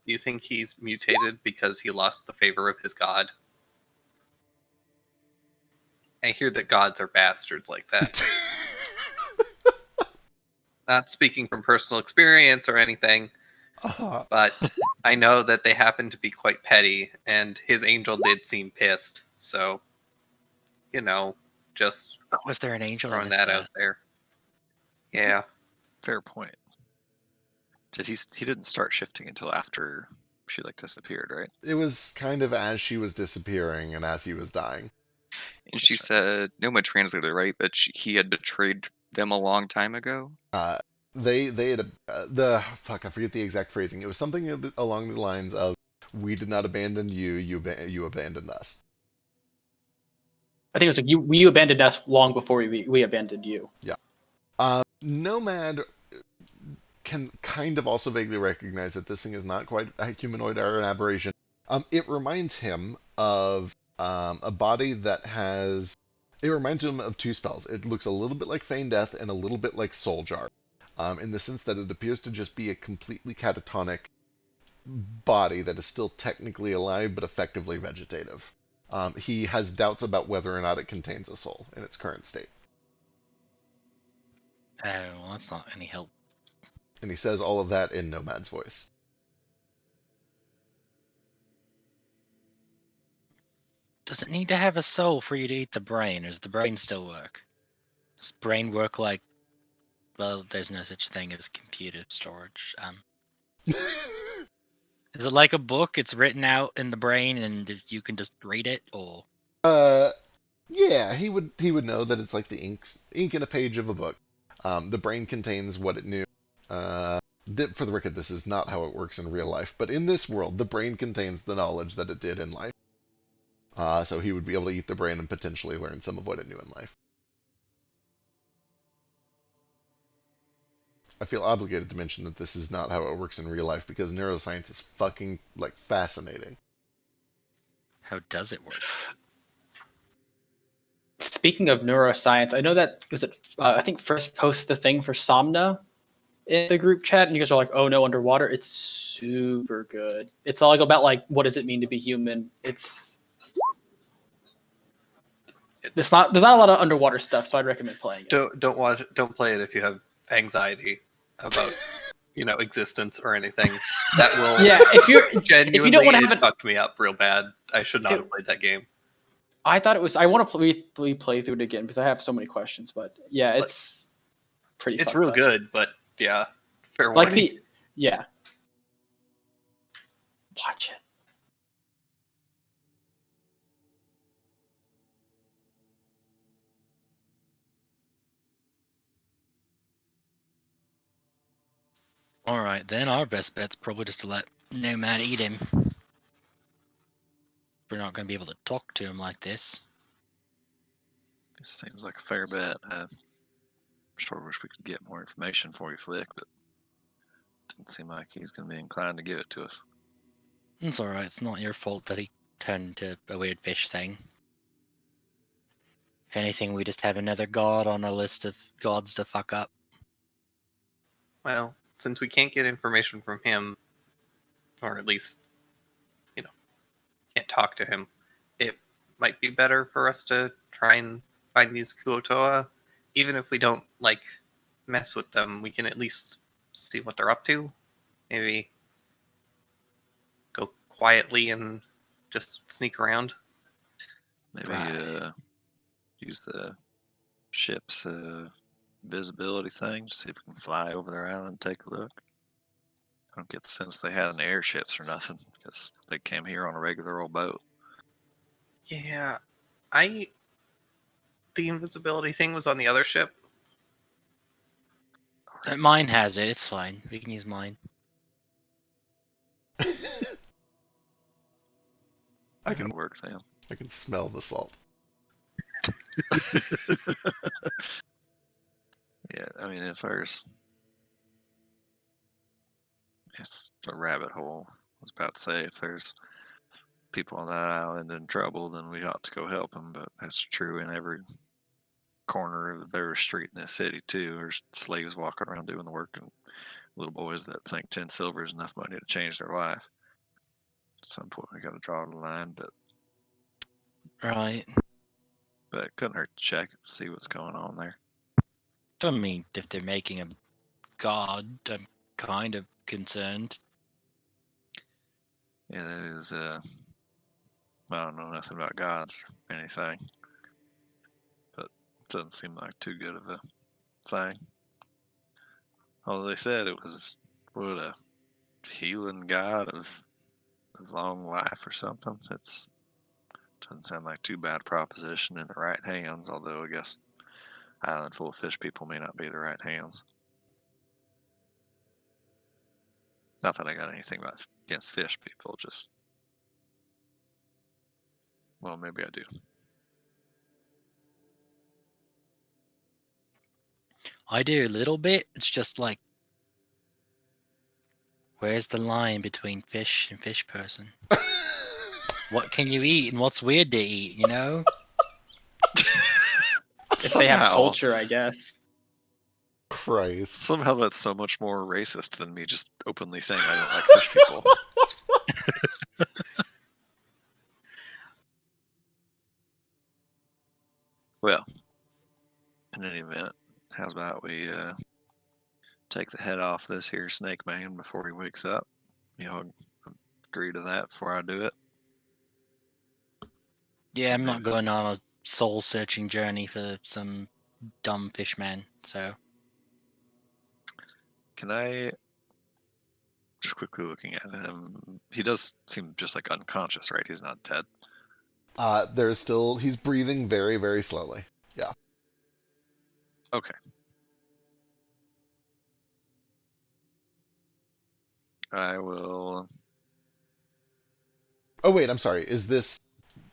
Do you think he's mutated because he lost the favor of his god? I hear that gods are bastards like that. Not speaking from personal experience or anything, but I know that they happen to be quite petty, and his angel did seem pissed. So, just Was there an angel? throwing that out there. Yeah. Fair point. He didn't start shifting until after she disappeared, right? It was kind of as she was disappearing and as he was dying. And she said, Noma translated, right, that he had betrayed them a long time ago? They had fuck, I forget the exact phrasing. It was something along the lines of, "We did not abandon you, you abandoned us." I think it was like you abandoned us long before we abandoned you. Yeah. Nomad can kind of also vaguely recognize that this thing is not quite a humanoid or an aberration. It reminds him of a body that has. It reminds him of two spells. It looks a little bit like Feign Death and a little bit like Soul Jar, in the sense that it appears to just be a completely catatonic body that is still technically alive but effectively vegetative. He has doubts about whether or not it contains a soul in its current state. Oh, well, that's not any help. And he says all of that in Nomad's voice. Does it need to have a soul for you to eat the brain, or does the brain still work? Does brain work like... Well, there's no such thing as computer storage. Is it like a book? It's written out in the brain and you can just read it, or... Yeah, he would know that it's like the ink in a page of a book. The brain contains what it knew. For the record, this is not how it works in real life, but in this world, the brain contains the knowledge that it did in life. So he would be able to eat the brain and potentially learn some of what it knew in life. I feel obligated to mention that this is not how it works in real life because neuroscience is fucking fascinating. How does it work? Speaking of neuroscience, I know that I think First posted the thing for Somna in the group chat, and you guys are like, "Oh no, underwater!" It's super good. It's all about what does it mean to be human. There's not a lot of underwater stuff, so I'd recommend playing it. Don't play it if you have anxiety about existence or anything. That will if you don't want to have it, fucked me up real bad. I should not have played that game. I thought it was. I want to play through it again because I have so many questions. But yeah, it's pretty. It's real good, but yeah, fair like warning. Watch it. Alright, then our best bet's probably just to let Nomad eat him. We're not going to be able to talk to him like this. This seems like a fair bet. I sure wish we could get more information for you, Flick, but it doesn't seem like he's going to be inclined to give it to us. It's alright, it's not your fault that he turned into a weird fish thing. If anything, we just have another god on our list of gods to fuck up. Well, since we can't get information from him, or at least, can't talk to him, it might be better for us to try and find these Kuotoa. Even if we don't, mess with them, we can at least see what they're up to. Maybe go quietly and just sneak around. Maybe use the ship's visibility thing to see if we can fly over their island and take a look. I don't get the sense they had any airships or nothing because they came here on a regular old boat. Yeah, the invisibility thing was on the other ship. Mine has it. It's fine. We can use mine. I can That'll work then. I can smell the salt. Yeah, I mean, at first, it's a rabbit hole. I was about to say, if there's people on that island in trouble, then we ought to go help them. But that's true in every corner of every street in this city too. There's slaves walking around doing the work, and little boys that think 10 silver is enough money to change their life. At some point, we got to draw the line, Right. but it couldn't hurt to check, see what's going on there. I mean, if they're making a god, I'm kind of concerned. Yeah, that is. I don't know nothing about gods or anything, but it doesn't seem like too good of a thing. Although they said it was what a healing god of long life or something. It's doesn't sound like too bad a proposition in the right hands. Although I guess island full of fish people may not be the right hands. Not that I got anything against fish people, just well, maybe I do. I do a little bit. It's just like, where's the line between fish and fish person? What can you eat and what's weird to eat, you know? If they have Somehow- culture, I guess. Christ. Somehow that's so much more racist than me just openly saying I don't like fish people. Well, in any event, how's about we take the head off this here snake man before he wakes up? You know, agree to that before I do it. Yeah, I'm not Maybe. going on a soul searching journey for some dumb fish man, so. Can I just quickly looking at him? He does seem just like unconscious, right? He's not dead. He's breathing very, very slowly. Yeah. Okay. I will. Oh wait, I'm sorry. Is this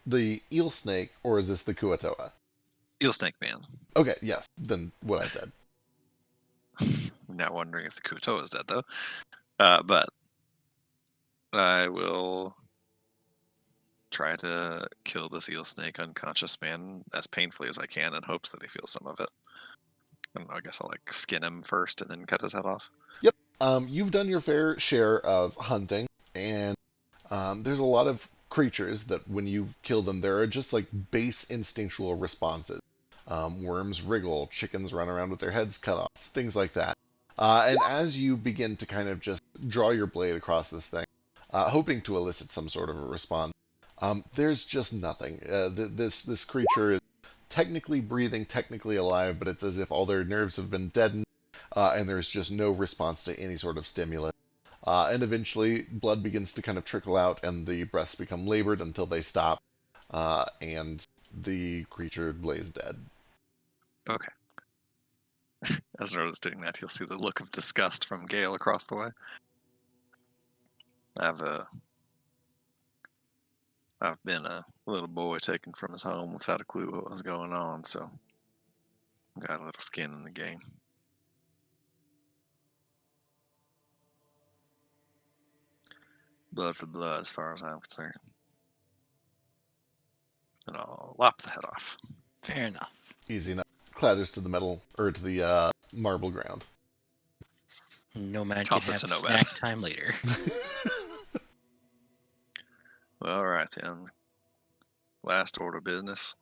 the eel snake or is this the Kuatoa? Eel snake man. Okay, yes. Then what I said. Now wondering if the Kuto is dead though. But I will try to kill this eel snake unconscious man as painfully as I can in hopes that he feels some of it. I don't know, I guess I'll like skin him first and then cut his head off. Yep. You've done your fair share of hunting, and there's a lot of creatures that when you kill them, there are just like base instinctual responses. Worms wriggle, chickens run around with their heads cut off, things like that. And as you begin to kind of just draw your blade across this thing, hoping to elicit some sort of a response, there's just nothing. This creature is technically breathing, technically alive, but it's as if all their nerves have been deadened, and there's just no response to any sort of stimulus. And eventually, blood begins to kind of trickle out, and the breaths become labored until they stop, and the creature lays dead. Okay. As Rhoda's doing that, you'll see the look of disgust from Gale across the way. I've been a little boy taken from his home without a clue what was going on, so got a little skin in the game. Blood for blood, as far as I'm concerned. And I'll lop the head off. Fair enough. Easy enough. Clatters to the metal, or to the marble ground. No man Toss can it have to no snack man. time later. Well, alright then. Last order of business.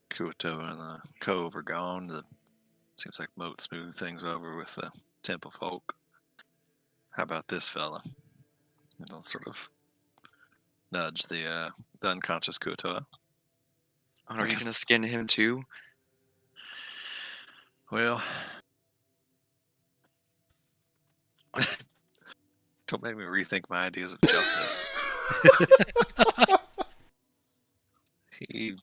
Kuto and the Cove are gone. Seems like Moat smoothed things over with the temple folk. How about this fella? And I'll sort of nudge the unconscious Kuto. Are you Yes. gonna skin him too? Well, don't make me rethink my ideas of justice. He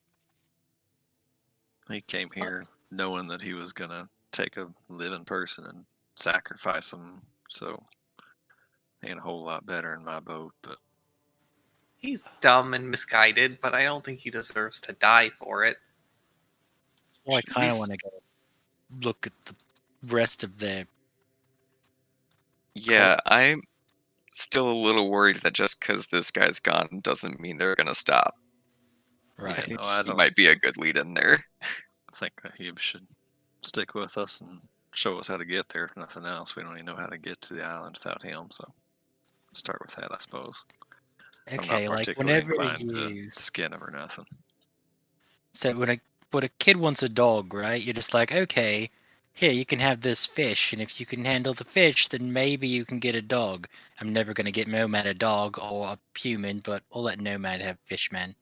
came here knowing that he was gonna take a living person and sacrifice them, so ain't a whole lot better in my boat, but He's dumb and misguided, but I don't think he deserves to die for it. Well, I should at kind of least- want to go look at the rest of the. Yeah, I'm still a little worried that just because this guy's gone doesn't mean they're gonna stop. Right. no, I He don't might be a good lead in there. think that he should stick with us and show us how to get there, if nothing else. We don't even know how to get to the island without him, so start with that, I suppose. I'm Okay, not like particularly whenever inclined you. to skin him or nothing. So when a kid wants a dog, right? You're just like, okay, here you can have this fish, and if you can handle the fish, then maybe you can get a dog. I'm never gonna get Nomad a dog or a human, but I'll let Nomad have Fishman.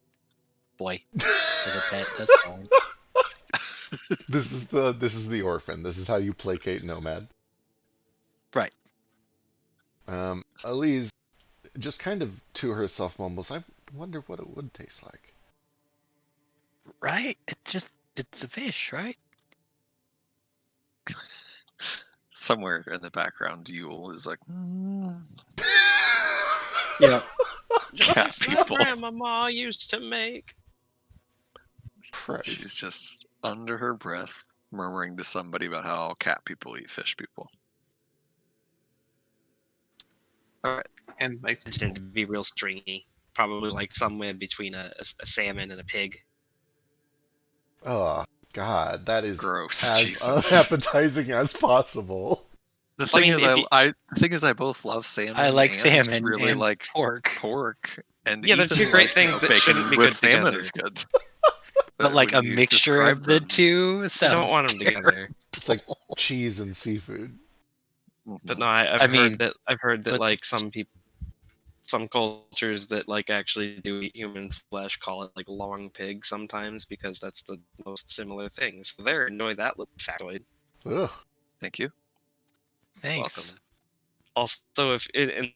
Boy, as a pet. That's fine. This is the orphan. This is how you placate Nomad. Right. Elise, just kind of to herself, mumbles, "I wonder what it would taste like." Right? It's a fish, right? Somewhere in the background, Yule is like, Yeah. cat Just like people. Grandmama used to make. Christ. She's just under her breath murmuring to somebody about how all cat people eat fish people. And nice It's going to be real stringy. Probably like somewhere between a salmon and a pig. Oh, God, that is Gross, as Jesus. unappetizing as possible. The I thing mean, is, if you- the thing is, I both love salmon. I like and salmon really and like pork. pork, and Yeah, they're even, two great like, things that bacon shouldn't be with good salmon together. is good. But like when a you mixture of describe the them- two You sounds don't want them terrible. together. It's like cheese and seafood. But no, I've I heard mean, that but- like some cultures that like actually do eat human flesh call it like long pig sometimes because that's the most similar thing. So there, enjoy that little factoid. Ugh. Thank you. Thanks. Welcome. Also, if in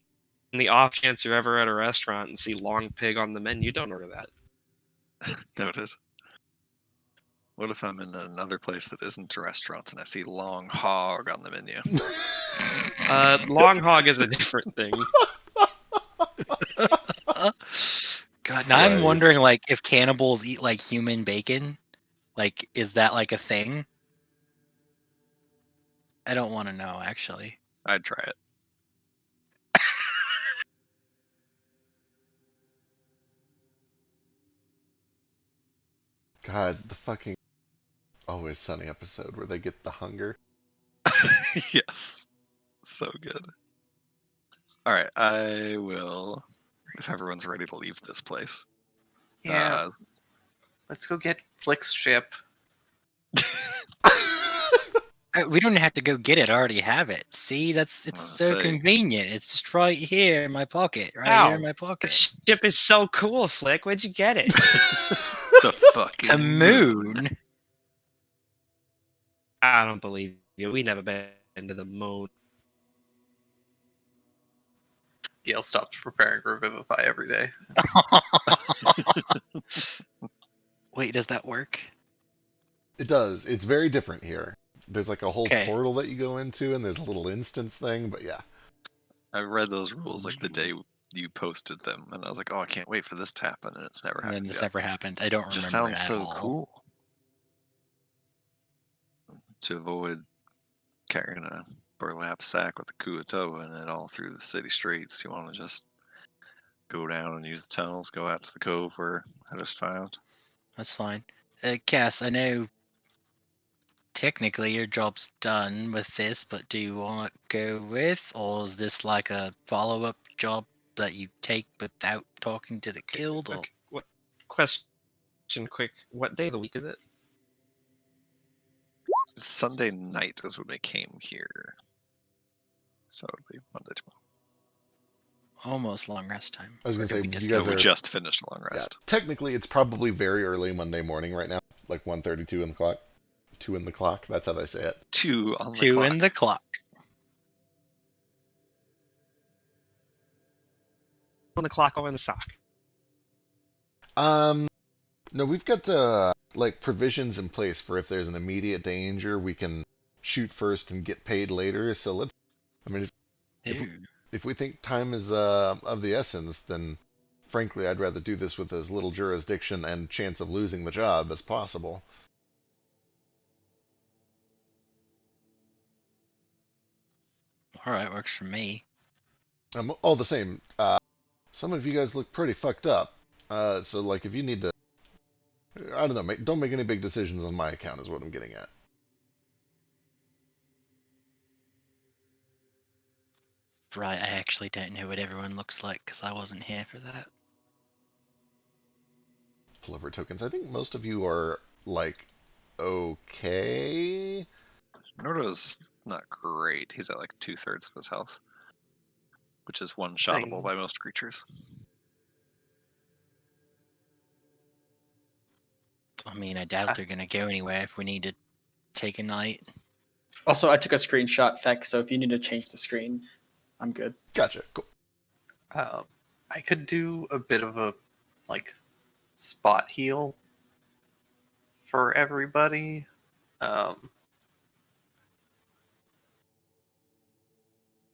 the off chance you're ever at a restaurant and see long pig on the menu, don't order that. Noted. What if I'm in another place that isn't a restaurant and I see long hog on the menu? Long hog is a different thing. God, now I'm Christ. wondering, like, if cannibals eat like human bacon, like, is that like a thing? I don't want to know, actually. I'd try it. God, the fucking Always Sunny episode where they get the hunger. Yes. So good. Alright, I will, if everyone's ready to leave this place. Yeah, let's go get Flick's ship. We don't have to go get it. I already have it. See, it's I was so gonna say- convenient. It's just right here in my pocket. Right here in Ow. my The pocket. ship is so cool, Flick. Where'd you get it? The fucking The moon. I don't believe you. We never been to the moon. Yale stops preparing Revivify every day. Wait, does that work? It does. It's very different here. There's like a whole Okay. portal that you go into, and there's a little instance thing, but yeah. I read those rules like the day you posted them, and I was like, oh, I can't wait for this to happen, and it's never And then happened this yet. never happened. I don't remember. Just it sounds at so all. cool. To avoid carrying a burlap sack with a kuatoa in it all through the city streets, you want to just go down and use the tunnels, go out to the cove where I just found. That's fine. Cass, I know technically your job's done with this, but do you want to go with, or is this like a follow-up job that you take without talking to the guild? Or... Okay, what question? Quick. What day of the week is it? Sunday night is when we came here. So it would be Monday tomorrow. Almost long rest time. I was gonna Or did say, we you just guys go we are- just finished a long Yeah. rest. Technically, it's probably very early Monday morning right now, like 1:32 in the clock. 2 in the clock. That's how they say it. 2 on the two clock. in the clock? On the clock or in the sock? No, we've got like provisions in place for if there's an immediate danger, we can shoot first and get paid later. So let's. I mean, if we think time is of the essence, then frankly, I'd rather do this with as little jurisdiction and chance of losing the job as possible. All right, works for me. All the same, some of you guys look pretty fucked up. So like, if you need to, I don't know, don't make any big decisions on my account, is what I'm getting at. Right, I actually don't know what everyone looks like because I wasn't here for that. Pull over tokens. I think most of you are like okay. Nordo's not great. He's at like 2/3 of his health, which is one-shottable by most creatures. I mean, I doubt they're gonna go anywhere if we need to take a night. Also, I took a screenshot, Feck, so if you need to change the screen, I'm good. Gotcha. Cool. I could do a bit of a like spot heal for everybody. I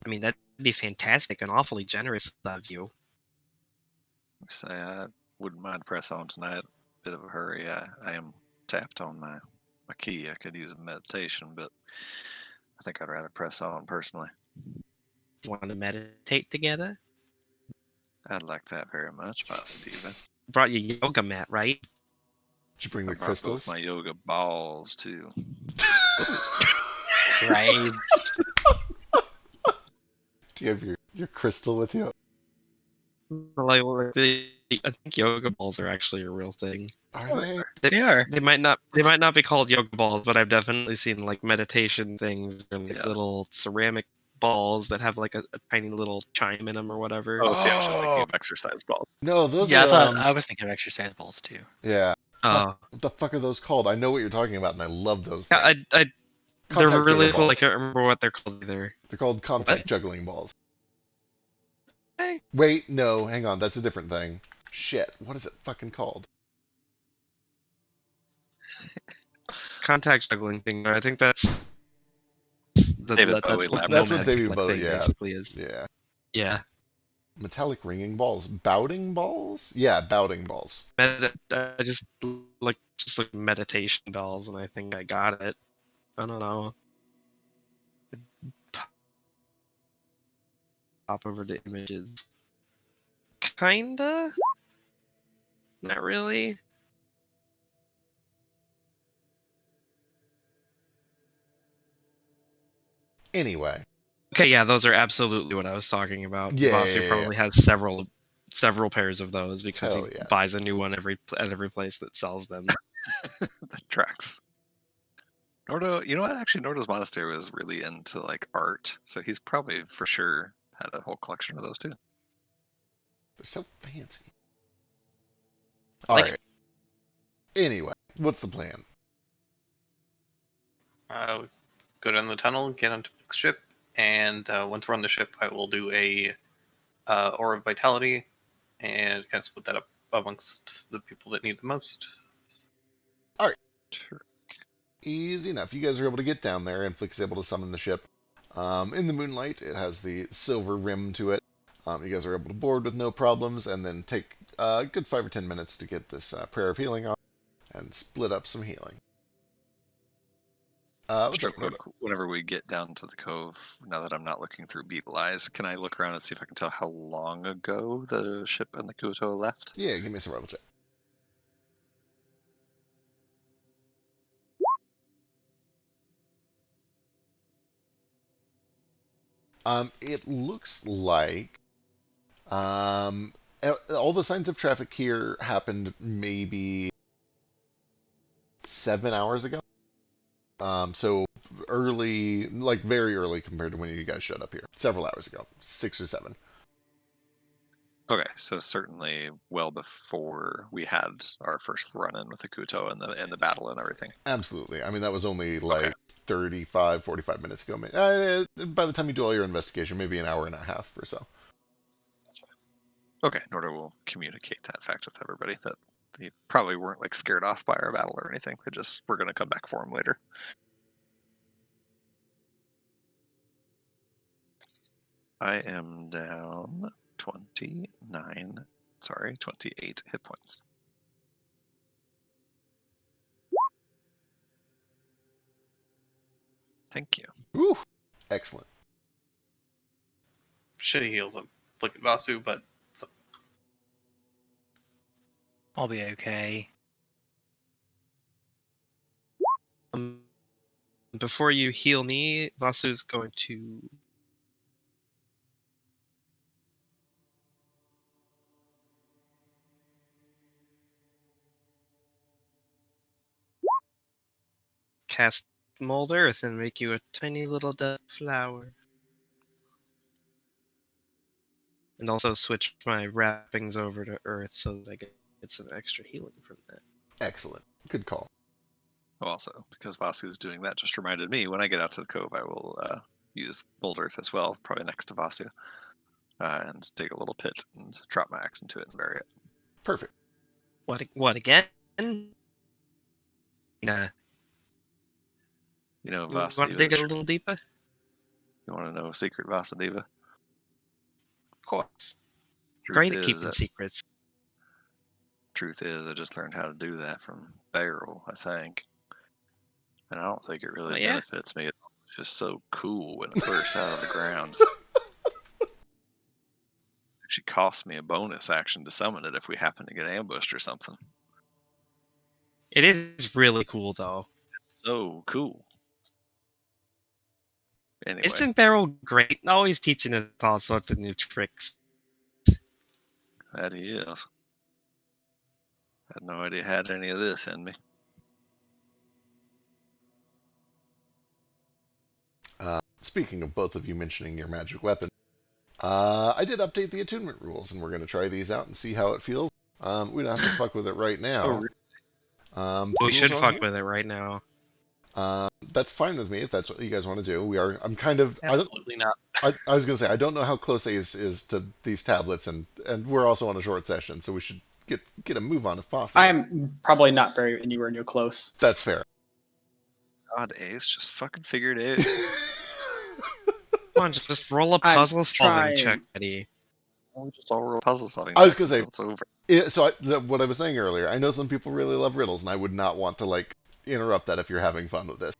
mean, that'd be fantastic and awfully generous of you. Say I wouldn't mind press on tonight. Bit of a hurry. I am tapped on my key. I could use a meditation, but I think I'd rather press on personally. Want to meditate together? I'd like that very much, Master Diva. Brought your yoga mat, right? Did you bring the I brought crystals? both my yoga balls too. Right. Do you have your crystal with you? Like, I think yoga balls are actually a real thing. Are they? They are. They might not be called yoga balls, but I've definitely seen like meditation things or like Yeah. little ceramic balls that have like a tiny little chime in them or whatever. Oh, see, I was just thinking Oh. of exercise balls. No, those Yeah, are. I was thinking of exercise balls too. Yeah. Oh, What the fuck are those called? I know what you're talking about, and I love those. yeah, Things. they're Contact really juggling cool. I balls. can't remember what they're called either. They're called contact What? juggling balls. Hey. Wait, no, hang on, that's a different thing. Shit, what is it fucking called? Contact juggling thing. I think that's David Bowie that's what lap That's what Nomad David like Bowie, thing yeah. basically is. Yeah. Yeah. Metallic ringing balls. Bouting balls? Yeah, bouting balls. I just like meditation balls, and I think I got it. I don't know. Pop over to images. Kinda. Not really. Anyway. Okay, yeah, those are absolutely what I was talking about. Yeah, Bossu yeah, yeah. probably has several pairs of those because Hell he yeah. buys a new one at every place that sells them. That tracks. Nordo, you know what? Actually, Nordo's monastery was really into like art, so he's probably for sure had a whole collection of those too. They're so fancy. Like- Alright. Anyway, what's the plan? Go down the tunnel, get onto the ship, and once we're on the ship, I will do a Aura of Vitality and kind of split that up amongst the people that need the most. Sure. Easy enough. You guys are able to get down there, and Flick's able to summon the ship. In the moonlight, it has the silver rim to it. You guys are able to board with no problems, and then take a good 5 or 10 minutes to get this Prayer of Healing on, and split up some healing. Just real quick, whenever we get down to the cove, now that I'm not looking through beetle eyes, can I look around and see if I can tell how long ago the ship and the Kuto left? Yeah, give me a survival check. It looks like all the signs of traffic here happened maybe 7 hours ago. So early, like very early compared to when you guys showed up here. Several hours ago, 6 or 7. Okay, so certainly well before we had our first run-in with the Kuto and the battle and everything. Absolutely. I mean, that was only like Okay. 35, 45 minutes ago. By the time you do all your investigation, maybe an hour and a half or so. Okay, Nordo will communicate that fact with everybody, that they probably weren't like scared off by our battle or anything. They just were going to come back for him later. I am down 28 hit points. Thank you. Ooh, excellent. Shitty heals him. Look at Vasu, but I'll be okay. Before you heal me, Vasu's going to cast Mold Earth and make you a tiny little dead flower. And also switch my wrappings over to Earth so that I get some extra healing from that. Excellent. Good call. Also, because Vasu's doing that just reminded me, when I get out to the cove, I will use Bold Earth as well, probably next to Vasu, and dig a little pit and drop my axe into it and bury it. Perfect. What again? Nah. You know, You want to Vasudeva. dig it a little deeper? You want to know a secret, Vasudeva? Of course. Truth Great at is keeping that- secrets. Truth is, I just learned how to do that from Barrel, I think. And I don't think it really Oh, yeah? benefits me. It's just so cool when it bursts out of the ground. It actually costs me a bonus action to summon it if we happen to get ambushed or something. It is really cool, though. It's so cool. Anyway, Isn't Beryl great? Always teaching us all sorts of new tricks. that he is. Had no idea had any of this in me. Speaking of both of you mentioning your magic weapon, I did update the attunement rules, and we're going to try these out and see how it feels. We don't have to fuck with it right now. We should rules on fuck here? with it right now. That's fine with me if that's what you guys want to do. I'm kind of. absolutely not. I was going to say I don't know how close Ace is to these tablets, and we're also on a short session, so we should get a move on if possible. I'm probably not very anywhere near close. That's fair. God, Ace just fucking figured it out. Come on, just roll a I'm puzzle solving trying. check, Eddie. We just all roll puzzle solving. I was checks gonna say- until it's over. What I was saying earlier, I know some people really love riddles, and I would not want to like interrupt that if you're having fun with this.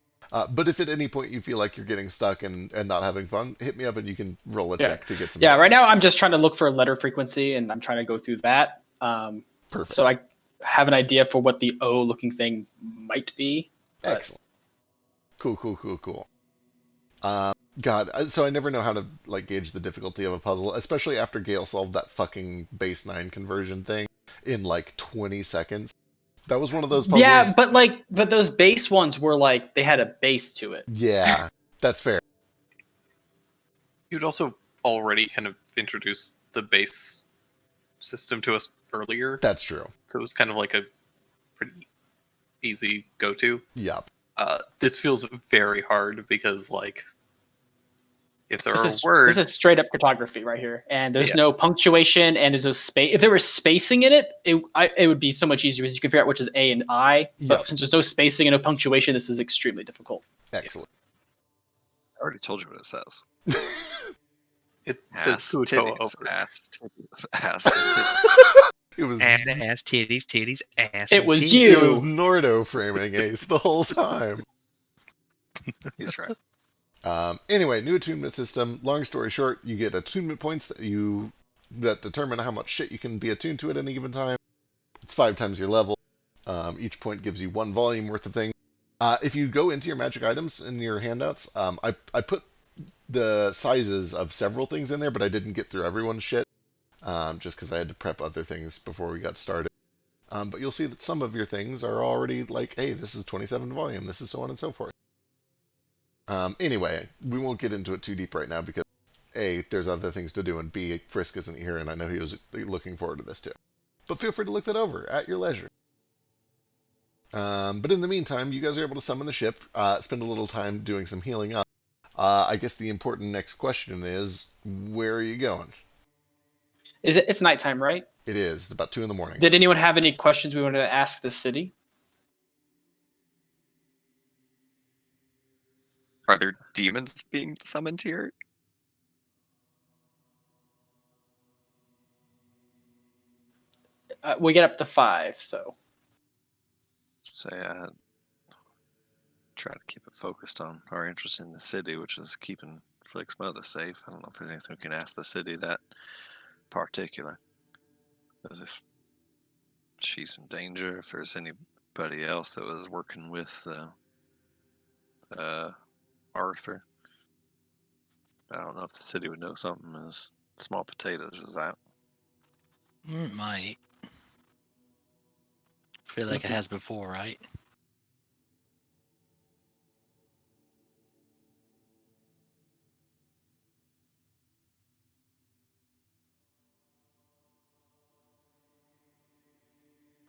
But if at any point you feel like you're getting stuck and not having fun, hit me up and you can roll a check to get some. Yeah, hits. right now I'm just trying to look for a letter frequency, and I'm trying to go through that. Perfect. So I have an idea for what the O looking thing might be. but- Excellent. Cool. God, so I never know how to like gauge the difficulty of a puzzle, especially after Gale solved that fucking base 9 conversion thing in like 20 seconds. That was one of those puzzles. Yeah, but those base ones were like they had a base to it. Yeah, that's fair. You'd also already kind of introduced the base system to us earlier, That's true. so it was kind of like a pretty easy go-to. Yup. This feels very hard because, like, if there This are words, is straight up cartography right here, and there's Yeah. no punctuation and there's no space. If there was spacing in it, it would be so much easier because you can figure out which is A and I. But Yep. since there's no spacing and no punctuation, this is extremely difficult. Excellent. I already told you what it says. it says Ass Kuto titties, over. ass titties, ass titties. It was Ass, titties, ass. It was titties. you. it was Nordo framing Ace the whole time. He's right. Anyway, new attunement system. Long story short, you get attunement points that determine how much shit you can be attuned to at any given time. It's 5 times your level. Each point gives you 1 volume worth of things. If you go into your magic items in your handouts, I put the sizes of several things in there, but I didn't get through everyone's shit, just because I had to prep other things before we got started. But you'll see that some of your things are already like, hey, this is 27 volume, this is so on and so forth. Anyway, we won't get into it too deep right now because A, there's other things to do, and B, Frisk isn't here, and I know he was looking forward to this too. But feel free to look that over at your leisure. But in the meantime, you guys are able to summon the ship, spend a little time doing some healing up. I guess the important next question is, where are you going? It's nighttime, right? It is. It's about 2 in the morning. Did anyone have any questions we wanted to ask the city? Are there demons being summoned here? we get up to 5. So Say I try to keep it focused on our interest in the city, which is keeping Flick's mother safe. I don't know if there's anything we can ask the city that particular. As if she's in danger, if there's anybody else that was working with Arthur. I don't know if the city would know something as small potatoes as that. It might. Feel like it has before, right?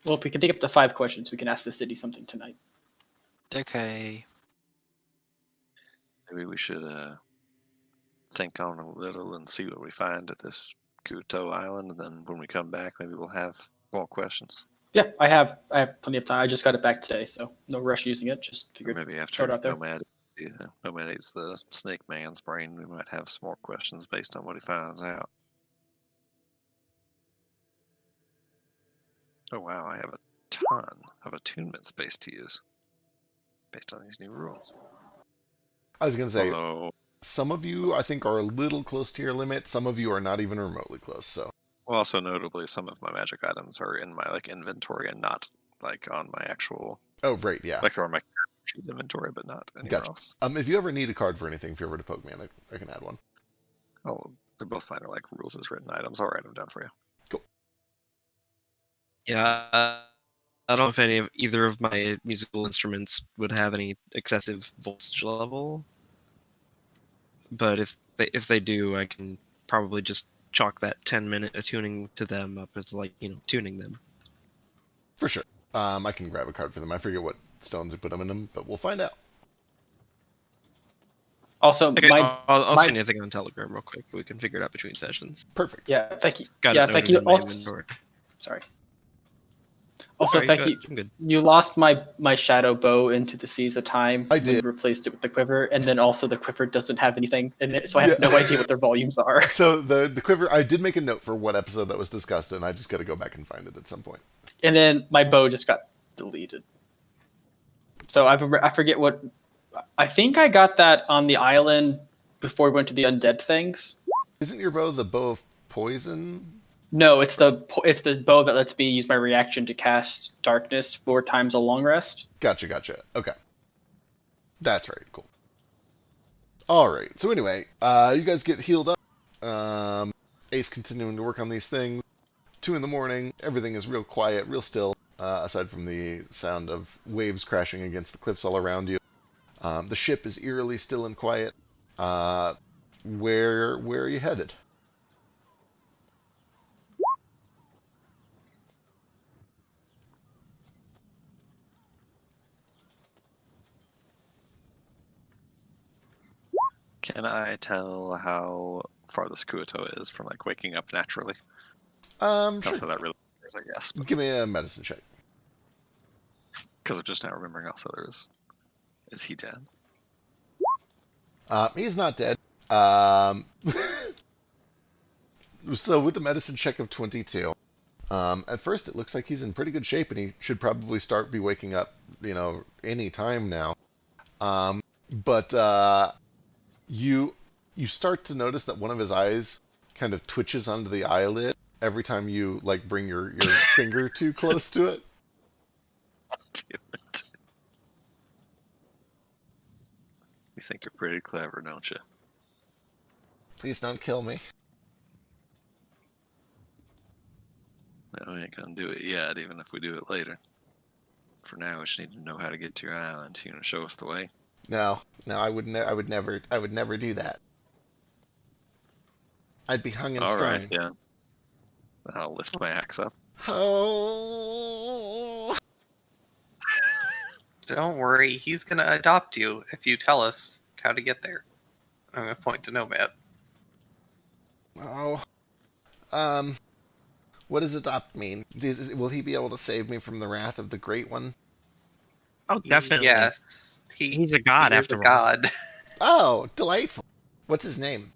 well, if we can take up to 5 questions, we can ask the city something tonight. Okay. Maybe we should think on a little and see what we find at this Kuto Island, and then when we come back, maybe we'll have more questions. Yeah, I have plenty of time. I just got it back today, so no rush using it. Just Or figured maybe throw after it out there. Nomad eats the snake man's brain, we might have some more questions based on what he finds out. Oh wow, I have a ton of attunement space to use based on these new rules. I was gonna say, Although, some of you I think are a little close to your limit. Some of you are not even remotely close. So well, also notably, some of my magic items are in my inventory and not on my actual oh right, yeah, they're on my sheet inventory, but not anywhere gotcha. else. If you ever need a card for anything, if you ever to poke me, I can add one. Oh, they're both fine. They're rules as written items. I'll write them down for you. Cool. Yeah, I don't know if either of my musical instruments would have any excessive voltage level, but if they do, I can probably just chalk that 10-minute attuning to them up as tuning them. For sure. I can grab a card for them. I forget what stones I put them in them, but we'll find out. Also, Okay, I'll my send you a thing on Telegram real quick. We can figure it out between sessions. Perfect. yeah, thank you. Got yeah, it thank noted you. in my Also, inventory. sorry. Also, Sorry, thank go you. ahead. I'm good. You lost my shadow bow into the seas of time. I when did. you replaced it with the quiver, and then also the quiver doesn't have anything in it, so I have Yeah. no idea what their volumes are. So the quiver, I did make a note for what episode that was discussed, and I just got to go back and find it at some point. And then my bow just got deleted. So I forget what. I think I got that on the island before we went to the undead things. Isn't your bow the bow of poison? No, it's the bow that lets me use my reaction to cast darkness 4 times a long rest. Gotcha. Okay. That's right. Cool. All right. So anyway, you guys get healed up. Ace continuing to work on these things. 2 a.m. Everything is real quiet, real still, aside from the sound of waves crashing against the cliffs all around you. The ship is eerily still and quiet. Where are you headed? Can I tell how far this Kuoto is from waking up naturally? Sure. Not that that really matters, I guess. Give me a medicine check. Because I'm just now remembering also is he dead? He's not dead. So with the medicine check of 22, at first it looks like he's in pretty good shape, and he should probably be waking up, any time now. But you start to notice that one of his eyes kind of twitches onto the eyelid every time you bring your finger too close to it. Damn it. You think you're pretty clever, don't you? Please don't kill me. No, we ain't gonna do it yet, even if we do it later. For now, we just need to know how to get to your island. You gonna show us the way? No, I would never do that. I'd be hung and All strung. right, yeah. Then I'll lift my axe up. Oh. Don't worry, he's gonna adopt you if you tell us how to get there. I'm gonna point to Nomad. Oh. What does adopt mean? Will he be able to save me from the wrath of the Great One? Oh, definitely. Yes, He's a god he is after a all. god. Oh, delightful. What's his name?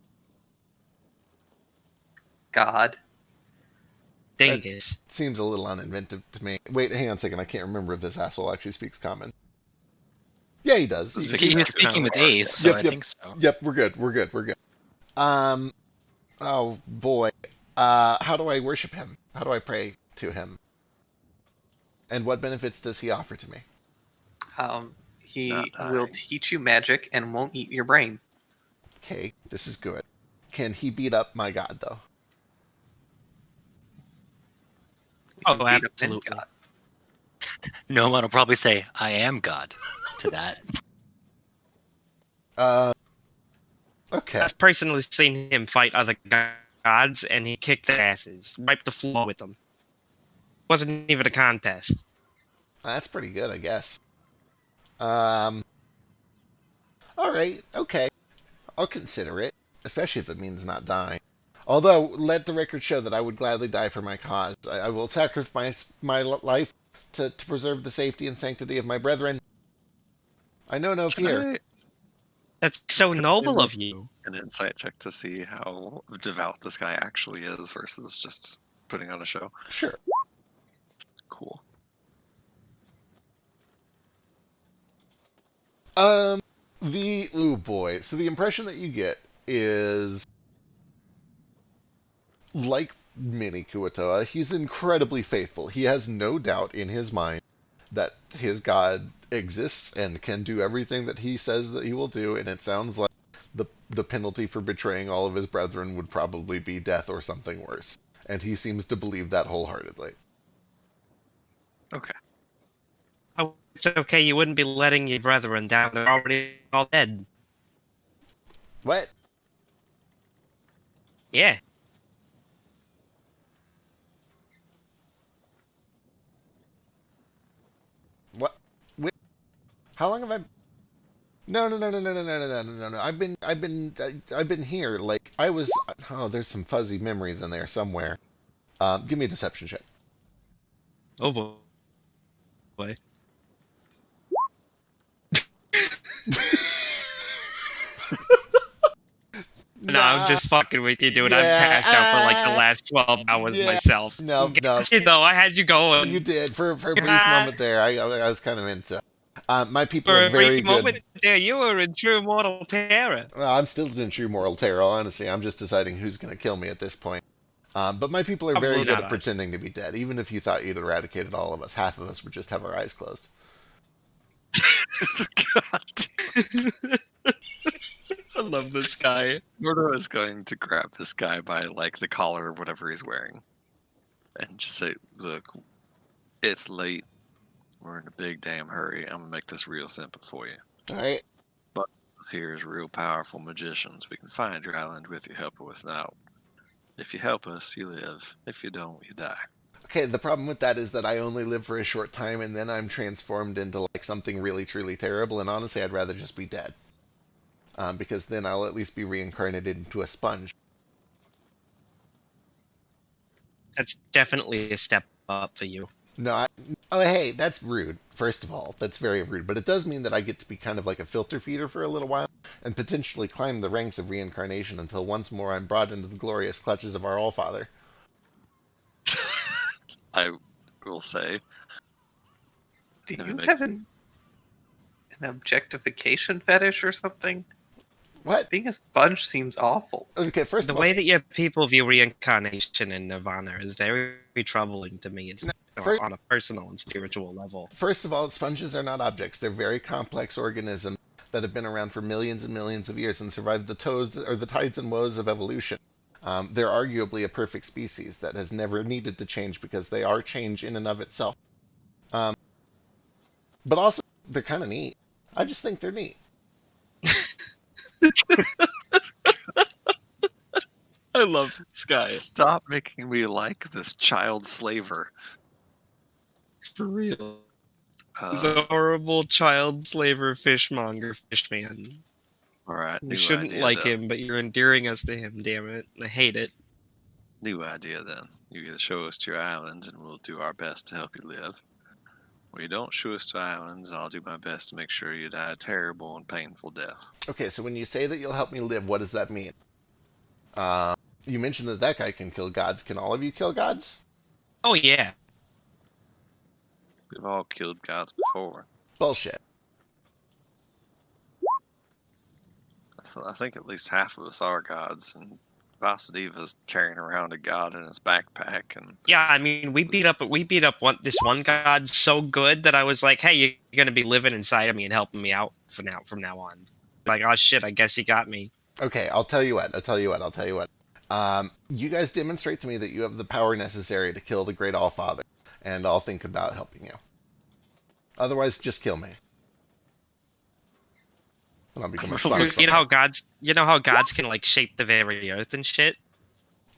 God. Dingus. Seems a little uninventive to me. Wait, hang on a second. I can't remember if this asshole actually speaks common. Yeah, he does. This He was speaking with Ace, so Yep, I yep. think so. Yep, we're good. Oh boy. How do I worship him? How do I pray to him? And what benefits does he offer to me? He Not will dying. teach you magic and won't eat your brain. Okay, this is good. Can he beat up my god, though? You can Oh, beat up any absolutely. god. No one will probably say, I am God to that. Okay. I've personally seen him fight other gods, and he kicked their asses, wiped the floor with them. Wasn't even a contest. That's pretty good, I guess. Alright, okay. I'll consider it, especially if it means not dying. Although, let the record show that I would gladly die for my cause. I will sacrifice my life to preserve the safety and sanctity of my brethren. I know no fear. That's so Could I noble make of you. an insight check to see how devout this guy actually is versus just putting on a show? Sure. Cool. Oh boy. So the impression that you get is like Mini Kuatoa, he's incredibly faithful. He has no doubt in his mind that his god exists and can do everything that he says that he will do, and it sounds like the penalty for betraying all of his brethren would probably be death or something worse. And he seems to believe that wholeheartedly. Okay. Oh, it's okay, you wouldn't be letting your brethren down. They're already all dead. What? Yeah. What? Wait, how long have I? No. I've been here. Like I was. Oh, there's some fuzzy memories in there somewhere. Give me a deception check. Oh boy. No, I'm just fucking with you, dude. I've passed out for like the last 12 hours yeah. myself. No. You know, I had you going. You did for a brief moment there. I was kind of into. My people For are a very brief good. moment there, you were in true mortal terror. Well, I'm still in true moral terror. Honestly, I'm just deciding who's going to kill me at this point. But my people are very Probably good not at us. pretending to be dead. Even if you thought you'd eradicated all of us, half of us would just have our eyes closed. God. I love this guy. Murdo is going to grab this guy by like the collar or whatever he's wearing, and just say, "Look, it's late. We're in a big damn hurry. I'm gonna make this real simple for you. All right. Here's real powerful magicians. We can find your island with you, help us out. If you help us, you live. If you don't, you die." Okay. The problem with that is that I only live for a short time, and then I'm transformed into like something really, truly terrible. And honestly, I'd rather just be dead. Because then I'll at least be reincarnated into a sponge. That's definitely a step up for you. No, oh hey, that's rude. First of all, that's very rude. But it does mean that I get to be kind of like a filter feeder for a little while, and potentially climb the ranks of reincarnation until once more I'm brought into the glorious clutches of our Allfather. I will say, Do Let me you make- have an objectification fetish or something? What? Being a sponge seems awful. Okay, first The of all, way that your people view reincarnation in Nirvana is very troubling to me. It's fir- on a personal and spiritual level. first of all, sponges are not objects. They're very complex organisms that have been around for millions and millions of years and survived the toes or the tides and woes of evolution. They're arguably a perfect species that has never needed to change because they are change in and of itself. But also, they're kind of neat. I just think they're neat. I love this guy. stop making me like this child slaver. For real. He's Uh, a horrible child slaver fishmonger fishman. all right, We new shouldn't idea, like then. him, but you're endearing us to him, damn it. I hate it. New idea then. You either show us to your island and we'll do our best to help you live, or you don't show us to islands, I'll do my best to make sure you die a terrible and painful death. Okay, so when you say that you'll help me live, what does that mean? You mentioned that that guy can kill gods. Can all of you kill gods? Oh yeah. We've all killed gods before. Bullshit. I think at least half of us are gods, and Vasadiva's carrying around a god in his backpack, and Yeah, I mean, we beat up this one god so good that I was like, hey, you're gonna be living inside of me and helping me out from now on. Like, oh shit, I guess you got me. Okay, I'll tell you what. You guys demonstrate to me that you have the power necessary to kill the Great Allfather, and I'll think about helping you. Otherwise, just kill me. And I'll become a sponsor. You know how gods can like shape the very earth and shit.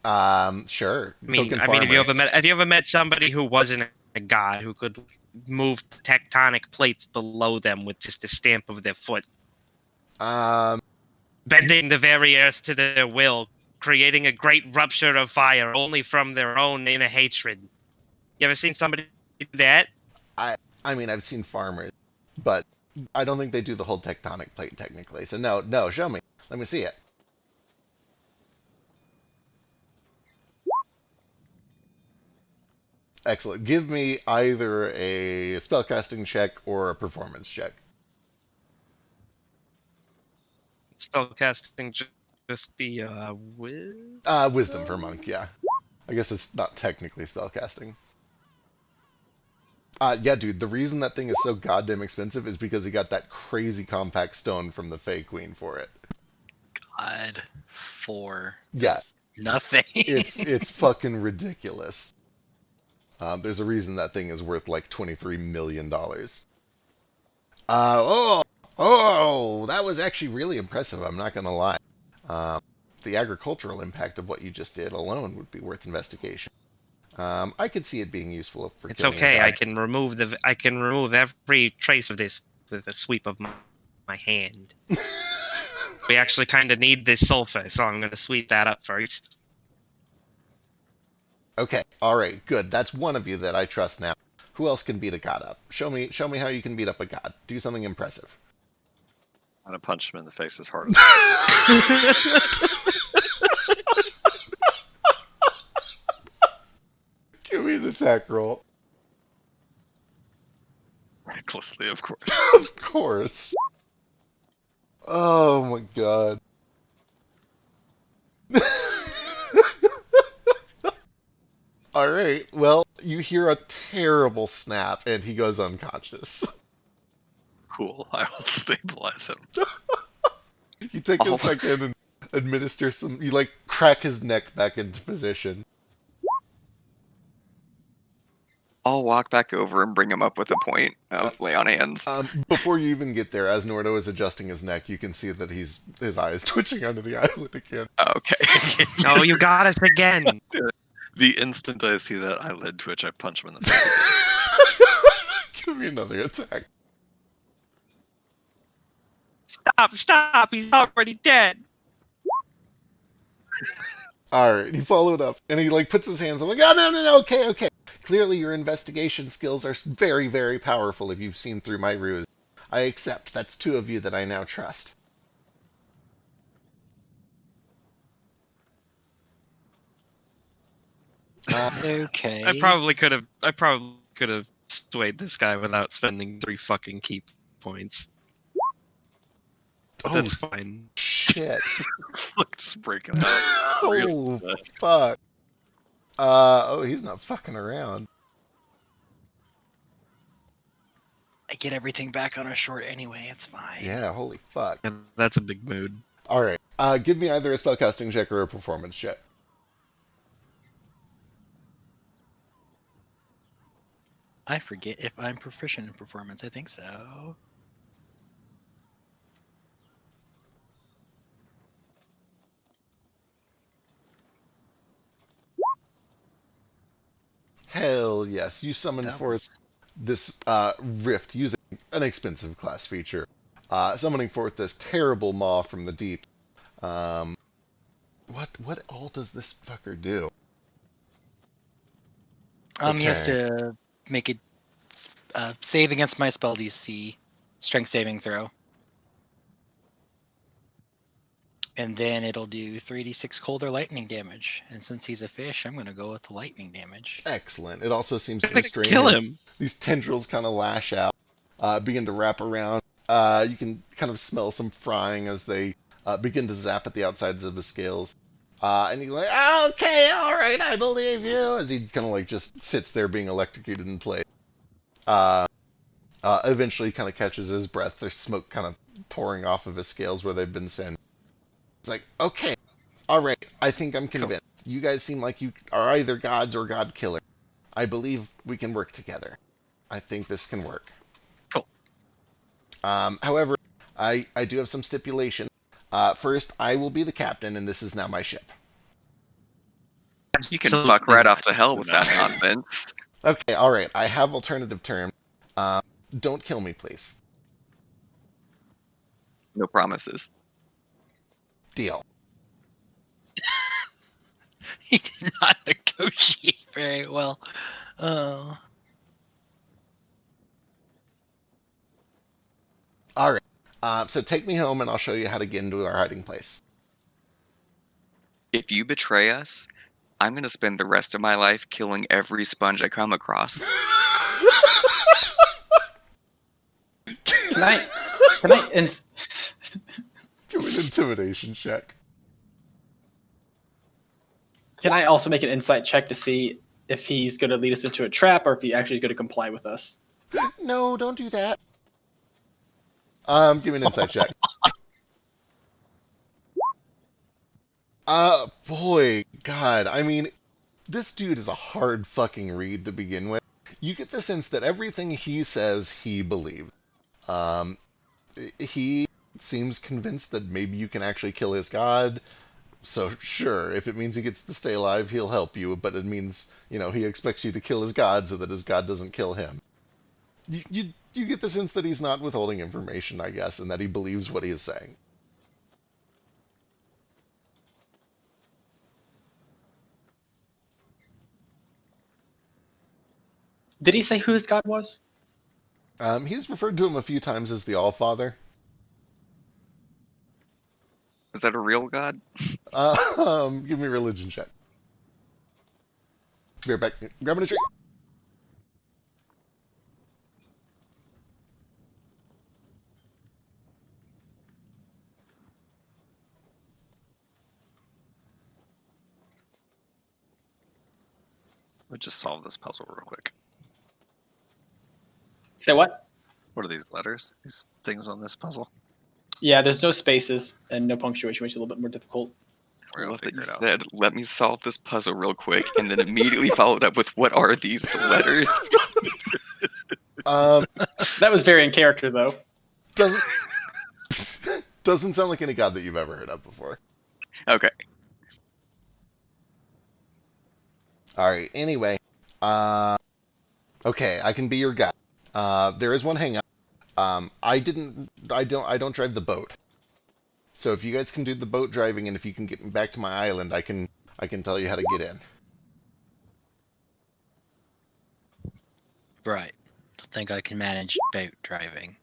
Sure. I mean, have you ever met somebody who wasn't a god who could move tectonic plates below them with just a stamp of their foot, bending the very earth to their will, creating a great rupture of fire only from their own inner hatred? You ever seen somebody do that? I mean, I've seen farmers, but I don't think they do the whole tectonic plate technically. So no, show me. Let me see it. Excellent. Give me either a spellcasting check or a performance check. Spellcasting just be wisdom? Wisdom for monk, yeah. I guess it's not technically spellcasting. Yeah, dude, the reason that thing is so goddamn expensive is because he got that crazy compact stone from the Fey Queen for it. God, for Yeah, nothing. it's fucking ridiculous. There's a reason that thing is worth like $23 million. That was actually really impressive. I'm not gonna lie. The agricultural impact of what you just did alone would be worth investigation. I could see it being useful for. It's okay. I can remove every trace of this with a sweep of my hand. We actually kind of need this sulfur, so I'm going to sweep that up first. Okay, all right, good. That's one of you that I trust now. Who else can beat a god up? Show me how you can beat up a god. Do something impressive. I'm gonna punch him in the face as hard as Give me an attack roll. recklessly, of course. Of course. Oh my god. Alright, well, you hear a terrible snap and he goes unconscious. Cool. I will stabilize him. You take a second and administer you like crack his neck back into position. I'll walk back over and bring him up with a point of lay on hands. Before you even get there, as Nordo is adjusting his neck, you can see that his eye is twitching under the eyelid again. Okay. Oh, you got us again. The instant I see that eyelid twitch, I punch him in the face again. Give me another attack. Stop, he's already dead. Alright, he followed up, and he like puts his hands on like, oh, no, okay. Clearly your investigation skills are very, very powerful if you've seen through my ruse. I accept. That's two of you that I now trust. Okay. I probably could have swayed this guy without spending 3 fucking key points. But that's fine. Shit. Look, just breaking out. Oh, fuck. He's not fucking around. I get everything back on a short anyway. It's fine. Yeah, holy fuck. Yeah, that's a big mood. Alright, give me either a spellcasting check or a performance check. I forget if I'm proficient in performance. I think so. Hell yes, you summon forth this rift using an expensive class feature. Summoning forth this terrible maw from the deep. What all does this fucker do? He has to make it save against my spell DC, strength saving throw. And then it'll do 3d6 cold or lightning damage. And since he's a fish, I'm going to go with the lightning damage. Excellent. It also seems to I'm gonna restrain kill him. him. These tendrils kind of lash out, begin to wrap around. You can kind of smell some frying as they begin to zap at the outsides of his scales. And he's like, okay, all right, I believe you, as he kind of like just sits there being electrocuted in place. Eventually kind of catches his breath. There's smoke kind of pouring off of his scales where they've been singed. It's like, okay, all right, I think I'm convinced. You guys seem like you are either gods or god killer. I believe we can work together. I think this can work. Cool. However, I do have some stipulations. First, I will be the captain, and this is now my ship. You can So- fuck right off to hell with that nonsense. Okay, all right. I have alternative terms. Don't kill me, please. No promises. Deal. He did not negotiate very well. Oh. All right. So take me home, and I'll show you how to get into our hiding place. If you betray us, I'm gonna spend the rest of my life killing every sponge I come across. Can I Give me an intimidation check. can I also make an insight check to see if he's going to lead us into a trap or if he actually is going to comply with us? No, don't do that. Give me an insight check. Boy, God, I mean, this dude is a hard fucking read to begin with. You get the sense that everything he says, he believes. He seems convinced that maybe you can actually kill his god. So sure, if it means he gets to stay alive, he'll help you. But it means, he expects you to kill his god so that his god doesn't kill him. You get the sense that he's not withholding information, I guess, and that he believes what he is saying. Did he say who his god was? He's referred to him a few times as the Allfather. Is that a real god? Give me a religion check. Be right back. Grabbing a tree. We'll just solve this puzzle real quick. Say what? What are these letters? These things on this puzzle? Yeah, there's no spaces and no punctuation, which is a little bit more difficult. We're I gonna love that figure you it out. said, let me solve this puzzle real quick, and then immediately followed up with, what are these letters? That was very in character, though. Doesn't doesn't sound like any god that you've ever heard of before. Okay. All right. Anyway, okay, I can be your guide. There is one hang up. I don't drive the boat. So if you guys can do the boat driving, and if you can get me back to my island, I can tell you how to get in. Right. I think I can manage boat driving.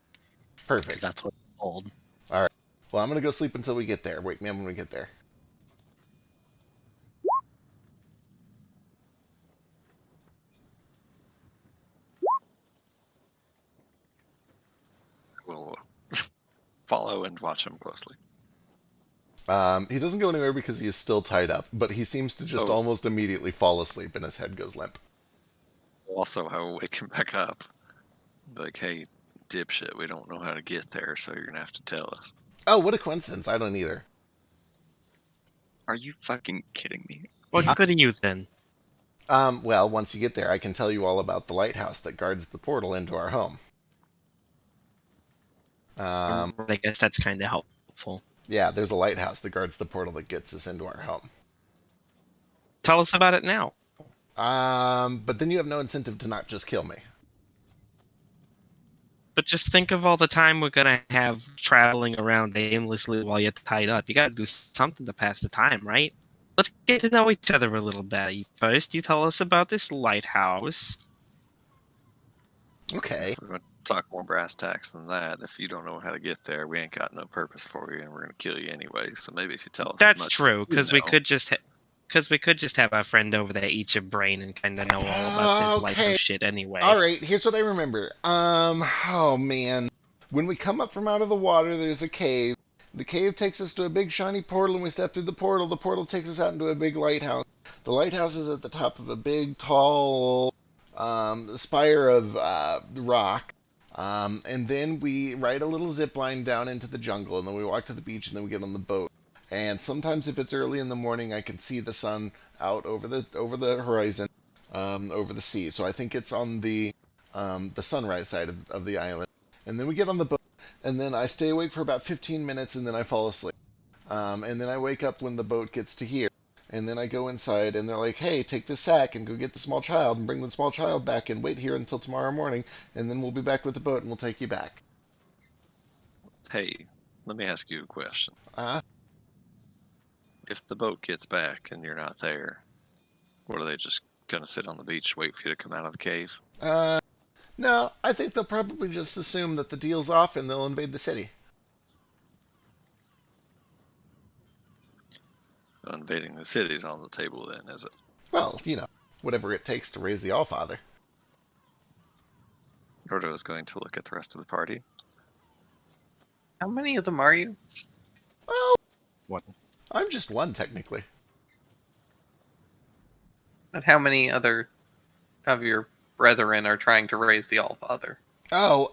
Because Perfect. that's what I'm told. Well, I'm gonna go sleep until we get there. Wake me up when we get there. We'll follow and watch him closely. He doesn't go anywhere because he is still tied up, but he seems to just Oh. almost immediately fall asleep and his head goes limp. Also, I will wake him back up. Like, hey, dipshit, we don't know how to get there, so you're gonna have to tell us. Oh, what a coincidence. I don't either. Are you fucking kidding me? What good are you then? Well, once you get there, I can tell you all about the lighthouse that guards the portal into our home. I guess that's kind of helpful. Yeah, there's a lighthouse that guards the portal that gets us into our home. Tell us about it now. But then you have no incentive to not just kill me. But just think of all the time we're gonna have traveling around aimlessly while you're tied up. You gotta do something to pass the time, right? Let's get to know each other a little better. First, you tell us about this lighthouse. Okay. talk more brass tacks than that. If you don't know how to get there, we ain't got no purpose for you, and we're gonna kill you anyway. So maybe if you tell us, That's as much true, as because you we know. could just have a friend over there eat your brain and kind of know all about this Okay. lighthouse shit anyway. All right, here's what I remember. Oh man, when we come up from out of the water, there's a cave. The cave takes us to a big shiny portal, and we step through the portal. The portal takes us out into a big lighthouse. The lighthouse is at the top of a big, tall spire of rock. And then we ride a little zip line down into the jungle, and then we walk to the beach, and then we get on the boat. And sometimes, if it's early in the morning, I can see the sun out over the horizon, over the sea. So I think it's on the sunrise side of the island. And then we get on the boat, and then I stay awake for about 15 minutes, and then I fall asleep. And then I wake up when the boat gets to here. And then I go inside, and they're like, hey, take this sack and go get the small child and bring the small child back and wait here until tomorrow morning, and then we'll be back with the boat and we'll take you back. Hey, let me ask you a question. Uh, If the boat gets back and you're not there, what are they just gonna sit on the beach, wait for you to come out of the cave? no, I think they'll probably just assume that the deal's off and they'll invade the city. Invading the city's on the table then, is it? Well, whatever it takes to raise the Allfather. Roto is going to look at the rest of the party. How many of them are you? Well, What? I'm just one, technically. And how many other of your brethren are trying to raise the Allfather? Oh,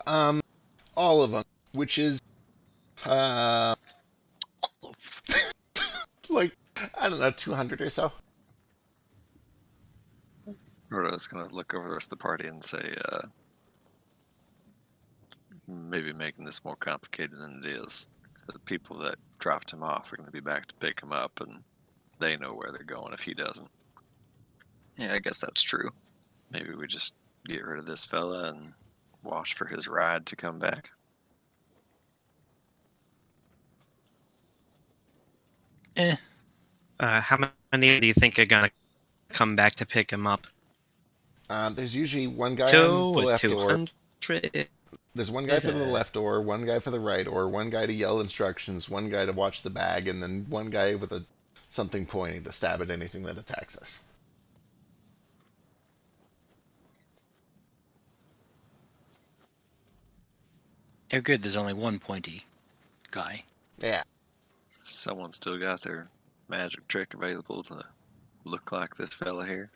all of them, which is, like, I don't know, 200 or so. Roto is going to look over the rest of the party and say, maybe making this more complicated than it is. The people that dropped him off are going to be back to pick him up, and they know where they're going if he doesn't. Yeah, I guess that's true. Maybe we just get rid of this fella and watch for his ride to come back. How many do you think are gonna come back to pick him up? There's usually one guy 2 on the or left oar. 200? There's one guy for the left oar, one guy for the right oar, one guy to yell instructions, one guy to watch the bag, and then one guy with something pointing to stab at anything that attacks us. Oh, good. There's only one pointy guy. Yeah. Someone still got their magic trick available to look like this fella here.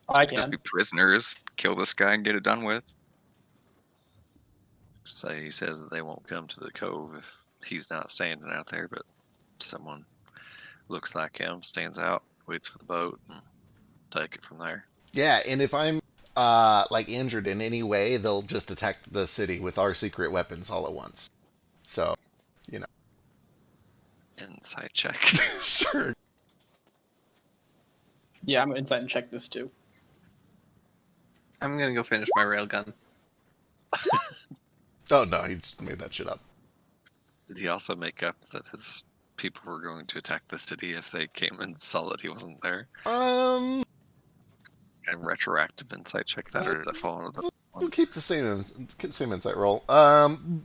I Just can. be prisoners, kill this guy and get it done with. Say he says that they won't come to the cove if he's not standing out there, but someone looks like him, stands out, waits for the boat, and take it from there. Yeah, and if I'm like injured in any way, they'll just attack the city with our secret weapons all at once. So, Insight check. sure. Yeah, I'm gonna insight and check this too. I'm gonna go finish my railgun. Oh no, he just made that shit up. Did he also make up that his people were going to attack the city if they came and saw that he wasn't there? Um, Can I retroactive insight check that, or did I fall into the we'll keep the same insight roll.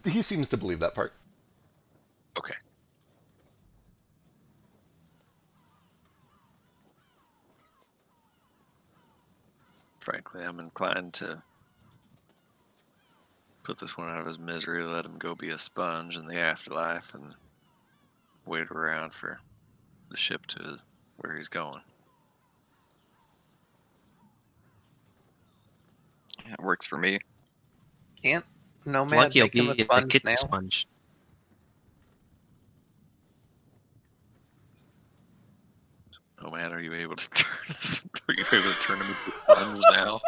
He seems to believe that part. Okay. Frankly, I'm inclined to put this one out of his misery, let him go be a sponge in the afterlife, and wait around for the ship to where he's going. Yeah, it works for me. Can't Nomad Lucky he'll make him a be a sponge kid now? sponge. Oh man, are you able to turn this? Are you able to turn him into a sponge now?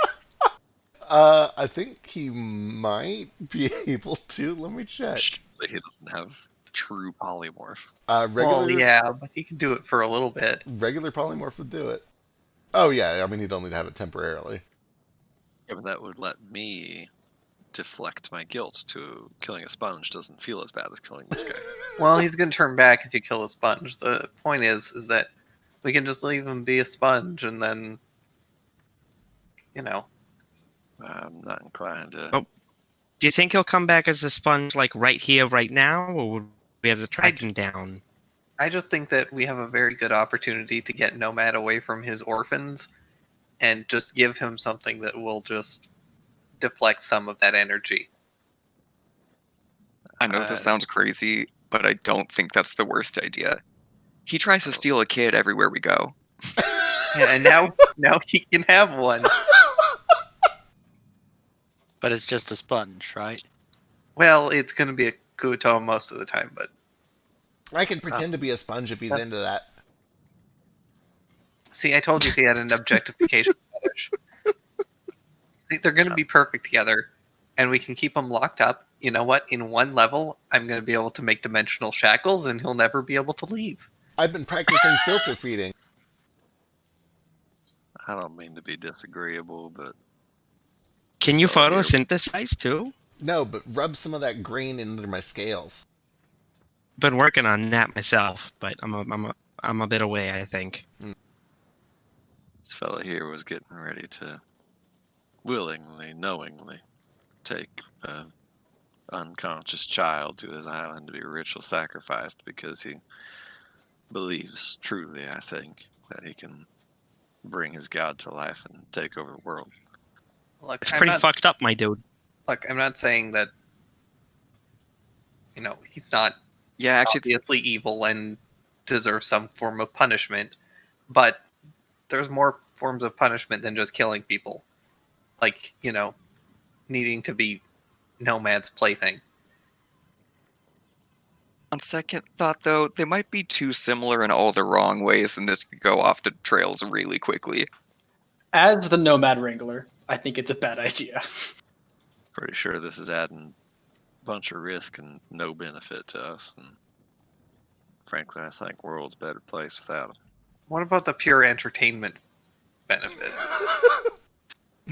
I think he might be able to. Let me check. Surely he doesn't have true polymorph. Regular, Well, yeah, but he can do it for a little bit. regular polymorph would do it. Oh yeah, I mean he'd only have it temporarily. Yeah, but that would let me deflect my guilt to killing a sponge. Doesn't feel as bad as killing this guy. Well, he's gonna turn back if you kill a sponge. The point is that we can just leave him be a sponge, and then, I'm not inclined to Oh. Do you think he'll come back as a sponge, like right here, right now, or would we have to track him down? I just think that we have a very good opportunity to get Nomad away from his orphans and just give him something that will just deflect some of that energy. I know this sounds crazy, but I don't think that's the worst idea. He tries to steal a kid everywhere we go. Yeah, and now he can have one. But it's just a sponge, right? Well, it's going to be a Kuto most of the time, but I can pretend to be a sponge if he's into that. see, I told you he had an objectification fetish. See, they're going to be perfect together, and we can keep them locked up. You know what? In one level, I'm going to be able to make dimensional shackles, and he'll never be able to leave. I've been practicing filter feeding. I don't mean to be disagreeable, but Can you So here- photosynthesize too? No, but rub some of that grain into my scales. Been working on that myself, but I'm a bit away, I think. this fella here was getting ready to willingly, knowingly take an unconscious child to his island to be ritual sacrificed because he believes truly, I think, that he can bring his god to life and take over the world. Look, It's pretty fucked up, my dude. Look, I'm not saying that, he's not Yeah, actually, obviously evil and deserves some form of punishment, but there's more forms of punishment than just killing people. Like, needing to be Nomad's plaything. on second thought, though, they might be too similar in all the wrong ways, and this could go off the trails really quickly. As the Nomad Wrangler, I think it's a bad idea. Pretty sure this is adding a bunch of risk and no benefit to us. And frankly, I think world's a better place without him. What about the pure entertainment benefit?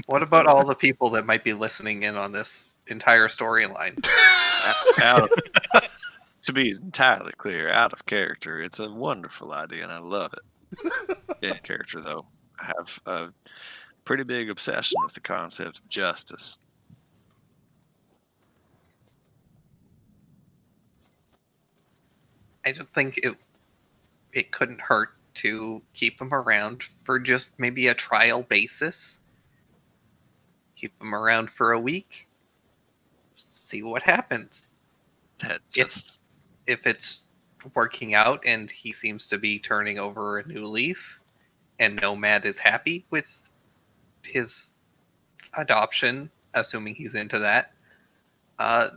What about all the people that might be listening in on this entire storyline? To be entirely clear, out of character, it's a wonderful idea and I love it. In character, though, I have a pretty big obsession with the concept of justice. I just think it couldn't hurt to keep him around for just maybe a trial basis. Keep him around for a week. See what happens. That just If it's working out and he seems to be turning over a new leaf and Nomad is happy with his adoption, assuming he's into that,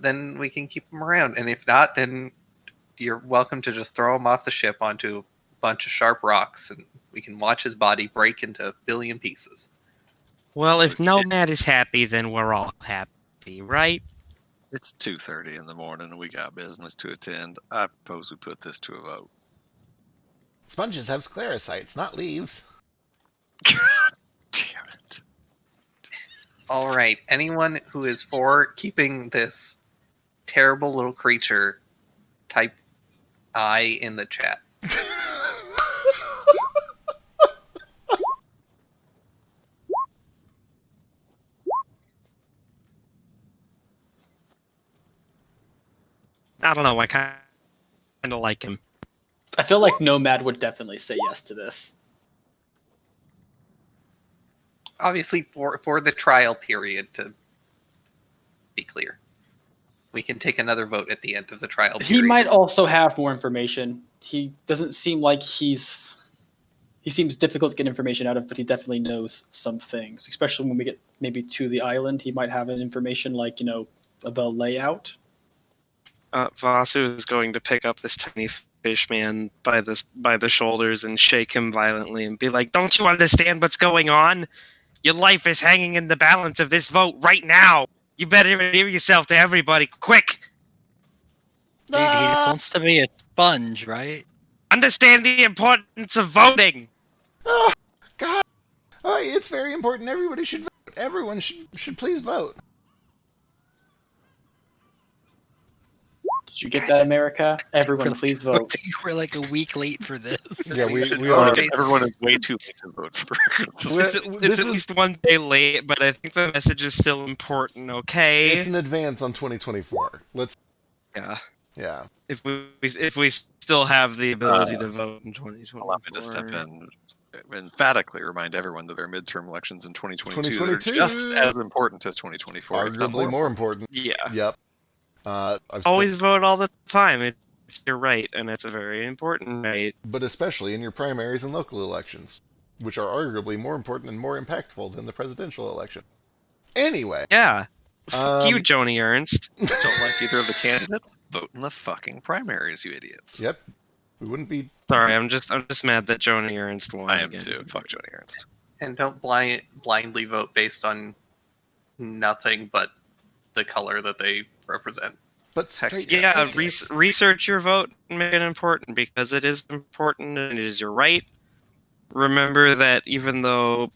then we can keep him around. And if not, then you're welcome to just throw him off the ship onto a bunch of sharp rocks and we can watch his body break into a billion pieces. Well, if Nomad is happy, then we're all happy, right? it's 2:30 in the morning and we got business to attend. I propose we put this to a vote. Sponges have sclerocytes, not leaves. Damn it. All right, anyone who is for keeping this terrible little creature, type I in the chat. I don't know. I kind of like him. I feel like Nomad would definitely say yes to this. Obviously, for the trial period, to be clear. We can take another vote at the end of the trial period. He might also have more information. He doesn't seem like he seems difficult to get information out of, but he definitely knows some things, especially when we get maybe to the island. He might have an information like, of the layout. Vasu is going to pick up this tiny fish man by the shoulders and shake him violently and be like, "Don't you understand what's going on? Your life is hanging in the balance of this vote right now. You better reveal yourself to everybody, quick! Dude, he just wants to be a sponge, right? Understand the importance of voting!" Oh, God. Oh, it's very important. Everybody should vote. Everyone should please vote. Did you get that, America? Everyone, We're- please vote. I think we're like a week late for this. Yeah, we should are. vote. Everyone is way too late to vote for the record. It's This at is least one day late, but I think the message is still important. Okay. it's an advance on 2024. Let's Yeah. yeah. If we still have the ability to vote in 2024. Allow me to step in and emphatically remind everyone that there are midterm elections in 2022 that are 2022. just as important as 2024. if not Arguably more important. Yeah. Yep. I've spent- Always vote all the time. It's your right, and it's a very important right. but especially in your primaries and local elections, which are arguably more important and more impactful than the presidential election. Anyway, Yeah. Fuck you, Um, Joni Ernst. Don't like either of the candidates? Vote in the fucking primaries, you idiots. yep, we wouldn't be. Sorry, I'm just mad that Joni Ernst won. I am again. too. Fuck Joni Ernst. And don't blindly vote based on nothing but the color that they represent. But Heck straight Yeah, yes. research your vote and make it important because it is important and it is your right. Remember that even though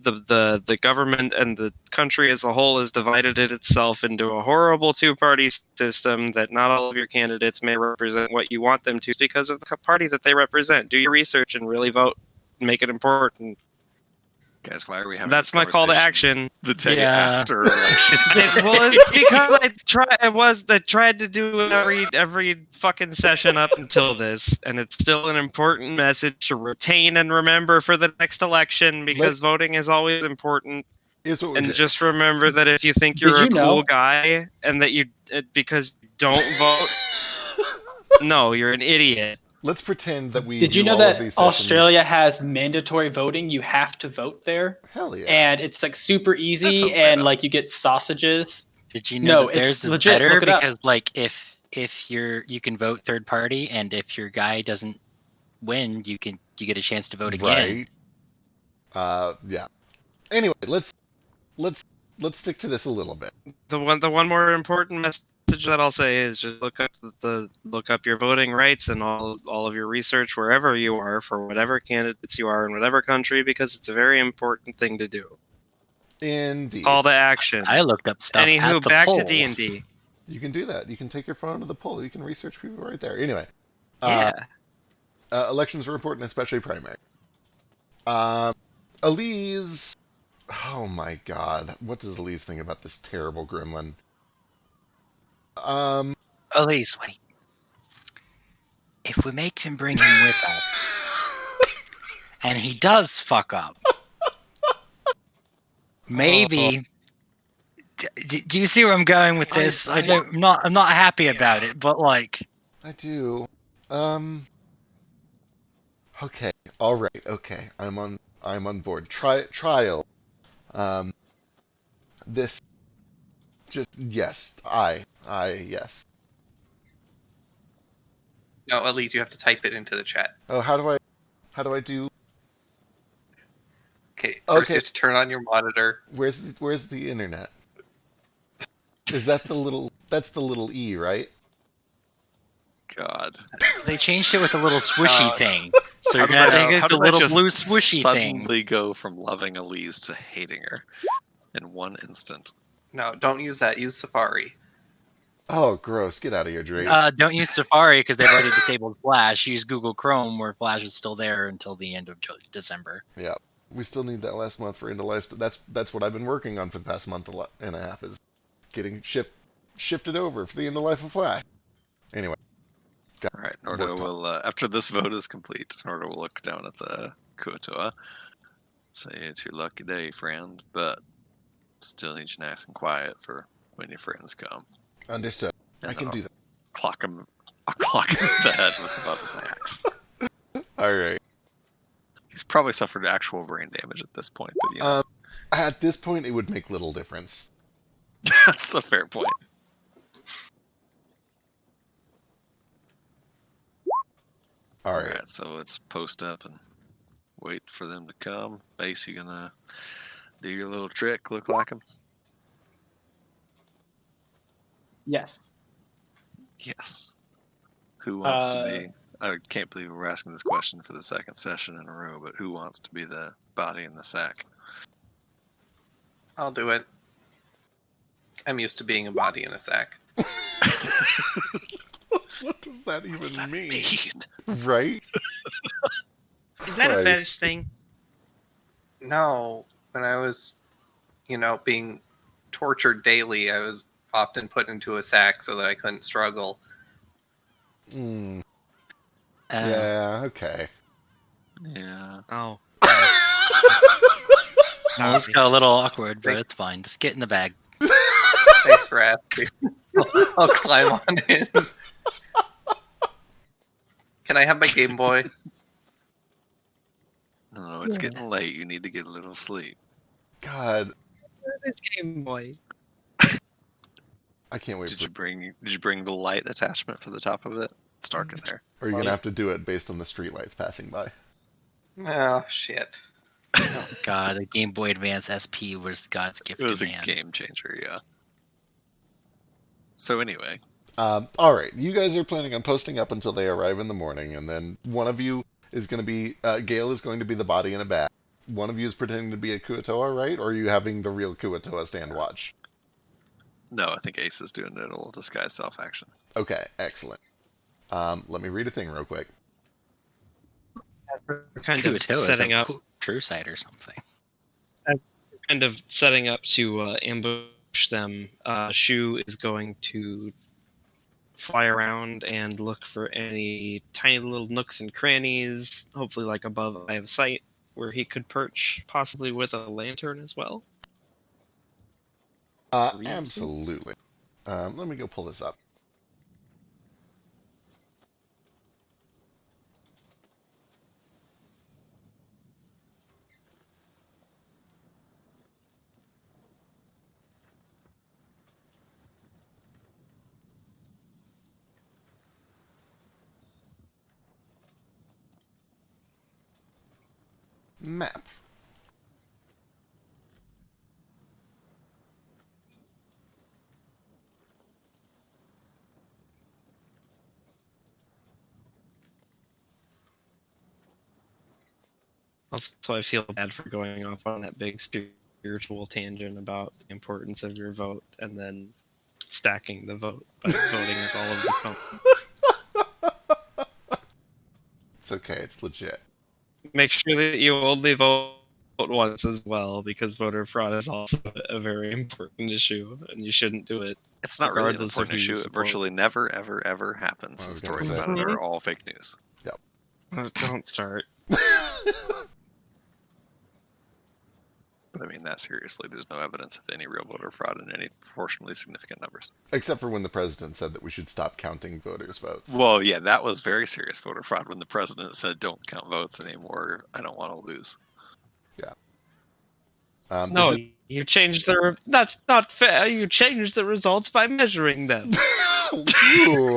the government and the country as a whole has divided it itself into a horrible two-party system, that not all of your candidates may represent what you want them to because of the party that they represent. Do your research and really vote. Make it important. Guys, why are we having That's this my call to conversation action. the day Yeah. after election? Well, it's because I tried to do it every fucking session up until this, and it's still an important message to retain and remember for the next election because voting is always important. Here's what we And did. just remember that if you think you're Did a you cool know- guy and that because you don't vote, no, you're an idiot. Let's pretend that we. Did you do know all of that these sessions. Australia has mandatory voting? You have to vote there, Hell yeah. and it's like super That easy, sounds and right like you get sausages. Did you know No, that theirs it's is legit. better Look it up. because like if you can vote third party, and if your guy doesn't win, you get a chance to vote again. Right. Yeah. Anyway, let's stick to this a little bit. The one more important message that I'll say is just look up your voting rights and all of your research wherever you are for whatever candidates you are in whatever country because it's a very important thing to do. Indeed. Call to action. I looked up stuff Anywho, at the back poll. to D&D. You can do that. You can take your phone to the poll. You can research people right there. Anyway. Yeah. Elections are important, especially primary. Elise. Oh my god. What does Elise think about this terrible gremlin? Elise, what? If we make him bring him with us, and he does fuck up, maybe. Do you see where I'm going with this? I- I'm not happy about it, but like. I do. Okay. All right. Okay. I'm on board. Trial. This. Just yes. Yes. No, Elise, you have to type it into the chat. Oh, how do I do? Okay, first Okay. you have to turn on your monitor. Where's the internet? Is that the little? That's the little E, right? God. They changed it with a little swishy thing. So you're How gonna did I- take how the did I little just blue swishy thing. suddenly go from loving Elise to hating her in one instant? No, don't use that. Use Safari. Oh, gross! Get out of here, Drake. Don't use Safari because they've already disabled Flash. Use Google Chrome where Flash is still there until the end of December. Yeah, we still need that last month for end of life. That's what I've been working on for the past month and a half is getting shifted over for the end of life of Flash. Anyway. All right, Nordo Worked on. will, after this vote is complete, Nordo will look down at the Kuotoa, say it's your lucky day, friend, but still need you nice and quiet for when your friends come. Understood. And I can then do that. I'll clock him in the head with about an axe. All right. He's probably suffered actual brain damage at this point, but you know, At this point, it would make little difference. that's a fair point. All All right. right, so let's post up and wait for them to come. Base, you gonna do your little trick, look like him? Yes. Yes. Who wants to Uh, be? I can't believe we're asking this question for the second session in a row, but who wants to be the body in the sack? I'll do it. I'm used to being a body in a sack. What does that even What's that mean? mean? Right? Is that a Christ. fetish thing? No, when I was, being tortured daily, I was often put into a sack so that I couldn't struggle. Mm, Oh. yeah, okay. Yeah. Oh. Well, this got a little awkward, but it's fine. Just get in the bag. Thanks for asking. I'll climb on in. Can I have my Game Boy? No, it's getting late. You need to get a little sleep. God, It's Game Boy. I can't wait Did for... you bring the light attachment for the top of it? It's dark in there. Or you're going to have to do it based on the streetlights passing by. Oh, shit. Oh god, the Game Boy Advance SP was God's gift It was to a man. game changer, yeah. So anyway, All right, you guys are planning on posting up until they arrive in the morning, and then one of you is going to be... Gale is going to be the body in a bag. One of you is pretending to be a Kuatoa, right? Or are you having the real Kuatoa stand watch? no, I think Ace is doing a little disguise self-action. Okay, excellent. Let me read a thing real quick. We're kind of Kuatoa is setting a up, true sight or something. to ambush them. Shu is going to fly around and look for any tiny little nooks and crannies, hopefully like above eye of sight, where he could perch, possibly with a lantern as well. Absolutely. Let me go pull this up. Map. Also, I feel bad for going off on that big spiritual tangent about the importance of your vote and then stacking the vote by voting as all of the company. It's okay, it's legit. Make sure that you only vote once as well, because voter fraud is also a very important issue, and you shouldn't do it. It's not really an Regardless of important who you issue. It support. virtually never, ever, ever happens. I And was gonna stories say. about it are all fake news. Don't start. But I mean that seriously. There's no evidence of any real voter fraud in any proportionally significant numbers. Except for when the president said that we should stop counting voters' votes. Well, yeah, that was very serious voter fraud when the president said, "Don't count votes anymore. I don't want to lose." No, This you changed the. That's not fair. You changed the results by measuring them. Ooh.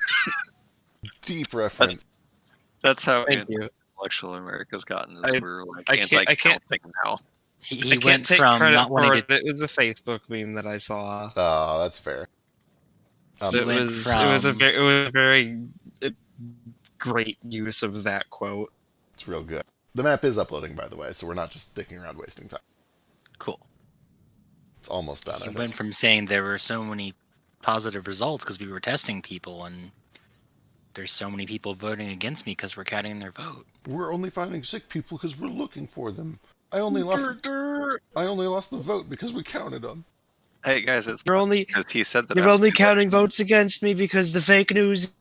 Deep reference. That's how Thank you. intellectual America's gotten. Is we're like I can't- anti-counting now. He I can't went take from credit not for wanting it. to. It was a Facebook meme that I saw. Oh, that's fair. He It went was from. it was a very great use of that quote. It's real good. The map is uploading, by the way, so we're not just sticking around wasting time. Cool. It's almost done. I He think. went from saying there were so many positive results because we were testing people, and there's so many people voting against me because we're counting their vote. We're only finding sick people because we're looking for them. I only lost the vote because we counted them. Hey guys, it's You're only because he said that. you're after only the counting election. votes against me because the fake news.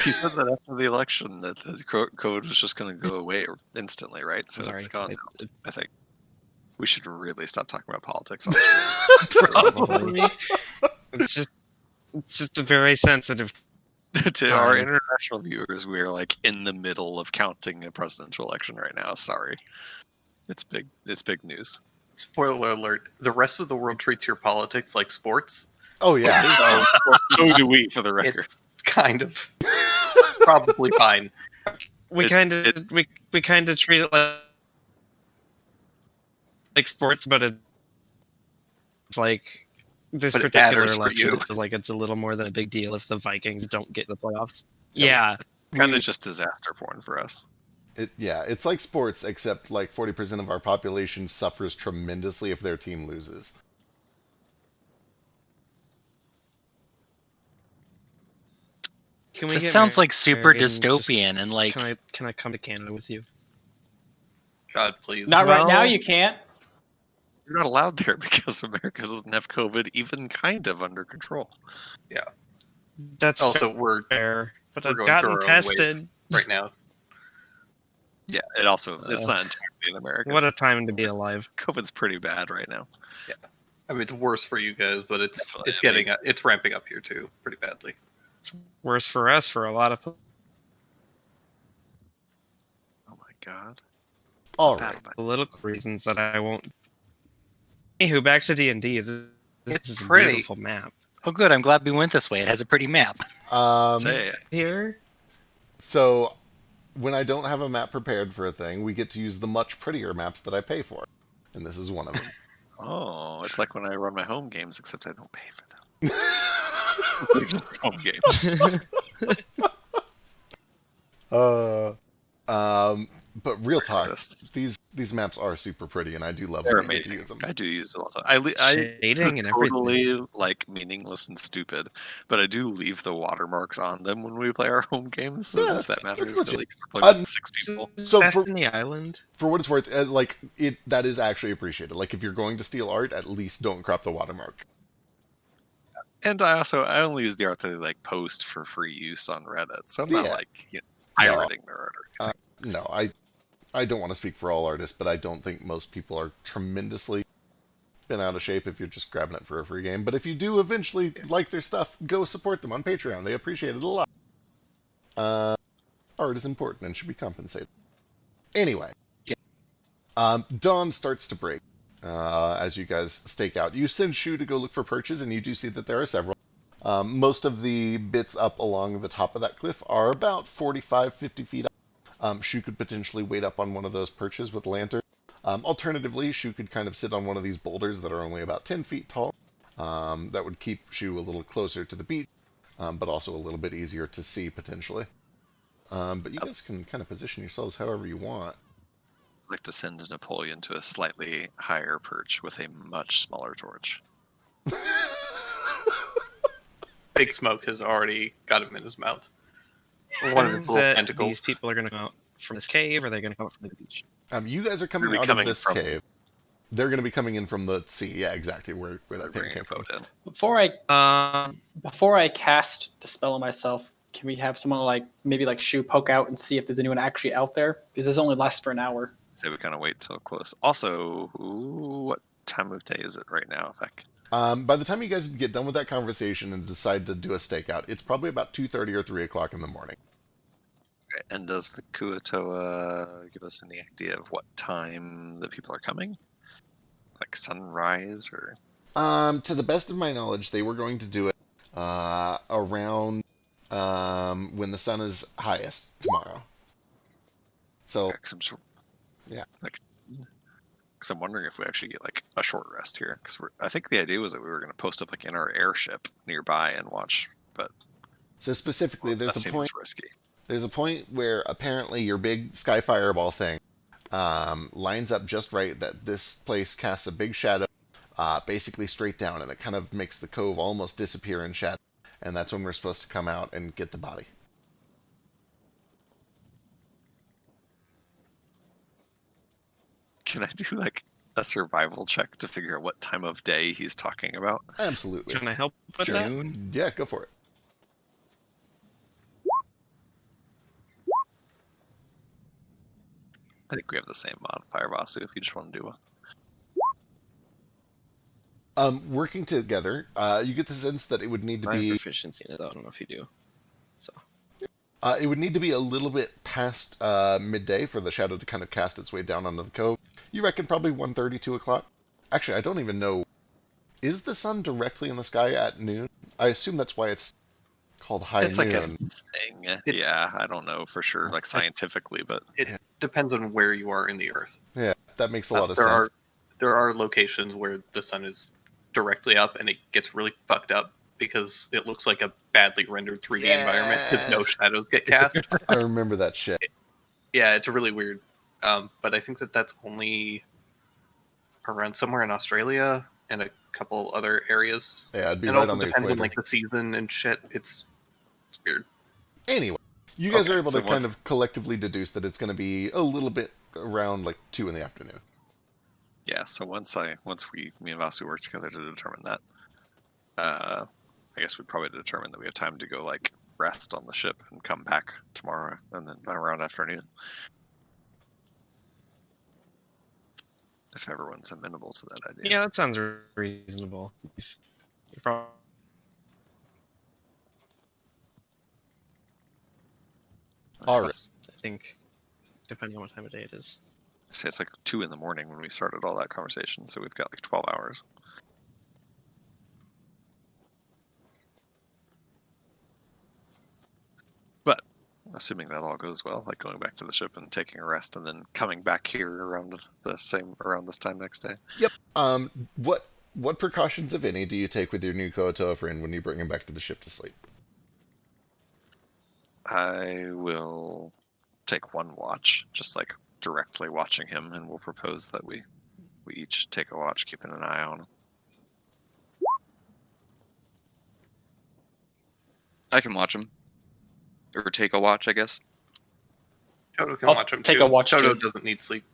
He said that after the election that the code was just going to go away instantly, right? So Sorry. it's gone now. I think we should really stop talking about politics on stream. Probably. It's just a very sensitive. To our Time. international viewers, we are like in the middle of counting a presidential election right now. Sorry, it's big. It's big news. Spoiler alert: the rest of the world treats your politics like sports. Oh yeah. So So do we, for the record. it's kind of probably fine. We It- kind of we kind of treat it like sports, but it's like this But it particular matters for election. you. It feels like it's a little more than a big deal if the Vikings don't get the playoffs. Yeah, Kind of just disaster porn for us. It's like sports, except like 40% of our population suffers tremendously if their team loses. Can we This get sounds like super married and just- dystopian and like. Can I come to Canada with you? God, please. Not right now. Well- You can't. You're not allowed there because America doesn't have COVID even kind of under control. That's Also, we're fair, but I've going through gotten our own wave tested. right now. Yeah, it's not entirely in America. What a time to be alive. COVID's pretty bad right now. I mean, it's worse for you guys, but It's it's definitely- it's ramping up here too, pretty badly. It's worse for us for a lot of Oh my god. All Bad right. about- political reasons that I won't. Anywho, back to D&D. This It's is a pretty. beautiful map. Oh, good. I'm glad we went this way. It has a pretty map. Say it. Here, So when I don't have a map prepared for a thing, we get to use the much prettier maps that I pay for, and this is one of them. Oh, it's like when I run my home games, except I don't pay for them. They're just home games. But real talk, Yes. these maps are super pretty, and I do love They're when we get to amazing. use them. I do use it all the time. This shading is and totally like meaningless and stupid, but I do leave the watermarks on them when we play our home games, as Yeah, if that matters it's legit. really. 'Cause we're playing with Um, 6 people. So back for in the island. what it's worth, that is actually appreciated. Like if you're going to steal art, at least don't crop the watermark. And I only use the art that they like post for free use on Reddit, so I'm not Yeah. like No. pirating their art. Or anything. No, I don't want to speak for all artists, but I don't think most people are tremendously been out of shape if you're just grabbing it for a free game. But if you do eventually like their stuff, go support them on Patreon. They appreciate it a lot. Art is important and should be compensated. Anyway, dawn starts to break as you guys stake out. You send Shu to go look for perches, and you do see that there are several. Most of the bits up along the top of that cliff are about 45, 50 feet up. Shu could potentially wait up on one of those perches with lantern. Alternatively, Shu could kind of sit on one of these boulders that are only about 10 feet tall. That would keep Shu a little closer to the beach, but also a little bit easier to see potentially. But you guys can kind of position yourselves however you want. I'd like to send Napoleon to a slightly higher perch with a much smaller torch. Big Smoke has already got him in his mouth. One of his little That tentacles. these people are going to come out from this cave, or are they going to come out from the beach? You guys are coming They're out coming of this from- cave. They're going to be coming in from the sea. Yeah, exactly where that We're thing bringing came a from. boat in. Before I cast the spell on myself, can we have someone like maybe like Shu poke out and see if there's anyone actually out there? Because this only lasts for an hour. Say we kind of wait till close. Also, what time of day is it right now, Vec? By the time you guys get done with that conversation and decide to do a stakeout, it's probably about 2:30 or 3 o'clock in the morning. And does the Kuatoa give us any idea of what time the people are coming? Like sunrise or? To the best of my knowledge, they were going to do it around when the sun is highest tomorrow. So, yeah. Because I'm wondering if we actually get like a short rest here. Because I think the idea was that we were going to post up like in our airship nearby and watch. But so specifically, that there's a seems point. risky. There's a point where apparently your big sky fireball thing lines up just right that this place casts a big shadow basically straight down, and it kind of makes the cove almost disappear in shadow. And that's when we're supposed to come out and get the body. Can I do like a survival check to figure out what time of day he's talking about? Absolutely. Can I help with Sure. that? Yeah, go for it. I think we have the same modifier, Vasu, if you just want to do one. Working together, you get the sense that it would need to I have be proficiency in it. I don't know if you do. So it would need to be a little bit past midday for the shadow to kind of cast its way down onto the cove. You reckon probably 1:30, 2 o'clock? Actually, I don't even know. Is the sun directly in the sky at noon? I assume that's why it's called high It's noon. like a thing. Yeah, I don't know for sure, like scientifically, but It depends on where you are in the Earth. Yeah, that makes a lot of there sense. there are locations where the sun is directly up and it gets really fucked up because it looks like a badly rendered 3D environment because no Yes. shadows get cast. I remember that shit. Yeah, it's really weird. But I think that's only around somewhere in Australia and a couple other areas. Yeah, it'd be It right also on the depends equator. on like the season and shit. It's weird. Anyway, you guys Okay, are able so to kind once- of collectively deduce that it's going to be a little bit around like 2 in the afternoon. Yeah, so me and Vasu work together to determine that, I guess we'd probably determine that we have time to go like rest on the ship and come back tomorrow and then around afternoon. If everyone's amenable to that idea. Yeah, that sounds reasonable. You're probably All right. I think, depending on what time of day it is. Say it's like 2 in the morning when we started all that conversation, so we've got like 12 hours. But assuming that all goes well, like going back to the ship and taking a rest and then coming back here around this time next day. Yep. What precautions, if any, do you take with your new Koatoa friend when you bring him back to the ship to sleep? I will take one watch, just like directly watching him, and we'll propose that we each take a watch, keeping an eye on him. I can watch him. Or take a watch, I guess. Toto can I'll watch him take too. a watch, Toto too. doesn't need sleep.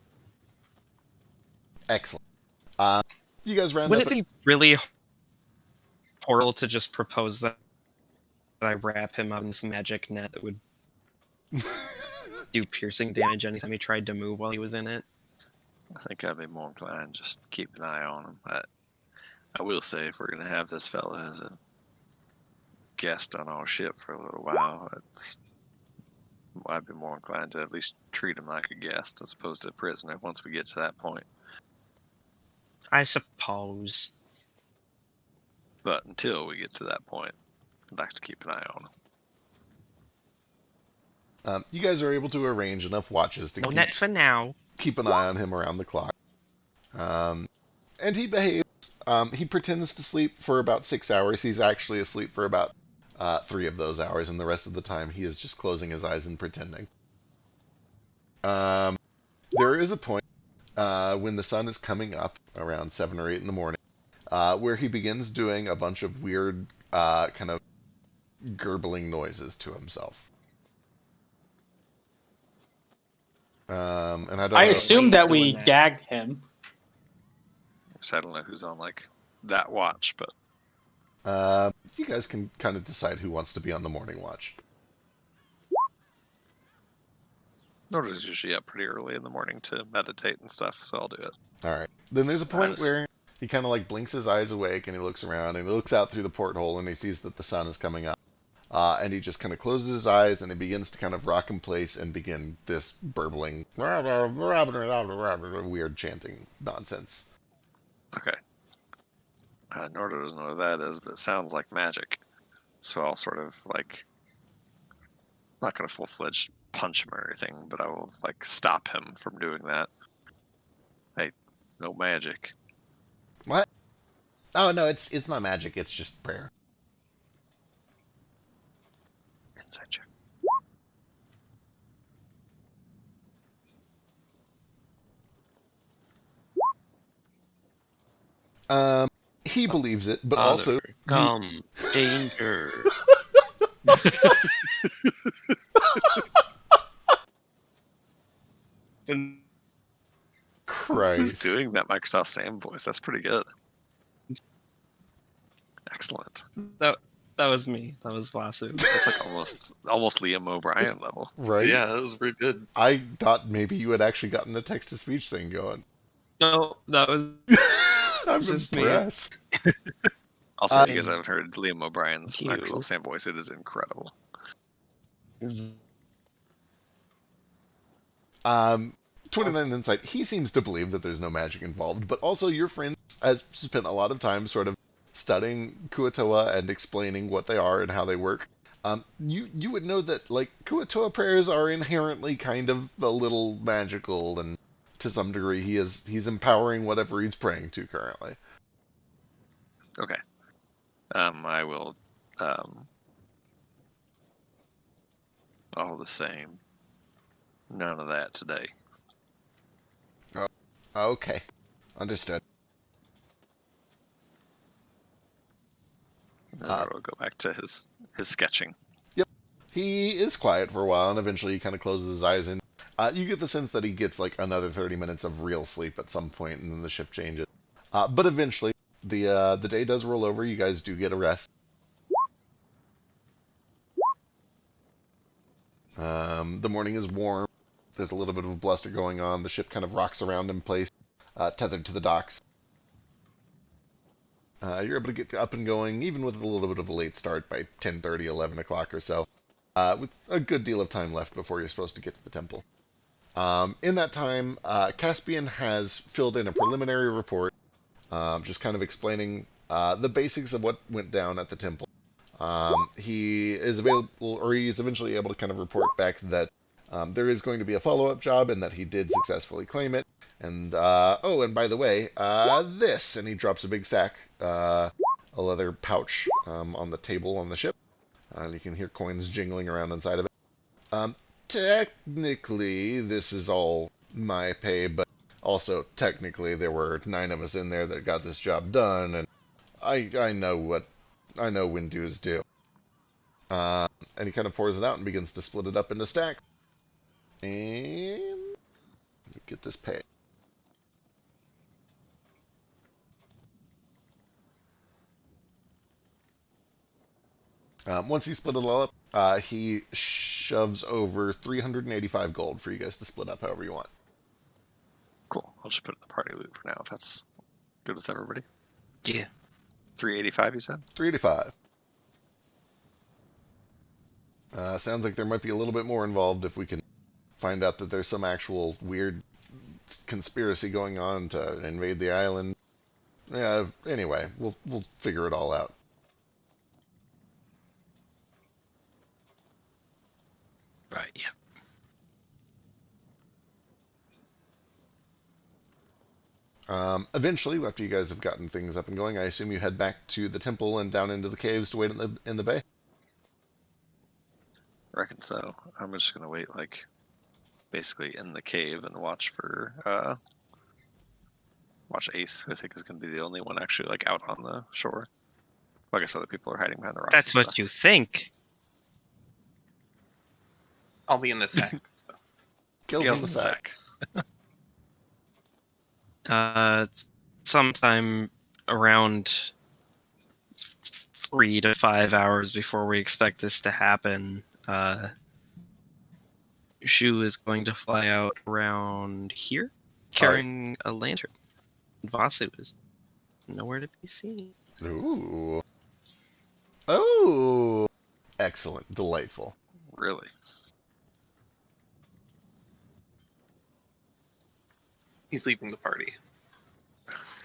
Excellent. You guys round Would up. it be really horrible to just propose that I wrap him up in this magic net that would do piercing damage anytime he tried to move while he was in it? I think I'd be more inclined just keep an eye on him. I will say, if we're gonna have this fella as a guest on our ship for a little while, I'd be more inclined to at least treat him like a guest as opposed to a prisoner once we get to that point. I suppose. But until we get to that point, I'd like to keep an eye on him. You guys are able to arrange enough watches to No net for now. keep an eye on him around the clock. And he behaves. He pretends to sleep for about 6 hours. He's actually asleep for about 3 of those hours, and the rest of the time he is just closing his eyes and pretending. There is a point when the sun is coming up around 7 or 8 in the morning where he begins doing a bunch of weird kind of gurgling noises to himself. And I don't I know. assume that we Doing that. gagged him. So I don't know who's on like that watch, but You guys can kind of decide who wants to be on the morning watch. Nora's usually up pretty early in the morning to meditate and stuff, so I'll do it. All right. Then there's a point Nice. where he kind of like blinks his eyes awake and he looks around and he looks out through the porthole and he sees that the sun is coming up. And he just kind of closes his eyes and he begins to kind of rock in place and begin this burbling, weird chanting nonsense. Okay. Norda doesn't know what that is, but it sounds like magic. So I'll sort of like, not gonna full-fledged punch him or anything, but I will like stop him from doing that. Hey, no magic. What? Oh no, it's not magic. It's just prayer. Inside check. He believes it, but also Come, danger. Christ. Who's doing that Microsoft Sam voice? That's pretty good. Excellent. That was me. That was Vasu. That's like almost Liam O'Brien level. Right? Yeah, that was pretty good. I thought maybe you had actually gotten the text-to-speech thing going. No, that was I'm just me. impressed. Also, if you guys haven't heard Liam O'Brien's Thank you. Microsoft Sam voice, it is incredible. 29 insight. He seems to believe that there's no magic involved, but also your friend has spent a lot of time sort of studying Kuatoa and explaining what they are and how they work. You would know that like Kuatoa prayers are inherently kind of a little magical, and to some degree he's empowering whatever he's praying to currently. Okay. I will. All the same. None of that today. Okay, understood. Then I'll go back to his sketching. He is quiet for a while, and eventually he kind of closes his eyes, and you get the sense that he gets like another 30 minutes of real sleep at some point, and then the shift changes. But eventually, the day does roll over. You guys do get a rest. The morning is warm. There's a little bit of a bluster going on. The ship kind of rocks around in place, tethered to the docks. You're able to get up and going, even with a little bit of a late start by 10:30, 11 o'clock or so, with a good deal of time left before you're supposed to get to the temple. In that time, Caspian has filled in a preliminary report, just kind of explaining the basics of what went down at the temple. He is available, or he's eventually able to kind of report back that there is going to be a follow-up job, and that he did successfully claim it. And oh, and by the way, this, and he drops a big sack, a leather pouch on the table on the ship. You can hear coins jingling around inside of it. Technically, this is all my pay, but also technically there were 9 of us in there that got this job done, and I know when due is due. And he kind of pours it out and begins to split it up into stacks. And get this pay. Once he split it all up, he shoves over 385 gold for you guys to split up however you want. Cool. I'll just put it in the party loot for now if that's good with everybody. Yeah. 385, you said? 385. Sounds like there might be a little bit more involved if we can find out that there's some actual weird conspiracy going on to invade the island. Yeah. Anyway, we'll figure it all out. Right, yeah. Eventually, after you guys have gotten things up and going, I assume you head back to the temple and down into the caves to wait in the bay? I reckon so. I'm just gonna wait, like, basically in the cave and watch for, watch Ace, who I think is gonna be the only one actually, like, out on the shore. Well, I guess other people are hiding behind the rocks. That's and what stuff. you think. I'll be in the sack. So. Gil's in the sack. Sometime around 3 to 5 hours before we expect this to happen, Shu is going to fly out around here, carrying a lantern. Vasu is nowhere to be seen. Ooh. Oh. Excellent. Delightful. Really? He's leaving the party.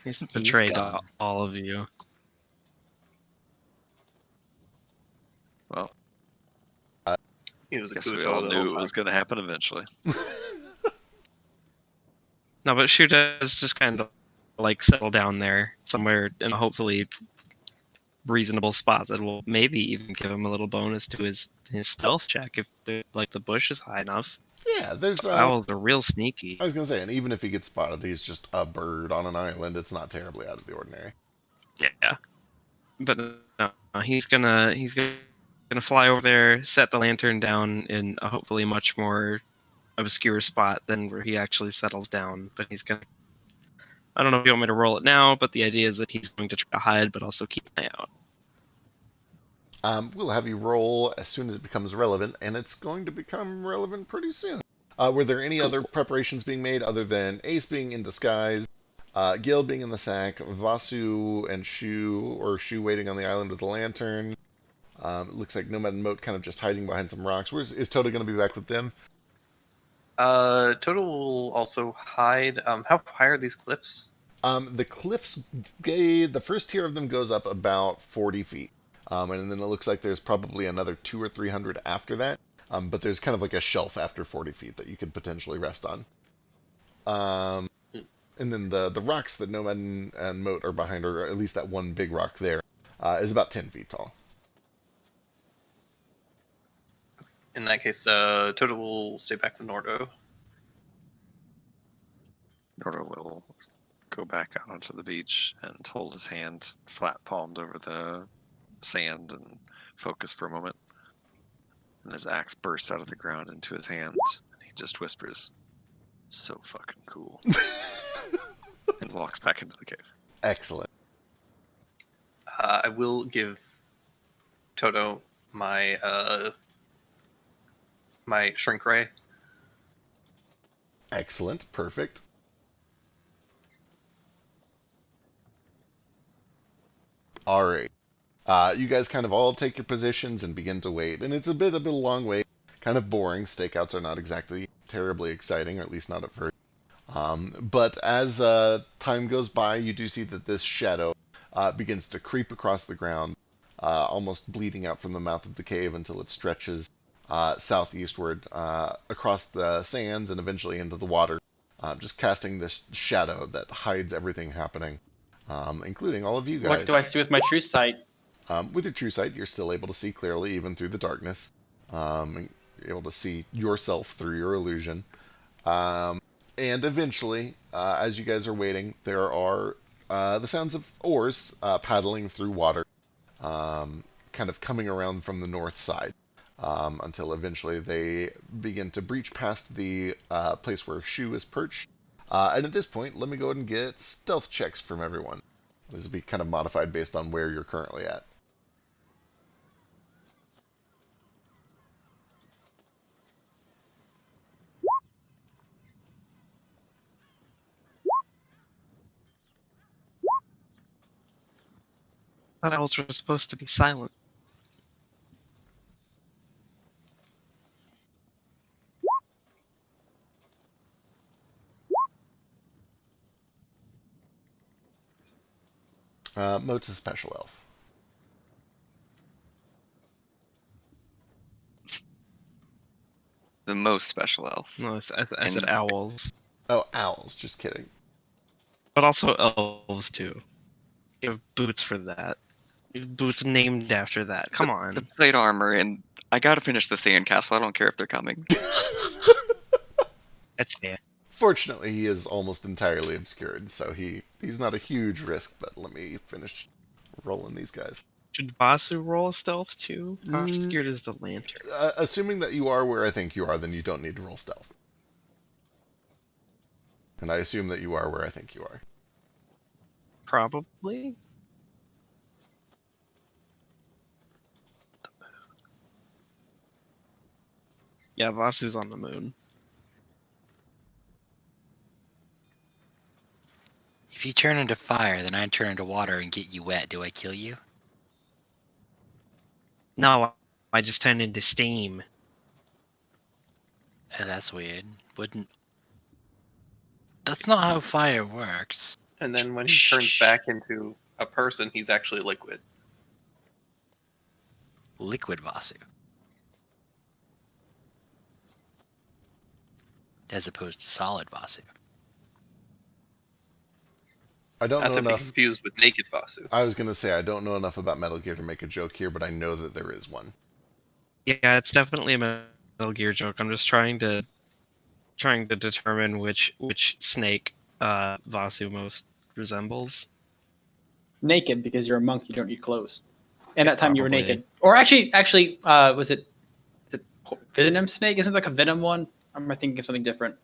He's betrayed gone. all of you. Well, He was a guess we Kujo all the knew whole it time. was gonna happen eventually. No, but Shu does just kind of like settle down there somewhere in a hopefully reasonable spot that will maybe even give him a little bonus to his stealth check if the bush is high enough. Yeah, there's Owls are real sneaky. I was gonna say, and even if he gets spotted, he's just a bird on an island. It's not terribly out of the ordinary. Yeah, but no, he's gonna fly over there, set the lantern down in a hopefully much more obscure spot than where he actually settles down. But he's gonna. I don't know if you want me to roll it now, but the idea is that he's going to try to hide, but also keep an eye out. We'll have you roll as soon as it becomes relevant, and it's going to become relevant pretty soon. Were there any other preparations being made other than Ace being in disguise, Gil being in the sack, Vasu and Shu waiting on the island with the lantern? It looks like Nomad and Moat kind of just hiding behind some rocks. Is Toto going to be back with them? Total will also hide. How high are these cliffs? The cliffs, the first tier of them goes up about 40 feet. And then it looks like there's probably another 200 or 300 after that. But there's kind of like a shelf after 40 feet that you could potentially rest on. And then the rocks that Nomad and Moat are behind, or at least that one big rock there, is about 10 feet tall. In that case, Toto will stay back with Nordo. Nordo will go back out onto the beach and hold his hand flat palmed over the sand and focus for a moment. And his axe bursts out of the ground into his hand. And he just whispers, "So fucking cool," and walks back into the cave. Excellent. I will give Toto my my shrink ray. Excellent. Perfect. All right. You guys kind of all take your positions and begin to wait, and it's a bit of a long wait. Kind of boring. Stakeouts are not exactly terribly exciting, or at least not at first. But as time goes by, you do see that this shadow begins to creep across the ground, almost bleeding out from the mouth of the cave until it stretches southeastward across the sands and eventually into the water, just casting this shadow that hides everything happening, including all of you guys. What do I see with my true sight? With your true sight, you're still able to see clearly, even through the darkness. You're able to see yourself through your illusion. And eventually, as you guys are waiting, there are the sounds of oars paddling through water, kind of coming around from the north side, until eventually they begin to breach past the place where Shu is perched. And at this point, let me go ahead and get stealth checks from everyone. This will be kind of modified based on where you're currently at. Thought owls were supposed to be silent. Moat's a special elf. The most special elf. No, I said owls. Oh, owls. Just kidding. But also elves, too. You have boots for that. You have boots named after that. Come on. The plate armor, and I gotta finish the sandcastle. I don't care if they're coming. That's fair. Fortunately, he is almost entirely obscured, so he's not a huge risk, but let me finish rolling these guys. Should Vasu roll stealth, too? How obscured is the lantern? Assuming that you are where I think you are, then you don't need to roll stealth. And I assume that you are where I think you are. Probably. Yeah, Vasu's on the moon. If you turn into fire, then I turn into water and get you wet. Do I kill you? No, I just turned into steam. Oh, that's weird. Wouldn't. That's not how fire works. And then when he turns back into a person, he's actually liquid. Liquid Vasu. As opposed to solid Vasu. I don't Not know to be enough. confused with naked Vasu. I was gonna say I don't know enough about Metal Gear to make a joke here, but I know that there is one. Yeah, it's definitely a Metal Gear joke. I'm just trying to determine which snake Vasu most resembles. Naked, because you're a monk, you don't need clothes. And that time you were Probably. naked. Or actually, was it Venom Snake? Isn't there like a Venom one? Or am I thinking of something different?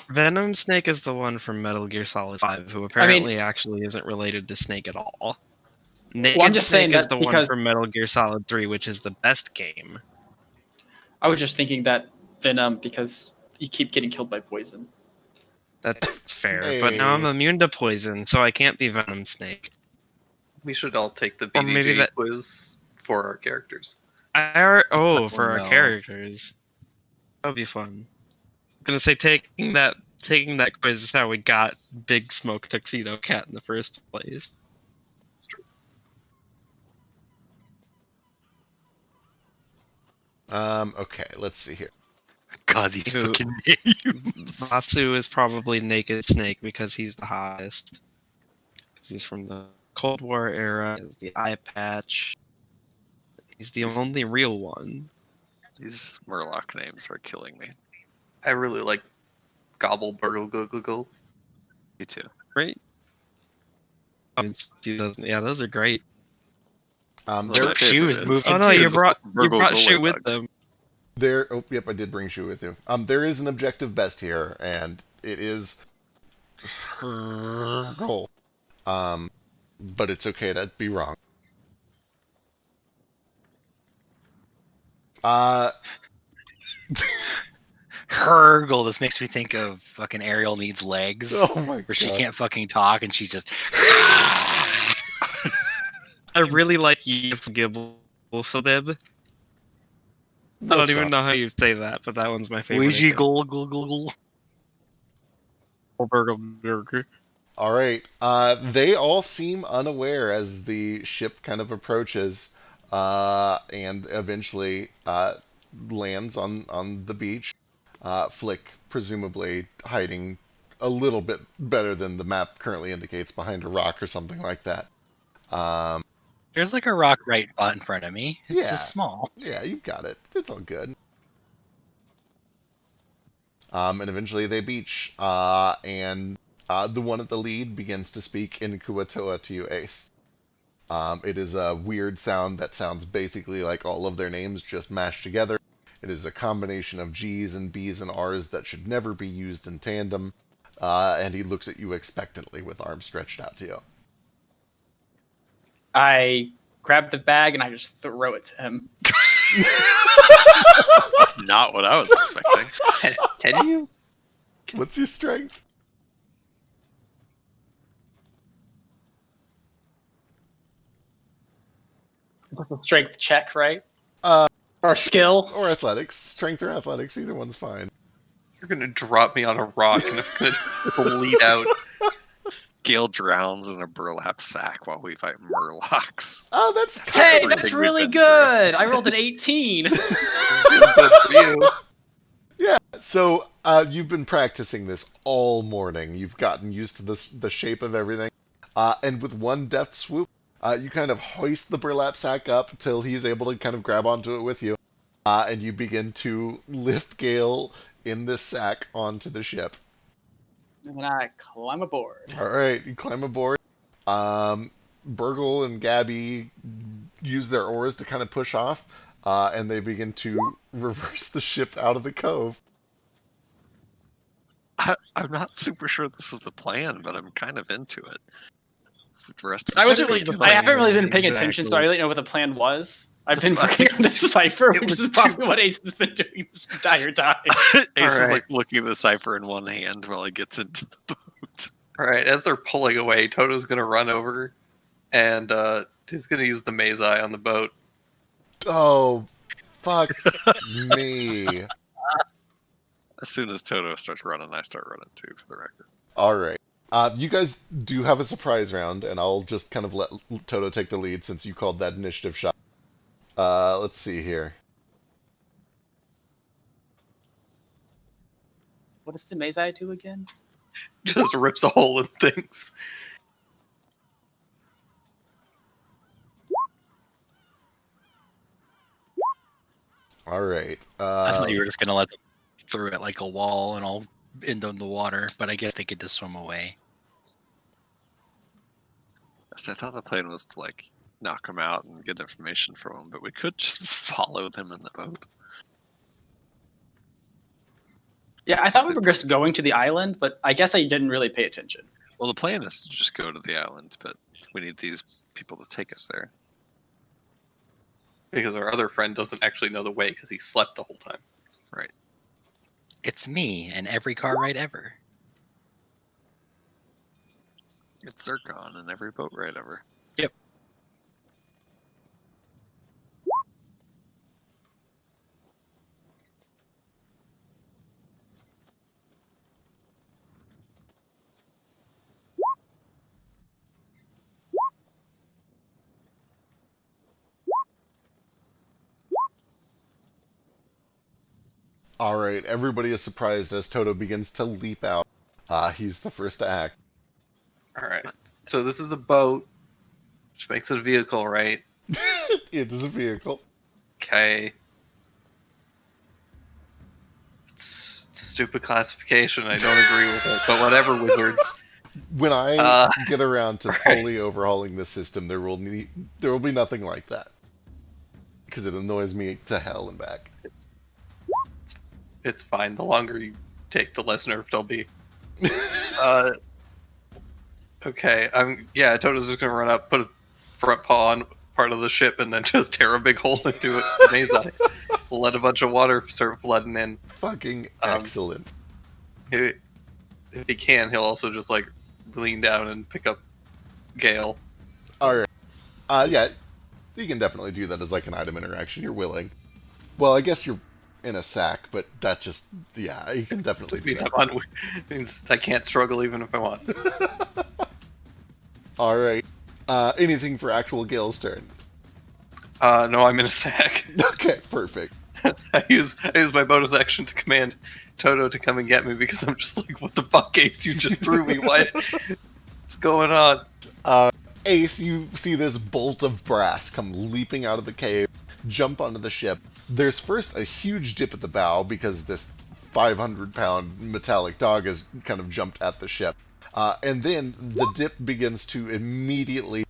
Venom Snake is the one from Metal Gear Solid 5, who apparently actually isn't related to Snake at all. Naked I'm just saying Snake is that the one because- from Metal Gear Solid 3, which is the best game. I was just thinking that Venom because you keep getting killed by poison. That's fair, but now I'm Hey. immune to poison, so I can't be Venom Snake. We should all take the Or maybe BDG that- quiz for our characters. For Oh, our no. characters. That would be fun. I'm gonna say taking that quiz is how we got Big Smoke Tuxedo Cat in the first place. It's true. Okay, let's see here. God, these Who- fucking names. Vasu is probably Naked Snake because he's the hottest. 'Cause he's from the Cold War era. He's the eye patch. He's the only real one. These Murloc names are killing me. I really like Gobble Burgle Go Go Go. Me too. Right? Yeah, those are great. There, My favorite Shoes is- moved Oh no, you Is brought Virgo Shu with Goldbug. them. There. Oh, yep, I did bring Shu with you. There is an objective best here, and it is her goal. But it's okay to be wrong. Hergle. This makes me think of fucking Ariel needs legs. Oh my where she God. can't fucking talk and she's just. I really like Yifgibblefabib. I don't even know how you say that, but that one's my favorite. Ouija gul. All right. They all seem unaware as the ship kind of approaches, and eventually lands on the beach. Flick presumably hiding a little bit better than the map currently indicates behind a rock or something like that. There's like a rock right in front of me. It's Yeah. just small. Yeah, you've got it. It's all good. And eventually they beach, and the one at the lead begins to speak in Kuatoa to you, Ace. It is a weird sound that sounds basically like all of their names just mashed together. It is a combination of G's and B's and R's that should never be used in tandem, and he looks at you expectantly with arms stretched out to you. I grab the bag and I just throw it to him. Not what I was expecting. Can you? What's your strength? That's a strength check, right? Uh, or skill. Or athletics. Strength or athletics, either one's fine. You're gonna drop me on a rock and I'm gonna bleed out. Gale drowns in a burlap sack while we fight murlocs. Oh, that's Hey, Everything that's we've really been good. I rolled an 18. Good for you. Yeah, so you've been practicing this all morning. You've gotten used to the shape of everything. And with one deft swoop, you kind of hoist the burlap sack up till he's able to kind of grab onto it with you. And you begin to lift Gale in this sack onto the ship. And then I climb aboard. All right, you climb aboard. Burgle and Gabby use their oars to kind of push off, and they begin to reverse the ship out of the cove. I'm not super sure this was the plan, but I'm kind of into it. The rest of I us haven't really been paying attention, so I Exactly. really know what the plan was. I've been working on this cipher, It which was is probably what Ace has been doing this entire time. Ace is Alright. like looking at the cipher in one hand while he gets into the boat. Alright, as they're pulling away, Toto's gonna run over and he's gonna use the maze eye on the boat. Oh, fuck me. As soon as Toto starts running, I start running too, for the record. All right. You guys do have a surprise round, and I'll just kind of let Toto take the lead since you called that initiative shot. Let's see here. What does the maze eye do again? Just rips a hole in things. All right. I thought you were just gonna let them through it like a wall and all into the water, but I guess they could just swim away. So I thought the plan was to like knock him out and get information from him, but we could just follow them in the boat. Yeah, I thought we were just going to the island, but I guess I didn't really pay attention. Well, the plan is to just go to the island, but we need these people to take us there. Because our other friend doesn't actually know the way because he slept the whole time. Right. It's me and every car ride ever. It's Zircon in every boat ride ever. Yep. All right. Everybody is surprised as Toto begins to leap out. He's the first to act. Alright. So this is a boat, which makes it a vehicle, right? It is a vehicle. Okay. It's stupid classification. I don't agree with it, but whatever, wizards. When I get around to right. fully overhauling the system, there will be nothing like that because it annoys me to hell and back. It's fine. The longer you take, the less nerfed I'll be. Okay. Toto's just gonna run up, put a front paw on part of the ship, and then just tear a big hole into it. Amazing. Let a bunch of water start flooding in. Fucking excellent. If he can, he'll also just like lean down and pick up Gale. All right. Yeah, you can definitely do that as like an item interaction. You're willing. Well, I guess you're in a sack, but that just you can definitely do that. Means I can't struggle even if I want. All right. Anything for actual Gale's turn? No, I'm in a sack. Okay, perfect. I use my bonus action to command Toto to come and get me because I'm just like, what the fuck, Ace? You just threw me. What's going on? Ace, you see this bolt of brass come leaping out of the cave, jump onto the ship. There's first a huge dip at the bow because this 500-pound metallic dog has kind of jumped at the ship. And then the dip begins to immediately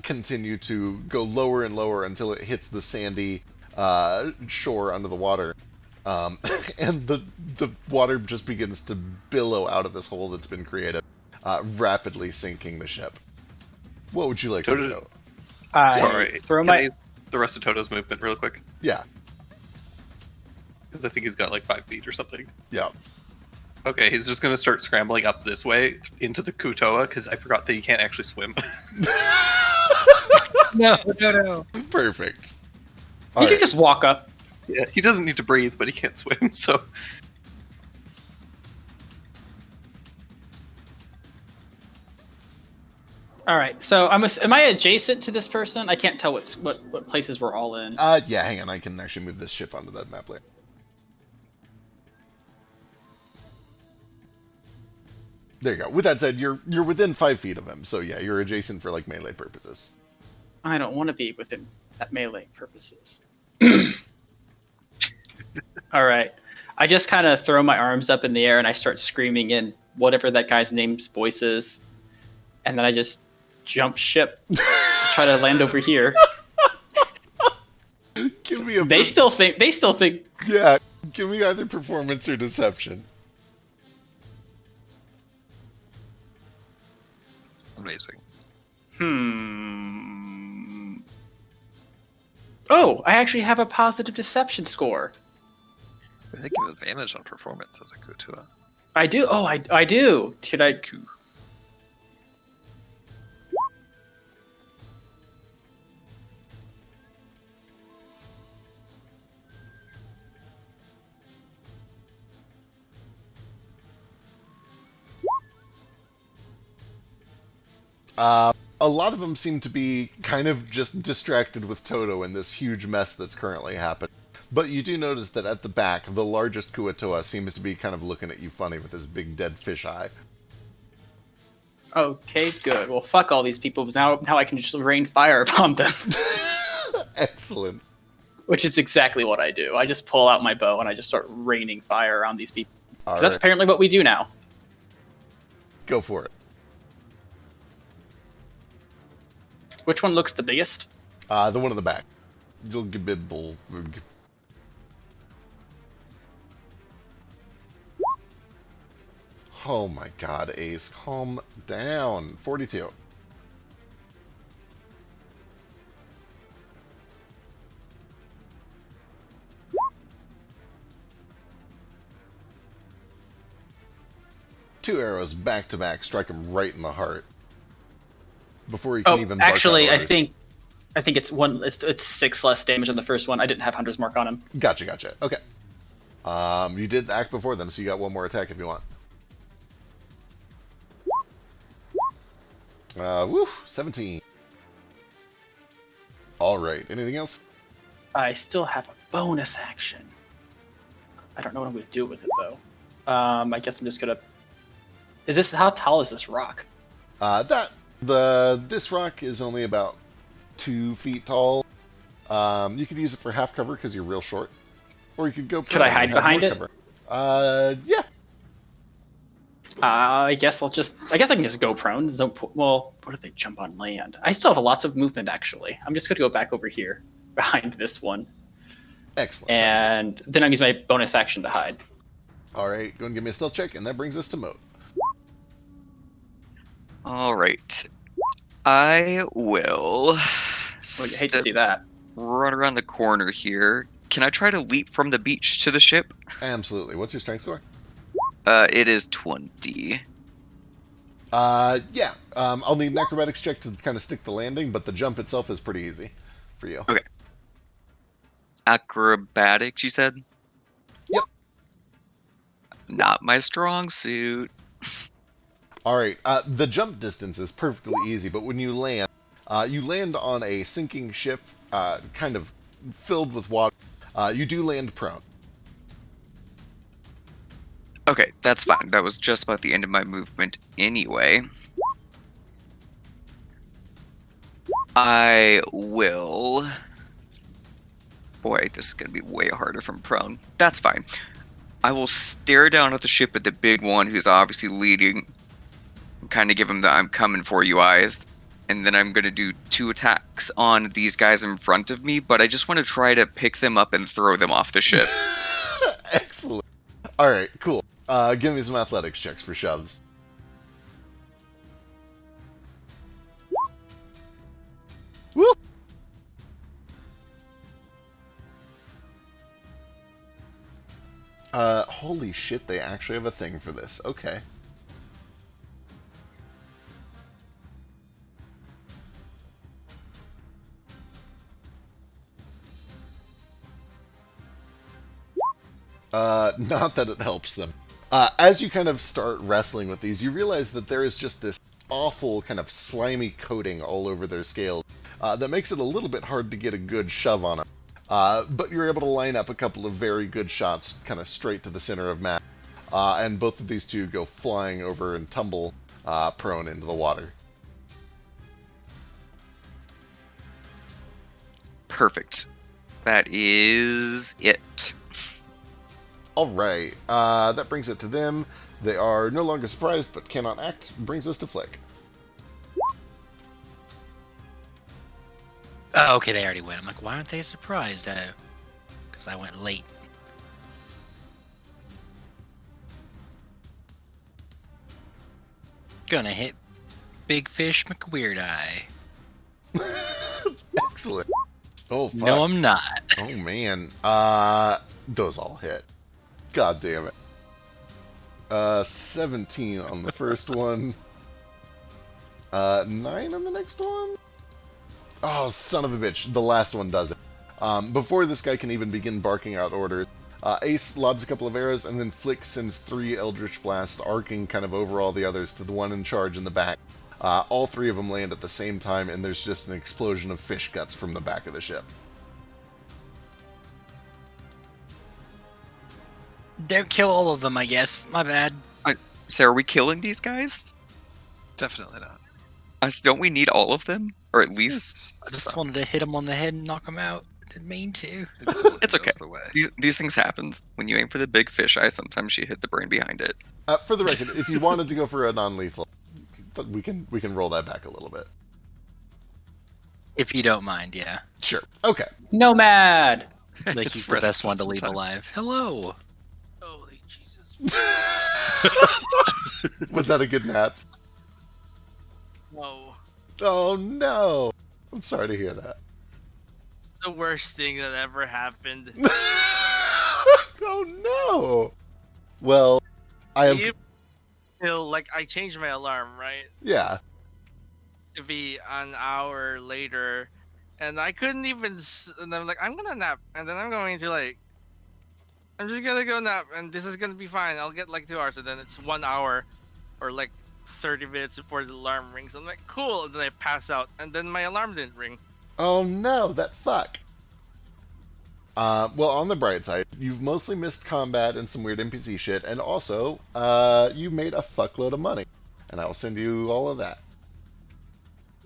continue to go lower and lower until it hits the sandy shore under the water. And the water just begins to billow out of this hole that's been created, rapidly sinking the ship. What would you like to do? Sorry, the rest of Toto's movement real quick? Yeah. Because I think he's got like 5 feet or something. Yeah. Okay, he's just going to start scrambling up this way into the Kutoa, because I forgot that he can't actually swim. No. Perfect. He can just walk up. Yeah, he doesn't need to breathe, but he can't swim, so... All right, so am I adjacent to this person? I can't tell what places we're all in. Yeah, hang on. I can actually move this ship onto that map layer. There you go. With that said, you're within 5 feet of him, so yeah, you're adjacent for like melee purposes. I don't want to be within that melee purposes. All right, I just kind of throw my arms up in the air and I start screaming in whatever that guy's name's voice is, and then I just jump ship to try to land over here. Give me a. They still think. Yeah, give me either performance or deception. Amazing. Oh, I actually have a positive deception score. I think you have advantage on performance as a Kutua. I do. Oh, I do. Should I? A lot of them seem to be kind of just distracted with Toto in this huge mess that's currently happened. But you do notice that at the back, the largest Kuatoa seems to be kind of looking at you funny with his big dead fish eye. Okay, good. Well, fuck all these people. Now I can just rain fire upon them. Excellent. Which is exactly what I do. I just pull out my bow and I just start raining fire around these people. All right. That's apparently what we do now. Go for it. Which one looks the biggest? The one in the back. You'll give it bull. Oh my god, Ace, calm down. 42. Two arrows back to back strike him right in the heart. Before he can even bark actually, out I think it's one. It's 6 less damage on the first one. I didn't have Hunter's Mark on him. Gotcha. Okay. You did act before them, so you got one more attack if you want. Woo! 17. Alright, anything else? I still have a bonus action. I don't know what I'm going to do with it, though. I guess I'm just going to... How tall is this rock? This rock is only about 2 feet tall. You could use it for half cover because you're real short. Or you could go... Could I hide behind it? Cover. Yeah. I guess I can just go prone. Well, what if they jump on land? I still have lots of movement, actually. I'm just going to go back over here, behind this one. Excellent. And then I'm using my bonus action to hide. All right, go and give me a stealth check, and that brings us to Moat. All right. I will Well, I hate to see that. run around the corner here. Can I try to leap from the beach to the ship? Absolutely. What's your strength score? It is 20. Yeah. I'll need an acrobatics check to kind of stick the landing, but the jump itself is pretty easy for you. Okay. Acrobatics, you said? Yep. Not my strong suit. All right. The jump distance is perfectly easy, but when you land on a sinking ship, kind of filled with water. You do land prone. Okay, that's fine. That was just about the end of my movement anyway. I will... Boy, this is going to be way harder from prone. That's fine. I will stare down at the ship at the big one who's obviously leading. Kind of give him the I'm coming for you eyes. And then I'm going to do 2 attacks on these guys in front of me, but I just want to try to pick them up and throw them off the ship. Excellent. All right, cool. Give me some athletics checks for shoves. Woo! Holy shit, they actually have a thing for this. Okay. Not that it helps them. As you kind of start wrestling with these, you realize that there is just this awful kind of slimy coating all over their scales that makes it a little bit hard to get a good shove on them. But you're able to line up a couple of very good shots kind of straight to the center of Matt. And both of these two go flying over and tumble prone into the water. Perfect. That is it. Alright, that brings it to them. They are no longer surprised, but cannot act. Brings us to Flick. Oh, okay, they already went. I'm like, why aren't they surprised? Because I went late. Gonna hit Big Fish McWeird Eye. Excellent. Oh, fuck. No, I'm not. Oh, man. Those all hit. God damn it. 17 on the first one. 9 on the next one? Oh, son of a bitch. The last one does it. Before this guy can even begin barking out orders, Ace lobs a couple of arrows, and then Flick sends 3 Eldritch Blasts, arcing kind of over all the others to the one in charge in the back. All 3 of them land at the same time, and there's just an explosion of fish guts from the back of the ship. Don't kill all of them, I guess. My bad. So are we killing these guys? Definitely not. Don't we need all of them? Or at least... I just wanted to hit him on the head and knock him out. Didn't mean to. It's okay. The way. These things happen. When you aim for the big fish eye, sometimes you hit the brain behind it. For the record, if you wanted to go for a non-lethal, but we can roll that back a little bit. If you don't mind, yeah. Sure. Okay. Nomad! Like It's he's the best one to resistant leave time. alive. Hello! Holy Jesus. Was that a good nap? No. Oh no! I'm sorry to hear that. The worst thing that ever happened. Oh no! Well, I am. You feel like I changed my alarm, right? Yeah. To be an hour later, and I couldn't even. And I'm like, I'm gonna nap, and then I'm going to like. I'm just gonna go nap, and this is gonna be fine. I'll get like 2 hours, and then it's 1 hour, or like 30 minutes before the alarm rings. I'm like, cool, and then I pass out, and then my alarm didn't ring. Oh no, that fuck. Well, on the bright side, you've mostly missed combat and some weird NPC shit, and also, you made a fuckload of money, and I will send you all of that.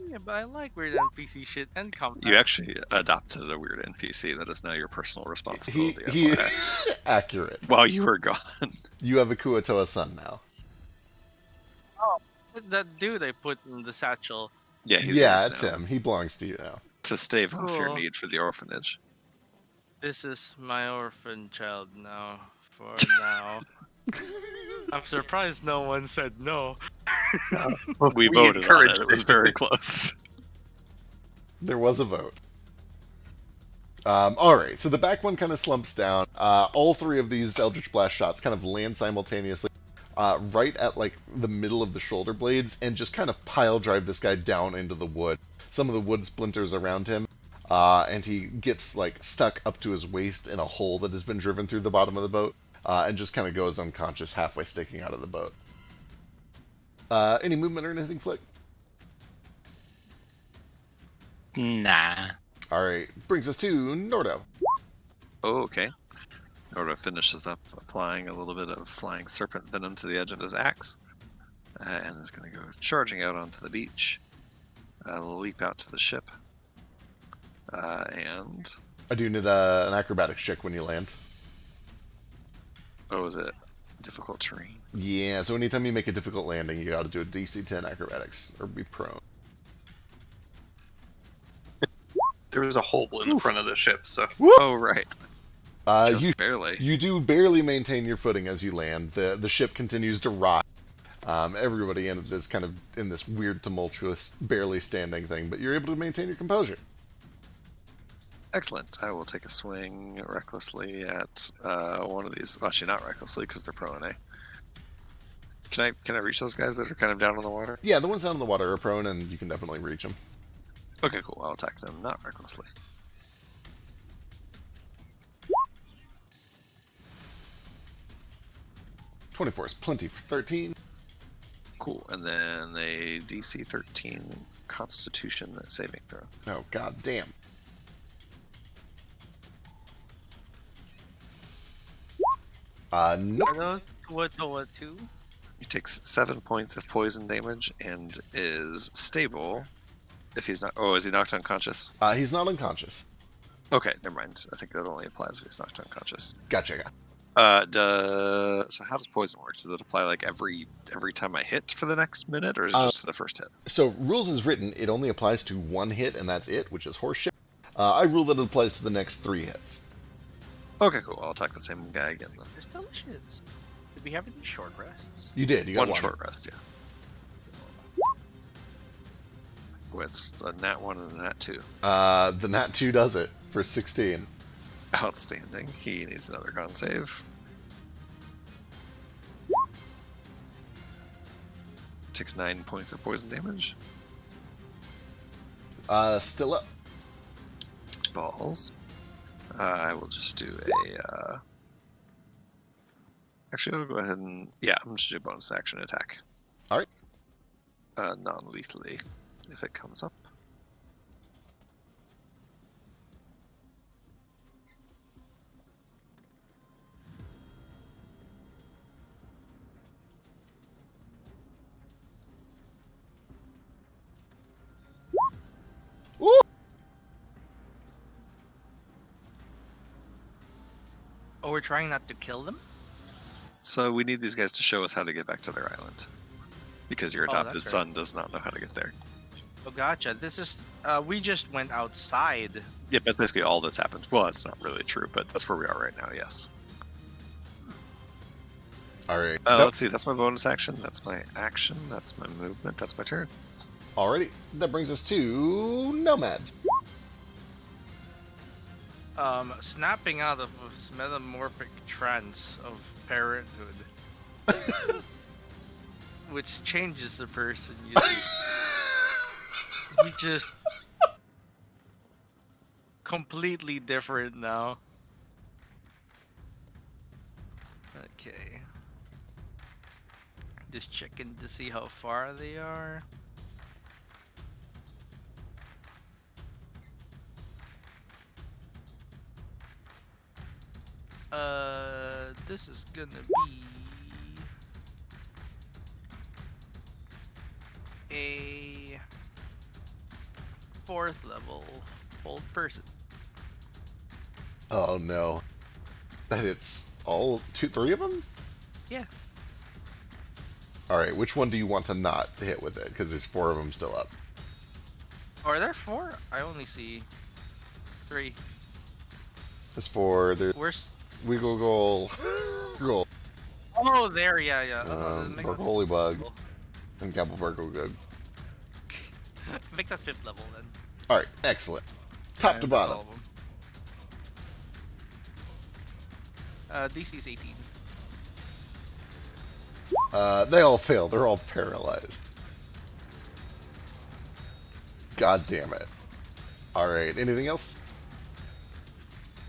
Yeah, but I like weird NPC shit and combat. You actually adopted a weird NPC that is now your personal responsibility. He FYI. accurate. While you were gone. You have a Kuatoa son now. That dude I put in the satchel. Yeah, he's Yeah, yours it's now. him. He belongs to you now. To stave off your Cool. need for the orphanage. This is my orphan child now. For now. I'm surprised no one said no. We We voted on encouraged it. It was it. very close. There was a vote. Alright, so the back one kind of slumps down. All three of these Eldritch Blast shots kind of land simultaneously right at like the middle of the shoulder blades and just kind of pile drive this guy down into the wood. Some of the wood splinters around him, and he gets like stuck up to his waist in a hole that has been driven through the bottom of the boat, and just kind of goes unconscious halfway sticking out of the boat. Any movement or anything, Flick? Nah. Alright, brings us to Nordo. Oh, okay. Nordo finishes up applying a little bit of flying serpent venom to the edge of his axe, and is going to go charging out onto the beach. We'll leap out to the ship, and I do need an acrobatics check when you land. what was it? Difficult terrain. Yeah, so anytime you make a difficult landing, you gotta do a DC 10 acrobatics, or be prone. There was a hole in the front of the ship, so Oh, right. Just barely. You do barely maintain your footing as you land. The ship continues to rock. Everybody in it is kind of in this weird, tumultuous, barely standing thing, but you're able to maintain your composure. Excellent. I will take a swing recklessly at one of these. Well, actually, not recklessly because they're prone. Can I reach those guys that are kind of down in the water? Yeah, the ones down in the water are prone, and you can definitely reach them. Okay, cool. I'll attack them, not recklessly. .24 is plenty for 13. Cool. And then a DC 13 Constitution saving throw. Oh, god damn. Nope. Are those what two? He takes 7 points of poison damage and is stable. If he's not, oh, is he knocked unconscious? He's not unconscious. Okay, never mind. I think that only applies if he's knocked unconscious. Gotcha. So how does poison work? Does it apply like every time I hit for the next minute, or is it just to the first hit? So, rules is written, it only applies to one hit, and that's it, which is horseshit. I rule that it applies to the next 3 hits. Okay, cool. I'll attack the same guy again then. It's delicious. Did we have any short rests? You did. You got One one. short rest, yeah. With a nat 1 and a nat 2. The nat 2 does it for 16. Outstanding. He needs another con save. Takes 9 points of poison damage. Still up. Balls. I will just do a. Actually, I'll go ahead and. Yeah, I'm just do a bonus action attack. Alright. Non lethally, if it comes up. Woo! Oh, we're trying not to kill them? So we need these guys to show us how to get back to their island. Because your Oh, adopted that's son does not know how to get there. Oh, gotcha. This is, we just went outside. Yep, that's basically all that's happened. Well, that's not really true, but that's where we are right now, yes. Alright. Let's see, that's my bonus action, that's my action, that's my movement, that's my turn. Alrighty. That brings us to Nomad. Snapping out of this metamorphic trance of parenthood. Which changes the person, you see. He just completely different now. Okay. Just checking to see how far they are. This is gonna be a 4th level old person. Oh no. That hits all 3 of them? Yeah. Alright, which one do you want to not hit with it? Because there's 4 of them still up. Are there 4? I only see 3. As for the Where's? Wiggle Goal, Roll, Oh, there. Yeah, yeah. Then make that Holy Bug, level. and Gabble Burgle Good. Make that 5th level then. Alright, excellent. Top to And bottom. all of them. DC's 18. They all fail. They're all paralyzed. God damn it. Alright, anything else?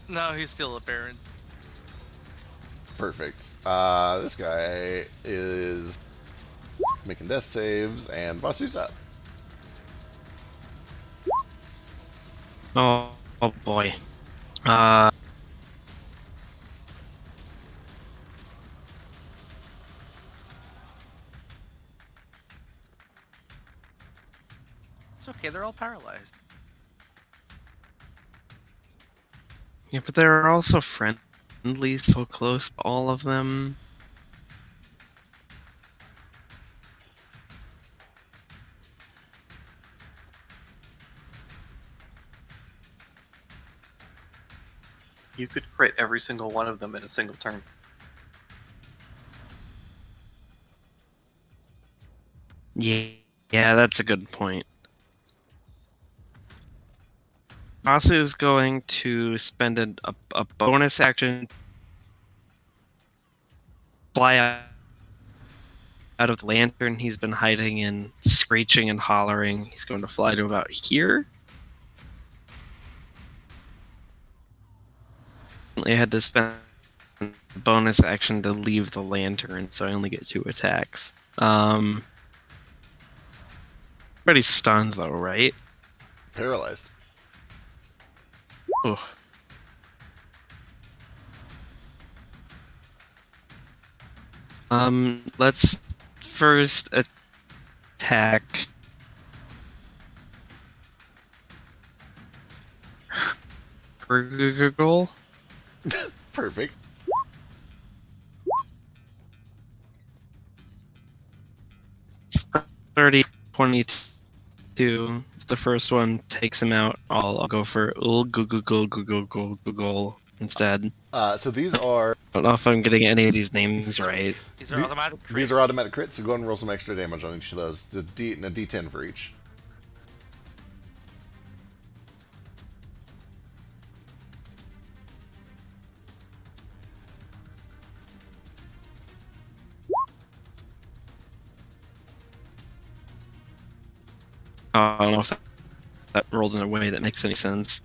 No, he's still a parent. Perfect. This guy is making death saves, and Basu's up. Oh boy. It's okay, they're all paralyzed. Yeah, but they're also friendly, so close to all of them. You could crit every single one of them in a single turn. Yeah, that's a good point. Basu is going to spend a bonus action, fly out of the lantern he's been hiding in, screeching and hollering. He's going to fly to about here. I had to spend a bonus action to leave the lantern, so I only get 2 attacks. Pretty stunned though, right? Paralyzed. Ugh. Let's first attack Gurgle. Perfect. $30, 22. If the first one takes him out, I'll go for Google instead. So these are I don't know if I'm getting any of these names right. These are automatic crits. these are automatic crits, so go ahead and roll some extra damage on each of those. It's a D10 for each. I don't know if that rolled in a way that makes any sense.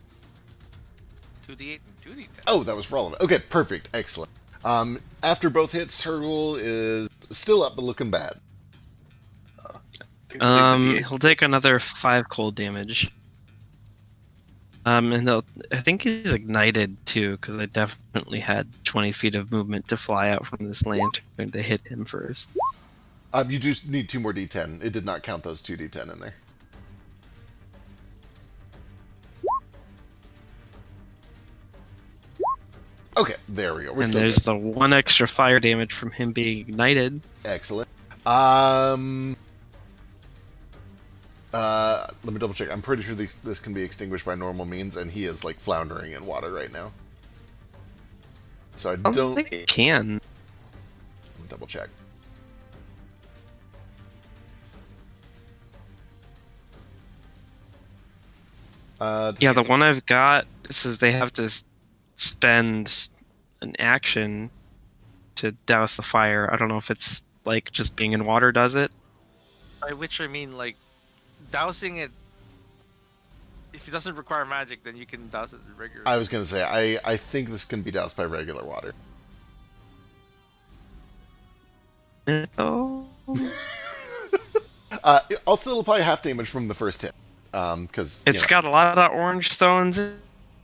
2d8 and 2d10. Oh, that was for all of it. Okay, perfect. Excellent. After both hits, Hurgle is still up but looking bad. He'll take another 5 cold damage. And I think he's ignited too, because I definitely had 20 feet of movement to fly out from this lantern to hit him first. You just need 2 more D10. It did not count those 2 D10 in there. Okay, there we go. We're And still there's good. the 1 extra fire damage from him being ignited. Excellent. Let me double check. I'm pretty sure this can be extinguished by normal means, and he is like floundering in water right now. So I I don't don't. think it can. Double check. Yeah, the one I've got says they have to spend an action to douse the fire. I don't know if it's like just being in water does it. By which I mean, like, dousing it. If it doesn't require magic, then you can douse it regularly. I was gonna say I think this can be doused by regular water. Oh. I'll still apply half damage from the first hit. Because It's got a lot of orange stones in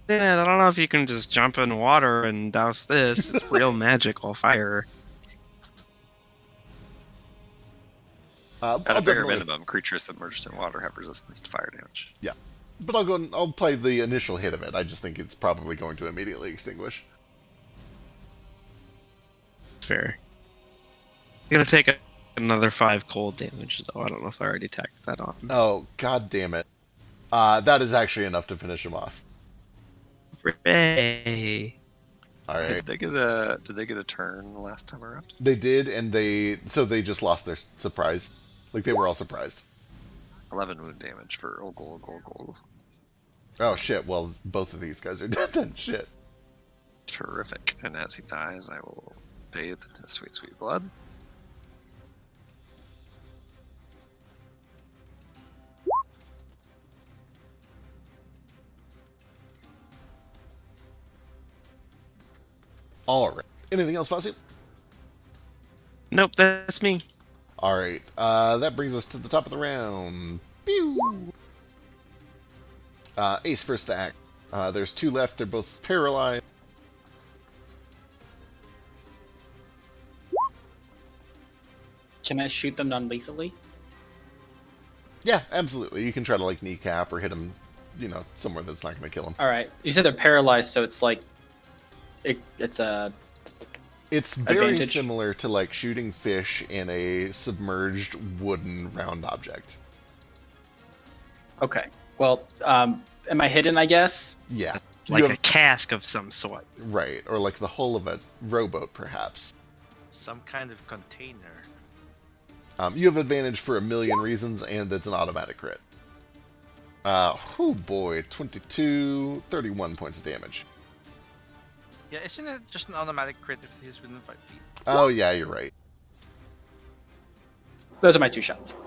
it. I don't know if you can just jump in water and douse this. It's real magical fire. I'll At a bare definitely- minimum, creatures submerged in water have resistance to fire damage. But I'll go and I'll play the initial hit of it. I just think it's probably going to immediately extinguish. Fair. I'm gonna take another 5 cold damage though. I don't know if I already tacked that on. Oh, god damn it. That is actually enough to finish him off. Hooray! All Hey, right. did they get a turn last time around? They did, and they just lost their surprise. Like they were all surprised. 11 wound damage for Ogul. Oh shit! Well, both of these guys are dead then. Shit. Terrific. And as he dies, I will bathe in his sweet, sweet blood. All right. Anything else, Fossey? Nope, that's me. All right. That brings us to the top of the round. Pew! Ace first to act. There's 2 left. They're both paralyzed. Can I shoot them non-lethally? Yeah, absolutely. You can try to like kneecap or hit him, somewhere that's not going to kill him. All right. You said they're paralyzed, so it's like it's a. It's very Advantage. similar to like shooting fish in a submerged wooden round object. Okay. Well, am I hidden? I guess. Yeah. Like You a have- cask of some sort. right, or like the hull of a rowboat, perhaps. Some kind of container. You have advantage for a million reasons, and it's an automatic crit. Oh boy, 22, 31 points of damage. Yeah, isn't it just an automatic crit if he's within 5 feet? Oh yeah, you're right. Those are my 2 shots.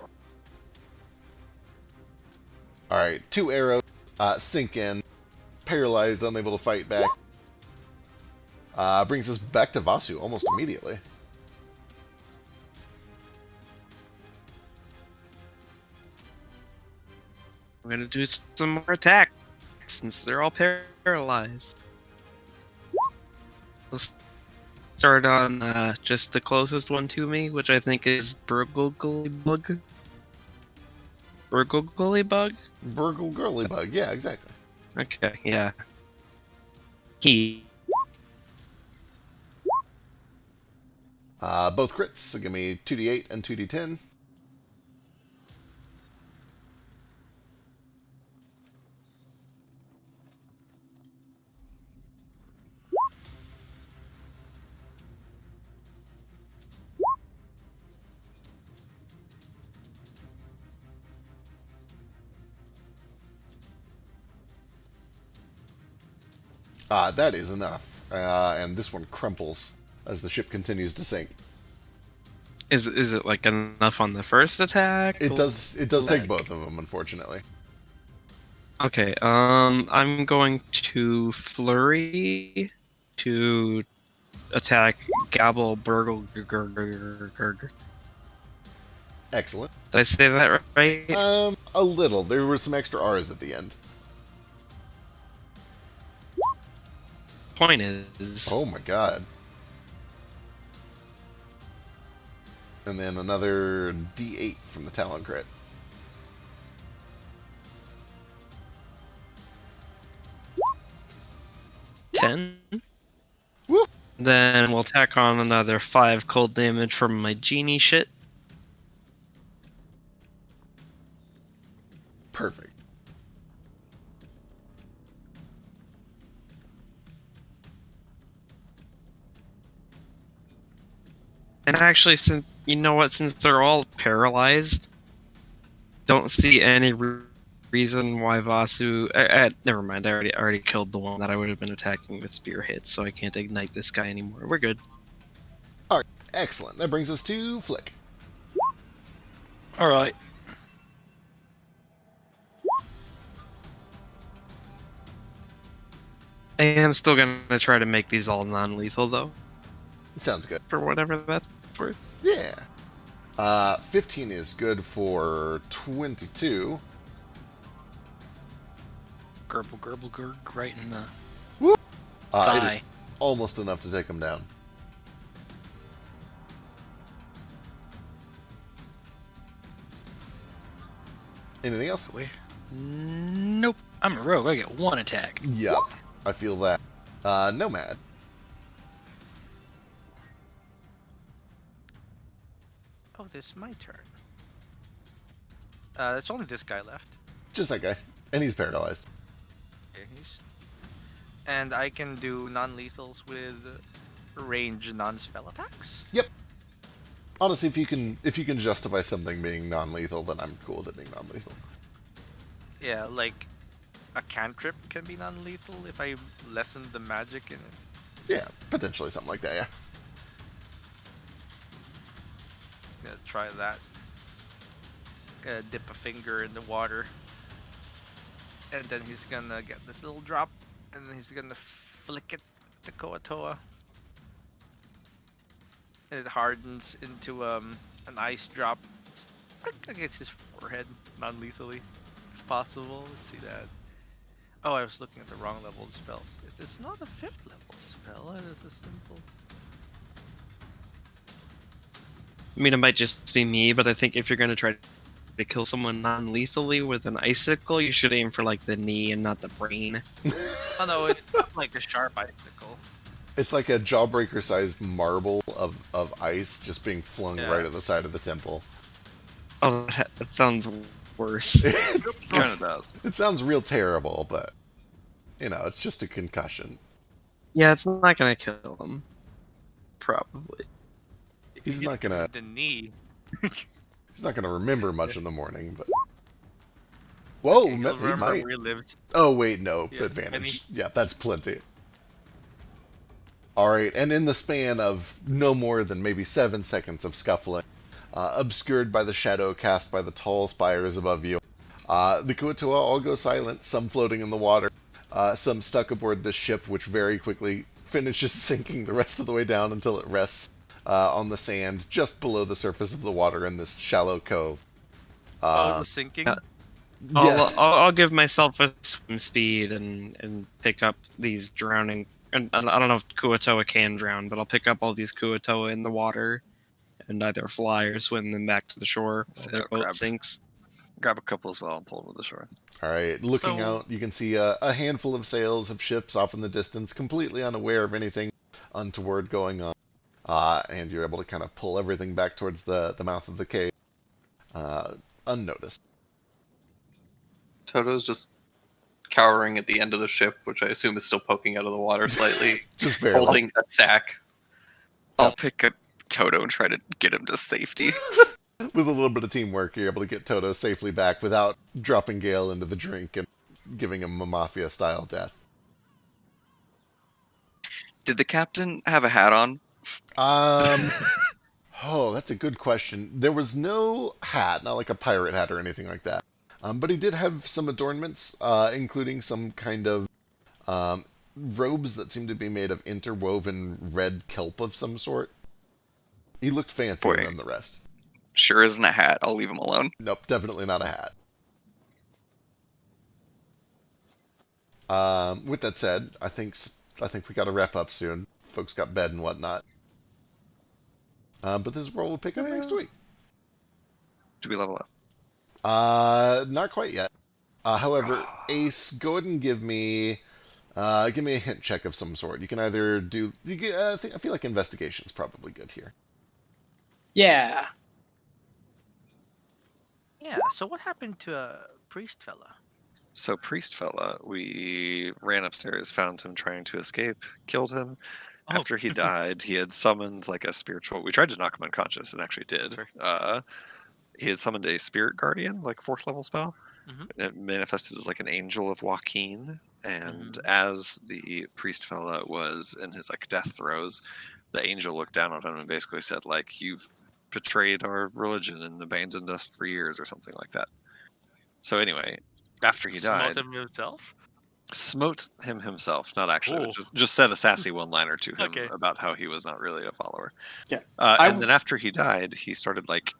All right, 2 arrows sink in, paralyzed, unable to fight back. Brings us back to Vasu almost immediately. I'm gonna do some more attacks since they're all paralyzed. Let's start on just the closest one to me, which I think is Burglebug. Burglebug? Burgle Girly Bug, yeah, exactly. Okay, yeah. He. Both crits, so give me 2d8 and 2d10. That is enough. And this one crumples as the ship continues to sink. Is it like enough on the first attack? It does take both of them, unfortunately. Okay, I'm going to flurry to attack Gabble Burgle. Excellent. Did I say that right? A little. There were some extra R's at the end. Point is, Oh my god. And then another D8 from the Talon crit. ten. Woo! Then we'll tack on another 5 cold damage from my genie shit. Perfect. And actually, since since they're all paralyzed, don't see any reason why Vasu. Never mind. I already killed the one that I would have been attacking with spear hits, so I can't ignite this guy anymore. We're good. Excellent. That brings us to Flick. All right. I am still gonna try to make these all non-lethal though, Sounds good. for whatever that's worth. Yeah. 15 is good for 22. Gerbil, gerbil, gerg, right in the It is thigh. almost enough to take him down. Anything else? Nope. I'm a rogue. I get 1 attack. Yup. I feel that. Nomad. Oh, this is my turn. There's only this guy left. Just that guy. And he's paralyzed. Okay, he's And I can do non-lethals with range non-spell attacks? Yep. Honestly, if you can justify something being non-lethal, then I'm cool with it being non-lethal. Yeah, like a cantrip can be non-lethal if I lessen the magic in it. Yeah, potentially something like that, yeah. Gonna try that. Gonna dip a finger in the water. And then he's gonna get this little drop. And then he's gonna flick it to Koatoa. And it hardens into an ice drop against his forehead, non-lethally, if possible. Let's see that. Oh, I was looking at the wrong level of spells. It is not a 5th level spell. It is a simple. I mean, it might just be me, but I think if you're going to try to kill someone non-lethally with an icicle, you should aim for like the knee and not the brain. Oh no, it's like a sharp icicle. It's like a jawbreaker-sized marble of ice just being flung right at the side of the temple. Oh, that sounds worse. It Kind of does. It sounds real terrible, but you know, it's just a concussion. Yeah, it's not gonna kill him. Probably. He's not gonna. The knee. He's not gonna remember much in the morning, but. Whoa, He'll he remember might. where he lived. Oh wait, no Yeah, advantage. Yeah, that's plenty. All right, and in the span of no more than maybe 7 seconds of scuffling, obscured by the shadow cast by the tall spires above you, the Kuatoa all go silent. Some floating in the water, some stuck aboard the ship, which very quickly finishes sinking the rest of the way down until it rests on the sand just below the surface of the water in this shallow cove. Oh, it was sinking? yeah. Yeah. I'll give myself a swim speed and pick up these drowning. And I don't know if Kuatoa can drown, but I'll pick up all these Kuatoa in the water and either fly or swim them back to the shore while So their boat sinks. Grab a couple as well and pull them to the shore. All right, looking So- out, you can see a handful of sails of ships off in the distance, completely unaware of anything untoward going on. And you're able to kind of pull everything back towards the mouth of the cave, unnoticed. Toto's just cowering at the end of the ship, which I assume is still poking out of the water slightly, Just barely. holding a sack. I'll pick up Toto and try to get him to safety. With a little bit of teamwork, you're able to get Toto safely back without dropping Gale into the drink and giving him a mafia-style death. Did the captain have a hat on? Oh, that's a good question. There was no hat, not like a pirate hat or anything like that. But he did have some adornments, including some kind of robes that seemed to be made of interwoven red kelp of some sort. He looked fancier Boy. than the rest. Sure isn't a hat. I'll leave him alone. Nope, definitely not a hat. With that said, I think we got to wrap up soon. Folks got bed and whatnot. But this is where we'll pick up next week. Do we level up? Not quite yet. However, Ace, go ahead and give me a hint check of some sort. You can either do. I feel like investigation's probably good here. Yeah. Yeah, so what happened to a priest fella? So priest fella, we ran upstairs, found him trying to escape, killed him. Oh. After he died, he had summoned like a spiritual. We tried to knock him unconscious and actually did. He had summoned a spirit guardian, like 4th level spell. Mhm. It manifested as like an angel of Joaquin. And Mhm. as the priest fella was in his like death throes, the angel looked down on him and basically said, like, you've betrayed our religion and abandoned us for years or something like that. So anyway, after he died, Smote him himself? smote him himself, not actually, Ooh. just said a sassy one-liner to him Okay. about how he was not really a follower. Yeah. And then after he died, he started like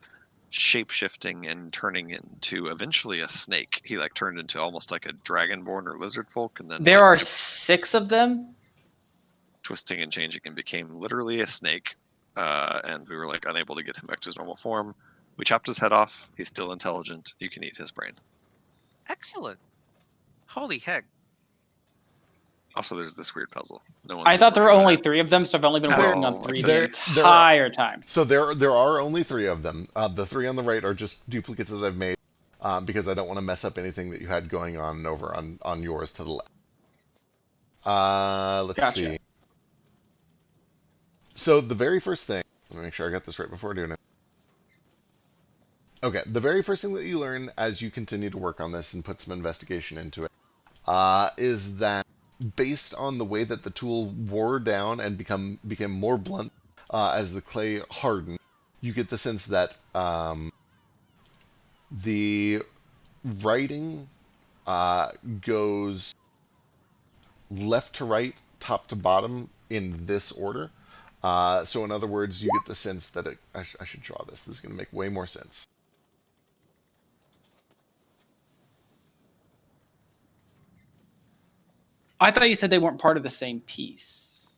shape-shifting and turning into eventually a snake. He like turned into almost like a dragonborn or lizard folk, and then There like, are kept 6 of them. twisting and changing and became literally a snake. And we were like unable to get him back to his normal form. We chopped his head off. He's still intelligent. You can eat his brain. Excellent. Holy heck. Also, there's this weird puzzle. No one's I thought there were working on only it. 3 of them, so I've only been working on Oh, 3 there- the there are- entire time. So there are only 3 of them. The 3 on the right are just duplicates that I've made because I don't want to mess up anything that you had going on over on yours to the left. Let's Gotcha. see. So the very first thing, let me make sure I got this right before doing it. Okay, the very first thing that you learn as you continue to work on this and put some investigation into it, is that based on the way that the tool wore down and became more blunt as the clay hardened, you get the sense that the writing goes left to right, top to bottom in this order. So in other words, you get the sense that I should draw this. This is going to make way more sense. I thought you said they weren't part of the same piece.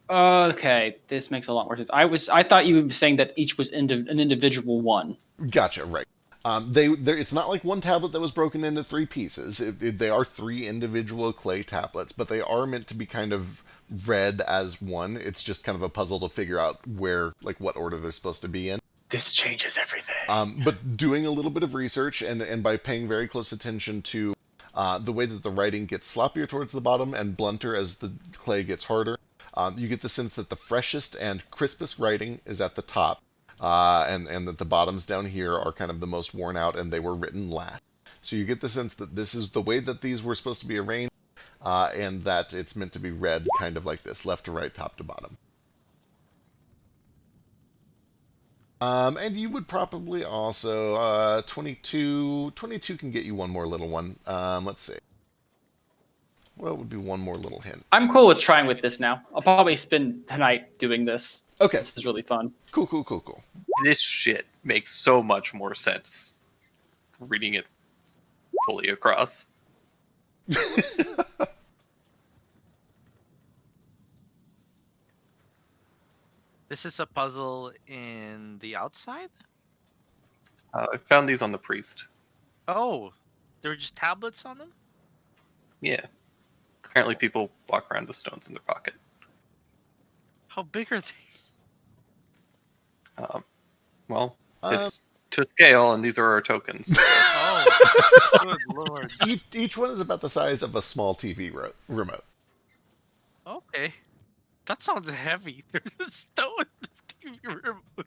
Okay, this makes a lot more sense. I thought you were saying that each was an individual one. Gotcha, right. It's not like one tablet that was broken into three pieces. They are three individual clay tablets, but they are meant to be kind of read as one. It's just kind of a puzzle to figure out what order they're supposed to be in. This changes everything. But doing a little bit of research and by paying very close attention to the way that the writing gets sloppier towards the bottom and blunter as the clay gets harder, you get the sense that the freshest and crispest writing is at the top. And that the bottoms down here are kind of the most worn out, and they were written last. So you get the sense that this is the way that these were supposed to be arranged, and that it's meant to be read kind of like this, left to right, top to bottom. And you would probably also, 22 can get you one more little one. Let's see. What would be one more little hint? I'm cool with trying with this now. I'll probably spend the night doing this. Okay. This is really fun. Cool. This shit makes so much more sense reading it fully across. This is a puzzle in the outside? I found these on the priest. Oh, there were just tablets on them? Yeah. Apparently people walk around with stones in their pocket. How big are they? Well, it's to scale, and these are our tokens. Oh, good lord. Each one is about the size of a small TV remote. Okay. That sounds heavy. There's a stone in the TV remotes.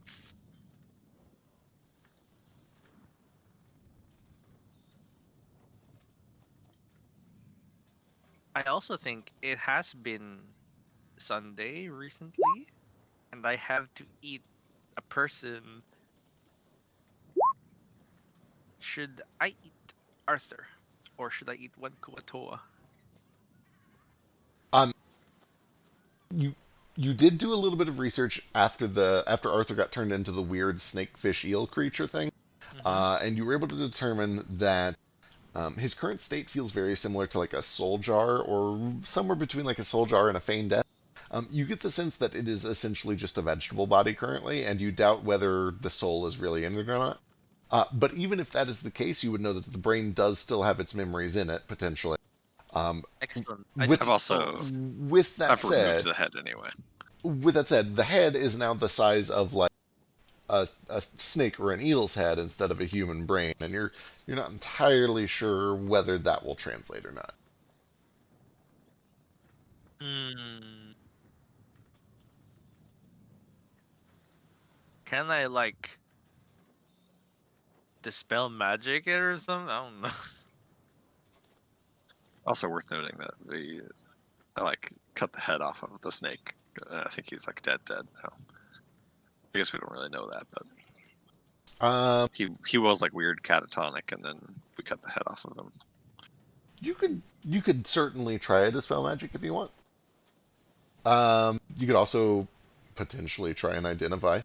I also think it has been Sunday recently, and I have to eat a person. Should I eat Arthur, or should I eat one Kuatoa? You did do a little bit of research after Arthur got turned into the weird snakefish eel creature thing, and you were able to determine that his current state feels very similar to like a soul jar, or somewhere between like a soul jar and a feigned death. You get the sense that it is essentially just a vegetable body currently, and you doubt whether the soul is really in it or not. But even if that is the case, you would know that the brain does still have its memories in it, potentially. Excellent. I've removed the head anyway. With that said, the head is now the size of like a snake or an eel's head instead of a human brain, and you're not entirely sure whether that will translate or not. Can I like dispel magic it or something? I don't know. Also worth noting that I cut the head off of the snake. I think he's like dead now. I guess we don't really know that, but he was like weird catatonic, and then we cut the head off of him. You could certainly try a dispel magic if you want. You could also potentially try and identify.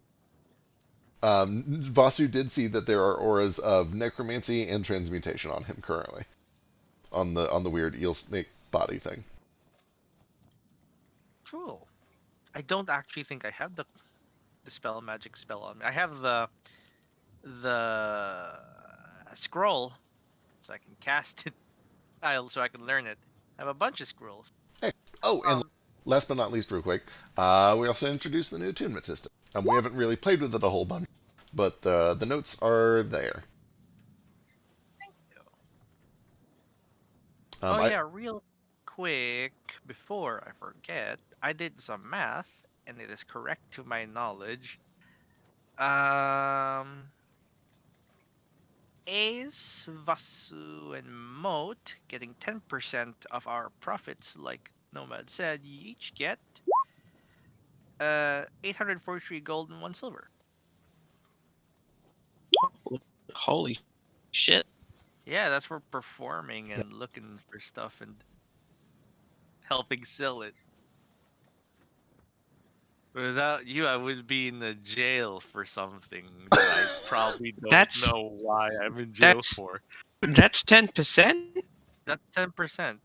Vasu did see that there are auras of necromancy and transmutation on him currently, on the weird eel snake body thing. Cool. I don't actually think I have the spell magic spell on me. I have the scroll, so I can cast it. So I can learn it. I have a bunch of scrolls. Hey. Oh, and last but not least, real quick, we also introduced the new attunement system. We haven't really played with it a whole bunch, but the notes are there. Thank you. Yeah, real quick before I forget. I did some math, and it is correct to my knowledge. Ace, Vasu, and Moat getting 10% of our profits, like Nomad said. You each get 843 gold and 1 silver. Holy shit. Yeah, that's for performing and looking for stuff and helping sell it. Without you, I would be in the jail for something that I probably don't That's- know why I'm in jail that's- for. That's 10%? That's 10%.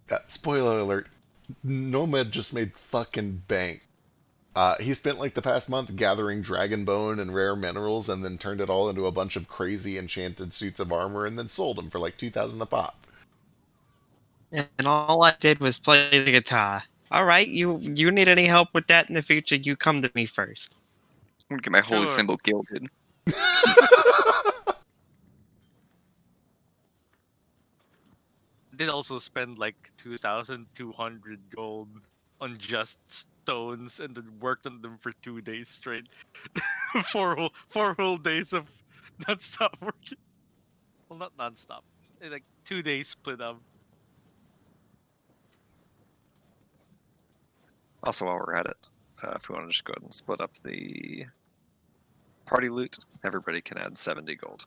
Yeah, spoiler alert. Nomad just made fucking bank. He spent like the past month gathering dragon bone and rare minerals and then turned it all into a bunch of crazy enchanted suits of armor and then sold them for like 2,000 a pop. And all I did was play the guitar. All right, you need any help with that in the future? You come to me first. I'm gonna get my holy Sure. symbol gilded. Did also spend like 2,200 gold on just stones and then worked on them for 2 days straight. four whole days of non-stop working. Well, not non-stop. Like 2 days split up. Also, while we're at it, if we want to just go ahead and split up the party loot, everybody can add 70 gold.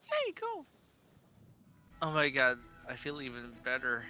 Hey, go! Oh my god, I feel even better